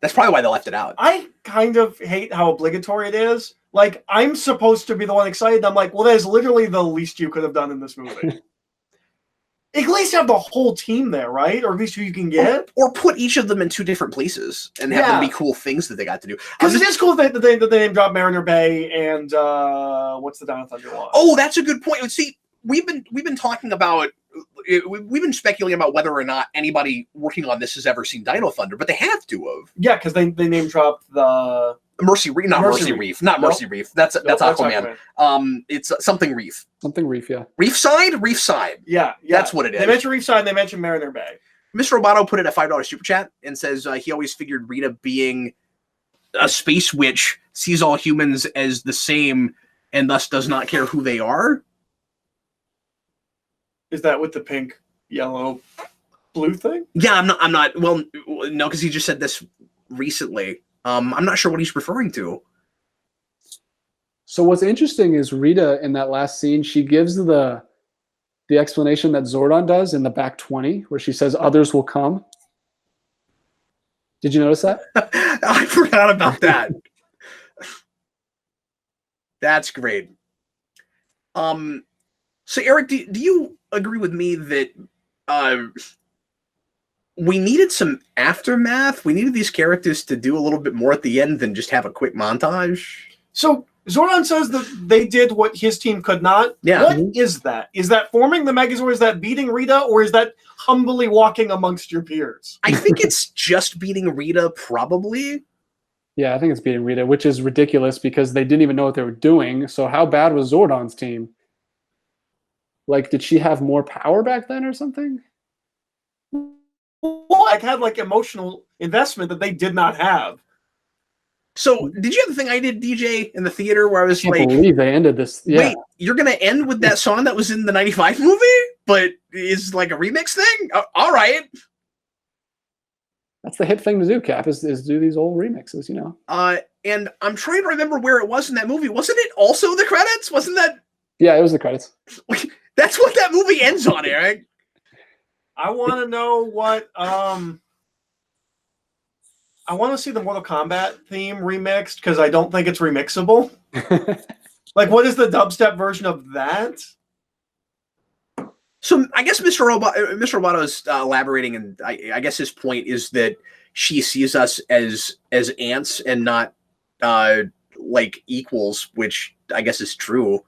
Speaker 1: That's probably why they left it out.
Speaker 3: I kind of hate how obligatory it is. Like, I'm supposed to be the one excited. I'm like, well, that is literally the least you could have done in this movie. At least have the whole team there, right? Or at least who you can get.
Speaker 1: Or put each of them in two different places and have them be cool things that they got to do.
Speaker 3: Because it is cool that they name drop Mariner Bay and what's the Down of Thunder one?
Speaker 1: Oh, that's a good point. See, we've been talking about, we've been speculating about whether or not anybody working on this has ever seen Dino Thunder, but they have to have.
Speaker 3: Yeah, because they name dropped the
Speaker 1: Mercy Reef. That's Aquaman. It's something Reef.
Speaker 2: Something Reef, yeah.
Speaker 1: Reef Side. Yeah. That's what it is.
Speaker 3: They mentioned Reef Side. And they mentioned Mariner Bay.
Speaker 1: Mr. Roboto put in a $5 super chat and says he always figured Rita, being a space witch, sees all humans as the same and thus does not care who they are.
Speaker 3: Is that with the pink, yellow, blue thing?
Speaker 1: Yeah, I'm not. Well, no, because he just said this recently. I'm not sure what he's referring to.
Speaker 2: So what's interesting is Rita in that last scene, she gives the explanation that Zordon does in the back 20, where she says others will come. Did you notice that?
Speaker 1: I forgot about that. That's great. So Eric, do you agree with me that we needed some aftermath? We needed these characters to do a little bit more at the end than just have a quick montage.
Speaker 3: So Zordon says that they did what his team could not.
Speaker 1: Yeah.
Speaker 3: What is that? Is that forming the Megazord? Is that beating Rita? Or is that humbly walking amongst your peers?
Speaker 1: I think it's just beating Rita, probably.
Speaker 2: Yeah, I think it's beating Rita, which is ridiculous because they didn't even know what they were doing. So how bad was Zordon's team? Like, did she have more power back then or something?
Speaker 3: Well, I had like emotional investment that they did not have.
Speaker 1: So, did you have the thing I did, DJ, in the theater where I was like,
Speaker 2: I can't believe they ended this. Yeah.
Speaker 1: Wait, you're going to end with that song that was in the 95 movie, but is like a remix thing? All right.
Speaker 2: That's the hip thing to do, Cap, is do these old remixes, you know?
Speaker 1: And I'm trying to remember where it was in that movie. Wasn't it also the credits? Wasn't that?
Speaker 2: Yeah, it was the credits.
Speaker 1: That's what that movie ends on, Eric.
Speaker 3: I want to know what I want to see the Mortal Kombat theme remixed because I don't think it's remixable. Like, what is the dubstep version of that?
Speaker 1: So I guess Mr. Roboto is elaborating, and I guess his point is that she sees us as ants and not like equals, which I guess is true.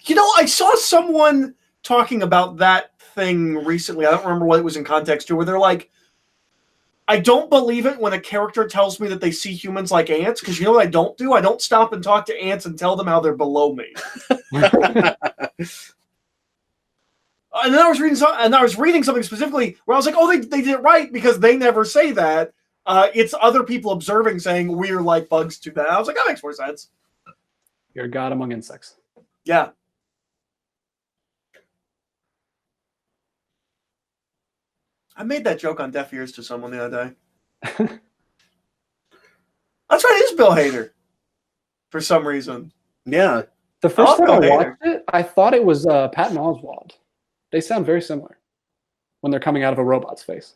Speaker 3: You know, I saw someone talking about that thing recently. I don't remember what it was in context to, where they're like, I don't believe it when a character tells me that they see humans like ants, because you know what I don't do? I don't stop and talk to ants and tell them how they're below me. And then I was reading something specifically where I was like, oh, they did it right because they never say that. It's other people observing saying we're like bugs to that. I was like, that makes more sense.
Speaker 2: You're a god among insects.
Speaker 3: Yeah. I made that joke on deaf ears to someone the other day. That's right, it is Bill Hader. For some reason.
Speaker 1: Yeah.
Speaker 2: The first time I watched it, I thought it was Patton Oswalt. They sound very similar when they're coming out of a robot's face.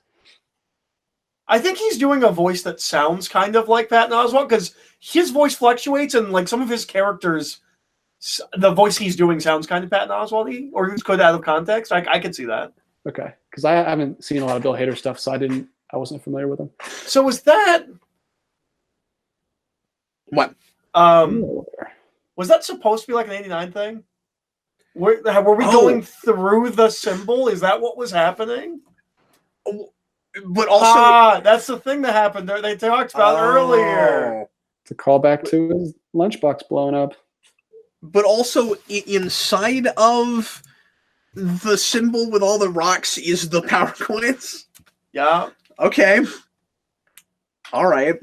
Speaker 3: I think he's doing a voice that sounds kind of like Patton Oswalt because his voice fluctuates and like some of his characters, the voice he's doing sounds kind of Patton Oswalt-y, or he's cut out of context. I can see that.
Speaker 2: Okay, because I haven't seen a lot of Bill Hader stuff, so I wasn't familiar with him.
Speaker 3: So was that
Speaker 1: what?
Speaker 3: Was that supposed to be like an '89 thing? Were we going through the symbol? Is that what was happening?
Speaker 1: But also,
Speaker 3: that's the thing that happened there. They talked about earlier.
Speaker 2: It's a callback to his lunchbox blowing up.
Speaker 1: But also, inside of the symbol with all the rocks is the power coins.
Speaker 3: Yeah.
Speaker 1: Okay. All right.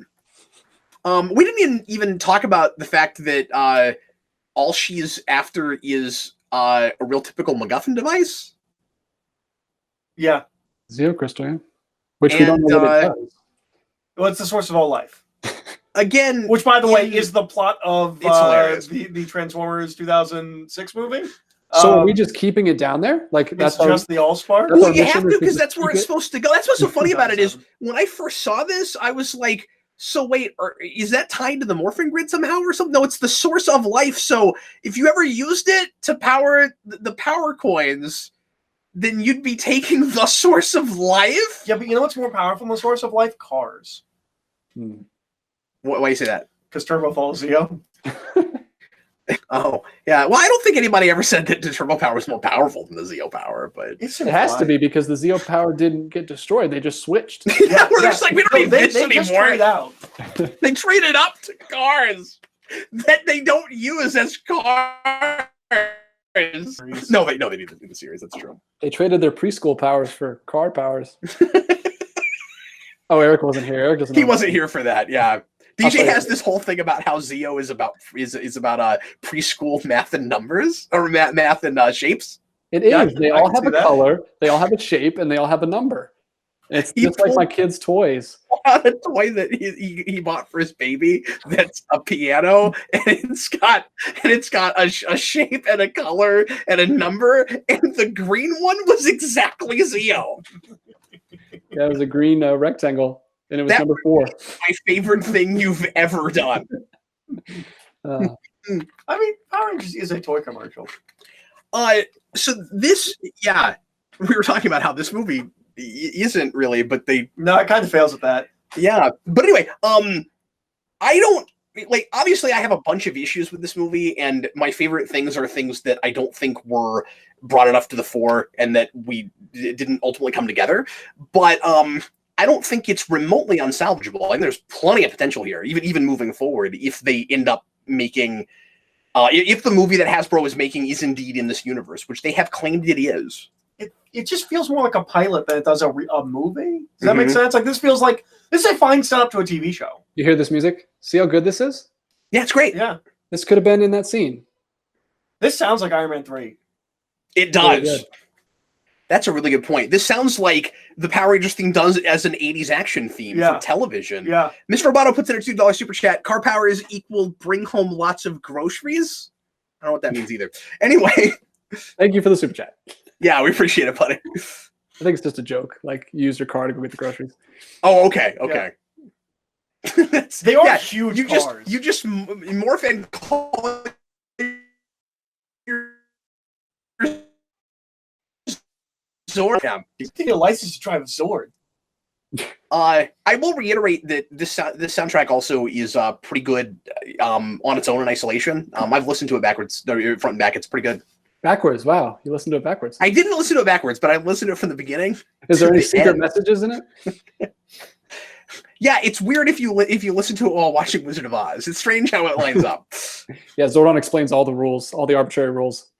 Speaker 1: We didn't even talk about the fact that all she's after is a real typical MacGuffin device.
Speaker 3: Yeah.
Speaker 2: Zeo crystal, yeah. Which we don't know what it does.
Speaker 3: Well, it's the source of all life.
Speaker 1: Again,
Speaker 3: which, by the way, is the plot of the Transformers 2006 movie.
Speaker 2: So are we just keeping it down there? Like that's
Speaker 3: just the Allspark?
Speaker 1: Well, you have to, because that's where it's supposed to go. That's what's so funny about it is when I first saw this, I was like, so wait, is that tied to the morphing grid somehow or something? No, it's the source of life. So if you ever used it to power the power coins, then you'd be taking the source of life?
Speaker 3: Yeah, but you know what's more powerful than the source of life? Cars.
Speaker 1: Why do you say that?
Speaker 3: Because Turbo follows Zeo.
Speaker 1: Oh, yeah. Well, I don't think anybody ever said that the Turbo power was more powerful than the Zeo power, but
Speaker 2: it has to be because the Zeo power didn't get destroyed. They just switched.
Speaker 1: Yeah, we're just like, we don't need this anymore.
Speaker 3: Just trade out.
Speaker 1: They traded up to cars that they don't use as cars. No, they didn't do the series. That's true.
Speaker 2: They traded their preschool powers for car powers. Oh, Eric wasn't here. Eric doesn't.
Speaker 1: He wasn't here for that. Yeah, DJ has this whole thing about how Zeo is about preschool math and numbers or math and shapes.
Speaker 2: It is. Yeah, they all have a color. They all have a shape, and they all have a number. It's just like my kids' toys.
Speaker 1: A toy that he bought for his baby that's a piano, and it's got a shape and a color and a number, and the green one was exactly Zeo.
Speaker 2: Yeah, it was a green rectangle, and it was number 4.
Speaker 1: My favorite thing you've ever done.
Speaker 3: I mean, Power Rangers is a toy commercial.
Speaker 1: So this, yeah, we were talking about how this movie isn't really, but it
Speaker 3: kind of fails at that.
Speaker 1: Yeah, but anyway, I don't like. Obviously, I have a bunch of issues with this movie, and my favorite things are things that I don't think were brought enough to the fore, and that we didn't ultimately come together. But I don't think it's remotely unsalvageable. I think there's plenty of potential here, even moving forward, if they end up making, if the movie that Hasbro is making is indeed in this universe, which they have claimed it is.
Speaker 3: It just feels more like a pilot than it does a movie. Does that make sense? Like this feels like this is a fine setup to a TV show.
Speaker 2: You hear this music? See how good this is?
Speaker 1: Yeah, it's great.
Speaker 3: Yeah,
Speaker 2: this could have been in that scene.
Speaker 3: This sounds like Iron Man 3.
Speaker 1: It does. That's a really good point. This sounds like the Power Rangers theme does as an 80s action theme for television.
Speaker 3: Yeah.
Speaker 1: Mr. Roboto puts in a $2 super chat. Car power is equal bring home lots of groceries. I don't know what that means either. Anyway.
Speaker 2: Thank you for the super chat.
Speaker 1: Yeah, we appreciate it, buddy.
Speaker 2: I think it's just a joke. Like, you use your car to go get the groceries.
Speaker 1: Oh, okay. Okay.
Speaker 3: They are huge cars.
Speaker 1: You just morph and call your Zord. Yeah.
Speaker 3: You need a license to drive a Zord.
Speaker 1: I will reiterate that this soundtrack also is pretty good on its own in isolation. I've listened to it backwards, front and back. It's pretty good.
Speaker 2: Backwards, wow. You listened to it backwards.
Speaker 1: I didn't listen to it backwards, but I listened to it from the beginning.
Speaker 2: Is there any secret messages in it?
Speaker 1: Yeah, it's weird if you listen to it while watching Wizard of Oz. It's strange how it lines up.
Speaker 2: Yeah, Zordon explains all the rules, all the arbitrary rules.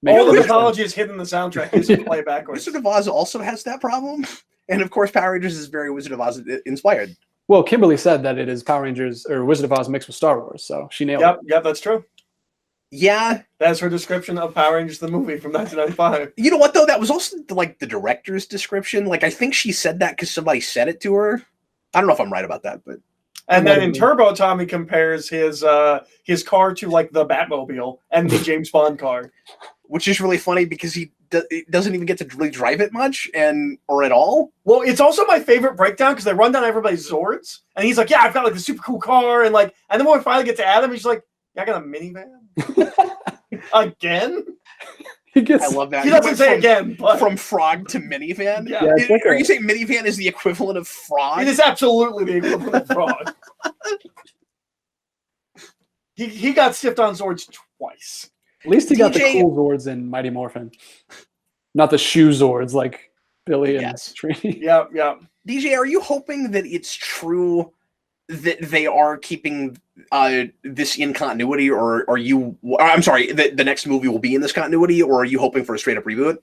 Speaker 3: All the mythology is hidden in the soundtrack. You just play backwards.
Speaker 1: Wizard of Oz also has that problem. And of course, Power Rangers is very Wizard of Oz inspired.
Speaker 2: Well, Kimberly said that it is Power Rangers or Wizard of Oz mixed with Star Wars, so she nailed it.
Speaker 3: Yep, that's true.
Speaker 1: Yeah.
Speaker 3: That's her description of Power Rangers, the movie from 1995.
Speaker 1: You know what, though? That was also, like, the director's description. Like, I think she said that because somebody said it to her. I don't know if I'm right about that, but...
Speaker 3: And then in Turbo, Tommy compares his car to, like, the Batmobile and the James Bond car.
Speaker 1: Which is really funny because he doesn't even get to really drive it much or at all.
Speaker 3: Well, it's also my favorite breakdown because they run down everybody's Zords. And he's like, yeah, I've got, like, the super cool car. And, like, and then when we finally get to Adam, he's like, yeah, I got a minivan. Again?
Speaker 1: I love that.
Speaker 3: He doesn't say again, but...
Speaker 1: From frog to minivan?
Speaker 3: Yeah.
Speaker 1: Are you saying minivan is the equivalent of frog?
Speaker 3: It is absolutely the equivalent of frog. He got stiffed on Zords twice.
Speaker 2: At least he got the cool Zords in Mighty Morphin. Not the shoe Zords like Billy and Trini.
Speaker 3: Yeah, yeah.
Speaker 1: DJ, are you hoping that it's true that they are keeping this in continuity, or are you... I'm sorry, the next movie will be in this continuity, or are you hoping for a straight-up reboot?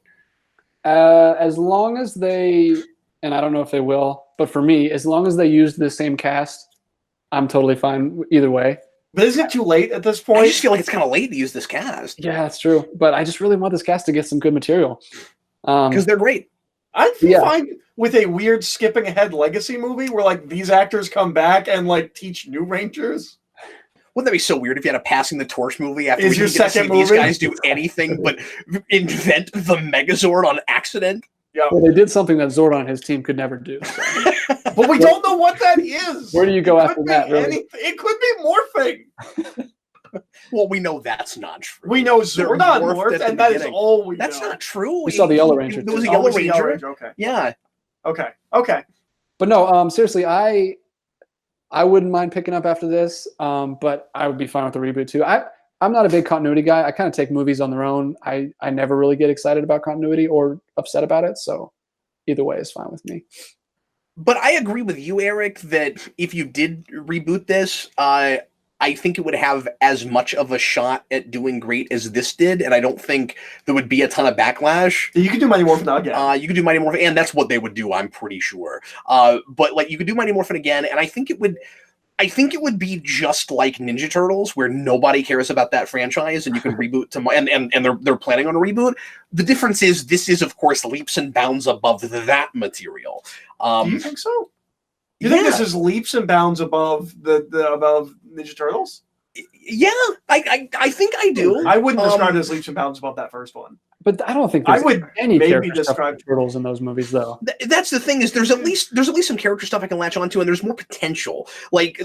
Speaker 2: As long as they... And I don't know if they will, but for me, as long as they use the same cast, I'm totally fine either way.
Speaker 3: But isn't it too late at this point?
Speaker 1: I just feel like it's kind of late to use this cast.
Speaker 2: Yeah, that's true. But I just really want this cast to get some good material.
Speaker 1: Because they're great.
Speaker 3: I'd feel fine with a weird skipping ahead legacy movie where, like, these actors come back and, like, teach new Rangers.
Speaker 1: Wouldn't that be so weird if you had a passing the torch movie after
Speaker 3: your second movie?
Speaker 1: These guys do anything but invent the Megazord on accident?
Speaker 3: Yeah.
Speaker 2: Well, they did something that Zordon and his team could never do. So.
Speaker 3: But we don't know what that is.
Speaker 2: Where do you go after that, really?
Speaker 3: It could be morphing.
Speaker 1: Well, we know that's not true.
Speaker 3: We know Zordon morphed, and that is all we know.
Speaker 1: That's not true.
Speaker 2: We saw the Yellow Ranger.
Speaker 1: There was a Yellow Ranger.
Speaker 3: Okay.
Speaker 1: Yeah.
Speaker 3: Okay.
Speaker 2: But no, seriously, I wouldn't mind picking up after this, but I would be fine with the reboot too. I'm not a big continuity guy. I kind of take movies on their own. I never really get excited about continuity or upset about it, so either way is fine with me.
Speaker 1: But I agree with you, Eric, that if you did reboot this, I think it would have as much of a shot at doing great as this did, and I don't think there would be a ton of backlash.
Speaker 3: You could do Mighty Morphin again.
Speaker 1: You could do Mighty Morphin, and that's what they would do, I'm pretty sure. But like, you could do Mighty Morphin again, and I think it would be just like Ninja Turtles, where nobody cares about that franchise, and you can reboot to and they're planning on a reboot. The difference is this is, of course, leaps and bounds above that material.
Speaker 3: Do you think so? You think this is leaps and bounds above above Ninja Turtles?
Speaker 1: Yeah, I think I do.
Speaker 3: I wouldn't describe it as leaps and bounds above that first one.
Speaker 2: But I don't think
Speaker 3: I would
Speaker 2: any
Speaker 3: maybe describe
Speaker 2: Turtles in those movies, though.
Speaker 1: That's the thing, is there's at least some character stuff I can latch onto, and there's more potential. Like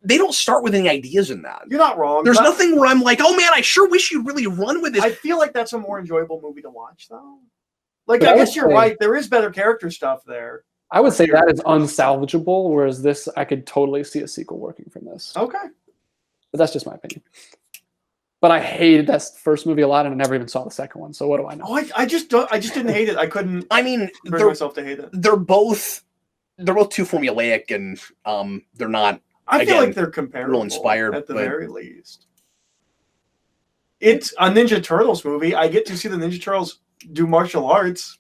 Speaker 1: they don't start with any ideas in that.
Speaker 3: You're not wrong.
Speaker 1: There's nothing where I'm like, oh man, I sure wish you'd really run with this.
Speaker 3: I feel like that's a more enjoyable movie to watch, though. Like, I guess you're right. There is better character stuff there.
Speaker 2: I would say that is unsalvageable, whereas this, I could totally see a sequel working from this.
Speaker 3: Okay.
Speaker 2: But that's just my opinion. But I hated that first movie a lot, and I never even saw the second one. So what do I know?
Speaker 3: Oh, I just didn't hate it. I couldn't.
Speaker 1: I mean,
Speaker 3: bring myself to hate it.
Speaker 1: They're both too formulaic, and they're not.
Speaker 3: I feel like they're comparable.
Speaker 1: Inspired
Speaker 3: at the very least. It's a Ninja Turtles movie. I get to see the Ninja Turtles do martial arts.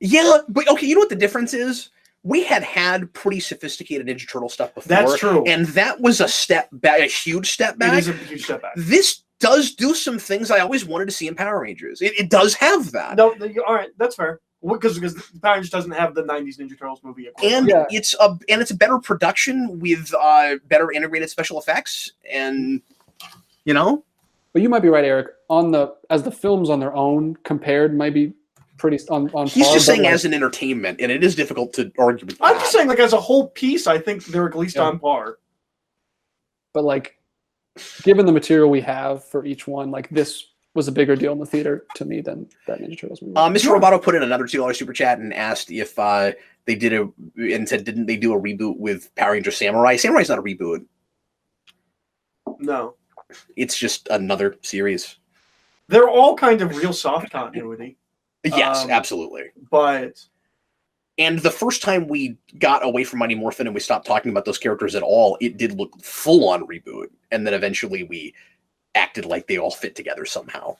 Speaker 1: Yeah, but okay, you know what the difference is? We had pretty sophisticated Ninja Turtle stuff before.
Speaker 3: That's true.
Speaker 1: And that was a step back, a huge step back.
Speaker 3: It is a huge step back.
Speaker 1: This does do some things I always wanted to see in Power Rangers. It does have that.
Speaker 3: No, all right, that's fair. Because Power Rangers doesn't have the 90s Ninja Turtles movie.
Speaker 1: And it's a better production with better integrated special effects, and
Speaker 2: But you might be right, Eric. As the films on their own compared might be pretty on
Speaker 1: He's
Speaker 2: par,
Speaker 1: just saying
Speaker 2: like,
Speaker 1: as an entertainment, and it is difficult to argue with
Speaker 3: I'm
Speaker 1: that.
Speaker 3: just saying, like, as a whole piece, I think they're at least on par.
Speaker 2: But like, given the material we have for each one, like this was a bigger deal in the theater to me than that Ninja Turtles movie.
Speaker 1: Mr. Roboto put in another $2 super chat and asked if they did didn't they do a reboot with Power Ranger Samurai? Samurai's not a reboot.
Speaker 3: No.
Speaker 1: It's just another series.
Speaker 3: They're all kind of real soft continuity.
Speaker 1: Yes, absolutely.
Speaker 3: But
Speaker 1: and the first time we got away from Mighty Morphin and we stopped talking about those characters at all, it did look full on reboot. And then eventually we acted like they all fit together somehow.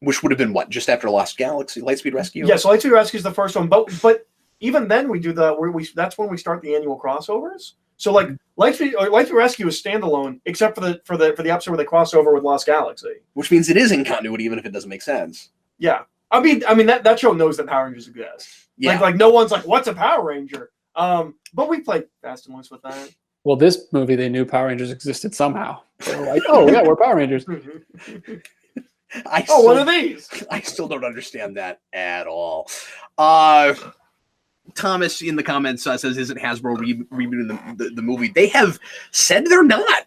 Speaker 1: Which would have been what? Just after Lost Galaxy, Lightspeed Rescue?
Speaker 3: Yeah, so Lightspeed Rescue is the first one. But even then we do that's when we start the annual crossovers. So like Lightspeed Rescue is standalone, except for the episode where they cross over with Lost Galaxy.
Speaker 1: Which means it is in continuity, even if it doesn't make sense.
Speaker 3: Yeah. I mean that show knows that Power Rangers exist.
Speaker 1: Yeah.
Speaker 3: Like no one's like, what's a Power Ranger? But we played fast and loose with that.
Speaker 2: Well, this movie, they knew Power Rangers existed somehow. They were like, oh yeah, we're Power Rangers.
Speaker 3: One of these.
Speaker 1: I still don't understand that at all. Thomas in the comments says, isn't Hasbro rebooting the movie? They have said they're not.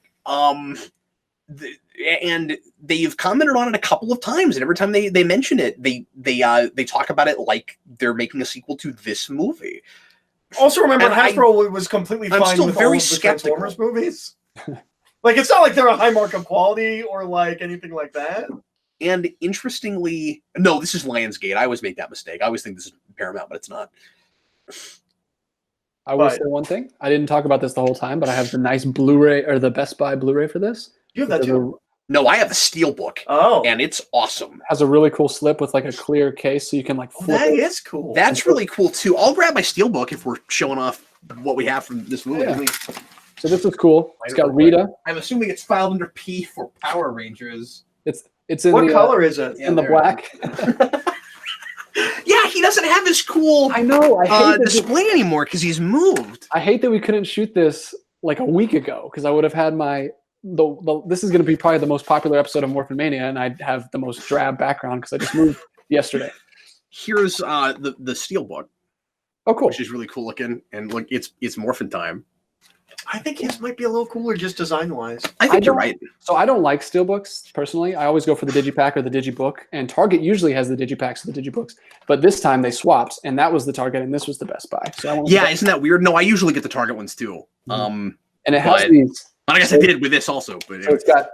Speaker 1: And they've commented on it a couple of times, and every time they mention it, they talk about it like they're making a sequel to this movie.
Speaker 3: Also, remember, Hasbro was completely fine with all of the Transformers movies. Like, it's not like they're a high mark of quality or like anything like that.
Speaker 1: And interestingly, no, this is Lionsgate. I always make that mistake. I always think this is Paramount, but it's not.
Speaker 2: I will say one thing. I didn't talk about this the whole time, but I have the nice Blu-ray or the Best Buy Blu-ray for this.
Speaker 3: You have that too?
Speaker 1: No, I have a Steelbook.
Speaker 3: Oh.
Speaker 1: And it's awesome.
Speaker 2: Has a really cool slip with like a clear case so you can like flip
Speaker 3: that
Speaker 2: it.
Speaker 3: is cool.
Speaker 1: That's really cool too. I'll grab my Steelbook if we're showing off what we have from this movie.
Speaker 2: Yeah. So this is cool. It's got Rita.
Speaker 1: I'm assuming it's filed under P for Power Rangers.
Speaker 2: It's in
Speaker 3: what
Speaker 2: the,
Speaker 3: color is it?
Speaker 2: In the black.
Speaker 1: Yeah, he doesn't have his cool
Speaker 2: I know. I hate
Speaker 1: display anymore because he's moved.
Speaker 2: I hate that we couldn't shoot this like a week ago because I would have had my this is going to be probably the most popular episode of Morphin Mania, and I'd have the most drab background because I just moved yesterday.
Speaker 1: Here's the Steelbook.
Speaker 2: Oh, cool.
Speaker 1: Which is really cool looking, and look, it's Morphin time.
Speaker 3: I think his might be a little cooler just design-wise.
Speaker 1: I think you're right.
Speaker 2: So I don't like steelbooks personally. I always go for the digipack or the digibook, and Target usually has the digipacks or the digibooks. But this time they swapped, and that was the Target, and this was the Best Buy. So
Speaker 1: isn't that weird? No, I usually get the Target ones too.
Speaker 2: And it has these.
Speaker 1: I guess I did with this also. But
Speaker 2: so it's got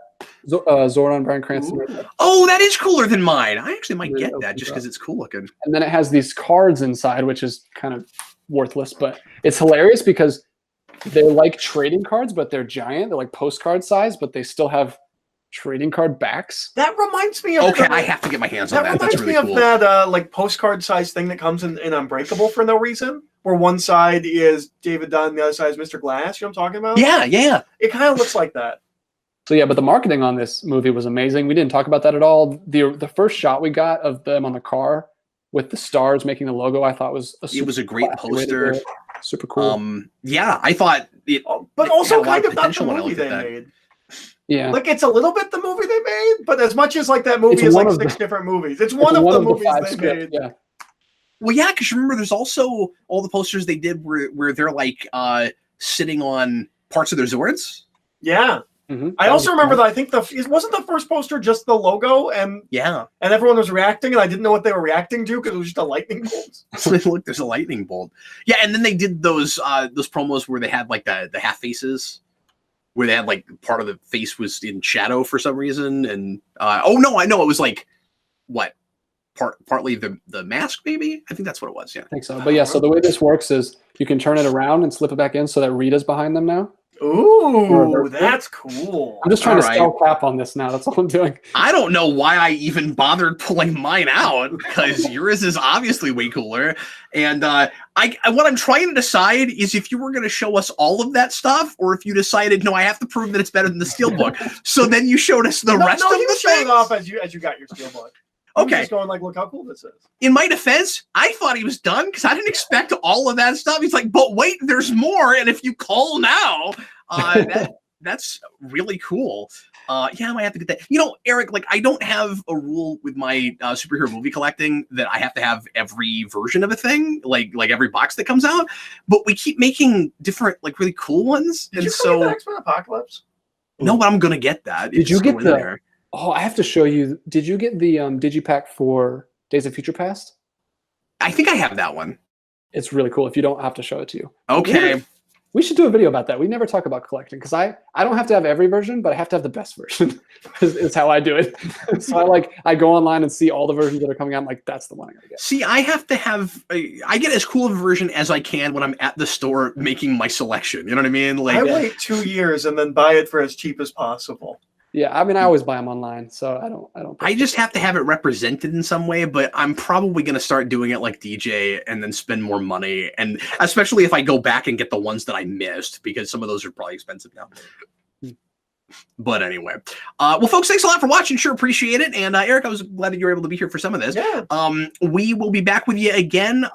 Speaker 2: Zordon, Bryan Cranston. Right.
Speaker 1: Oh, that is cooler than mine. I actually might get that just because it's cool looking.
Speaker 2: And then it has these cards inside, which is kind of worthless, but it's hilarious because they're like trading cards, but they're giant. They're like postcard size, but they still have trading card backs.
Speaker 3: That reminds me of
Speaker 1: I have to get my hands on that. That's really cool.
Speaker 3: That reminds me of that like postcard size thing that comes in Unbreakable for no reason, where one side is David Dunn, the other side is Mr. Glass. You know what I'm talking about?
Speaker 1: Yeah.
Speaker 3: It kind of looks like that.
Speaker 2: So yeah, but the marketing on this movie was amazing. We didn't talk about that at all. The first shot we got of them on the car with the stars making the logo, I thought was a
Speaker 1: great poster.
Speaker 2: Super cool.
Speaker 1: Yeah, I thought it.
Speaker 3: But also kind of not the movie they made.
Speaker 2: Yeah,
Speaker 3: like it's a little bit the movie they made, but as much as like that movie is like six different movies, it's one of the movies they made.
Speaker 2: Yeah.
Speaker 1: Well, yeah, because remember, there's also all the posters they did where they're like sitting on parts of their Zords.
Speaker 3: Yeah. Mm-hmm. I also remember that I think wasn't the first poster just the logo and everyone was reacting and I didn't know what they were reacting to because it was just a lightning bolt.
Speaker 1: Look, there's a lightning bolt. Yeah, and then they did those promos where they had like the half faces, where they had like part of the face was in shadow for some reason, and I know it was like what partly the mask maybe. I think that's what it was. Yeah,
Speaker 2: I think so. But yeah, so the way this works is you can turn it around and slip it back in so that Rita's behind them now.
Speaker 3: Ooh, that's cool.
Speaker 2: I'm just trying to sell crap on this now. That's all I'm doing.
Speaker 1: I don't know why I even bothered pulling mine out because yours is obviously way cooler. And what I'm trying to decide is if you were going to show us all of that stuff, or if you decided no, I have to prove that it's better than the Steelbook. So then you showed us the rest of the things.
Speaker 3: Showing off as you got your Steelbook.
Speaker 1: Okay.
Speaker 3: I'm just going like, look how cool this is.
Speaker 1: In my defense, I thought he was done because I didn't expect all of that stuff. He's like, but wait, there's more. And if you call now, That's really cool. Yeah, I might have to get that. Eric, like I don't have a rule with my superhero movie collecting that I have to have every version of a thing, like every box that comes out. But we keep making different, like really cool ones.
Speaker 3: Did you get the X-Men Apocalypse?
Speaker 1: No, but I'm gonna get that.
Speaker 2: Did you get the? Oh, I have to show you. Did you get the digipack for Days of Future Past?
Speaker 1: I think I have that one.
Speaker 2: It's really cool. If you don't, have to show it to you.
Speaker 1: Okay.
Speaker 2: We should do a video about that. We never talk about collecting because I don't have to have every version, but I have to have the best version. Is how I do it. So I go online and see all the versions that are coming out. I'm like, that's the one I gotta get.
Speaker 1: See, I have to have. I get as cool of a version as I can when I'm at the store making my selection. You know what I mean? Like
Speaker 3: I wait 2 years and then buy it for as cheap as possible.
Speaker 2: Yeah, I mean, I always buy them online, so I don't.
Speaker 1: I just have to have it represented in some way, but I'm probably going to start doing it like DJ and then spend more money, and especially if I go back and get the ones that I missed, because some of those are probably expensive now. But anyway, well, folks, thanks a lot for watching. Sure appreciate it. And Eric, I was glad that you were able to be here for some of this.
Speaker 3: Yeah.
Speaker 1: We will be back with you again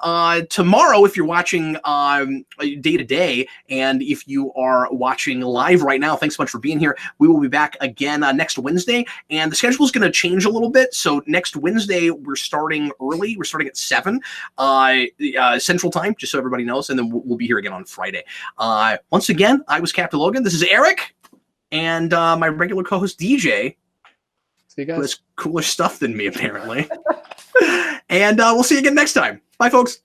Speaker 1: tomorrow if you're watching day to day. And if you are watching live right now, thanks so much for being here. We will be back again next Wednesday. And the schedule is going to change a little bit. So next Wednesday, we're starting early. We're starting at 7 Central Time, just so everybody knows. And then we'll be here again on Friday. Once again, I was Captain Logan. This is Eric. And my regular co-host DJ,
Speaker 2: see you guys.
Speaker 1: Who has cooler stuff than me apparently. And we'll see you again next time. Bye, folks.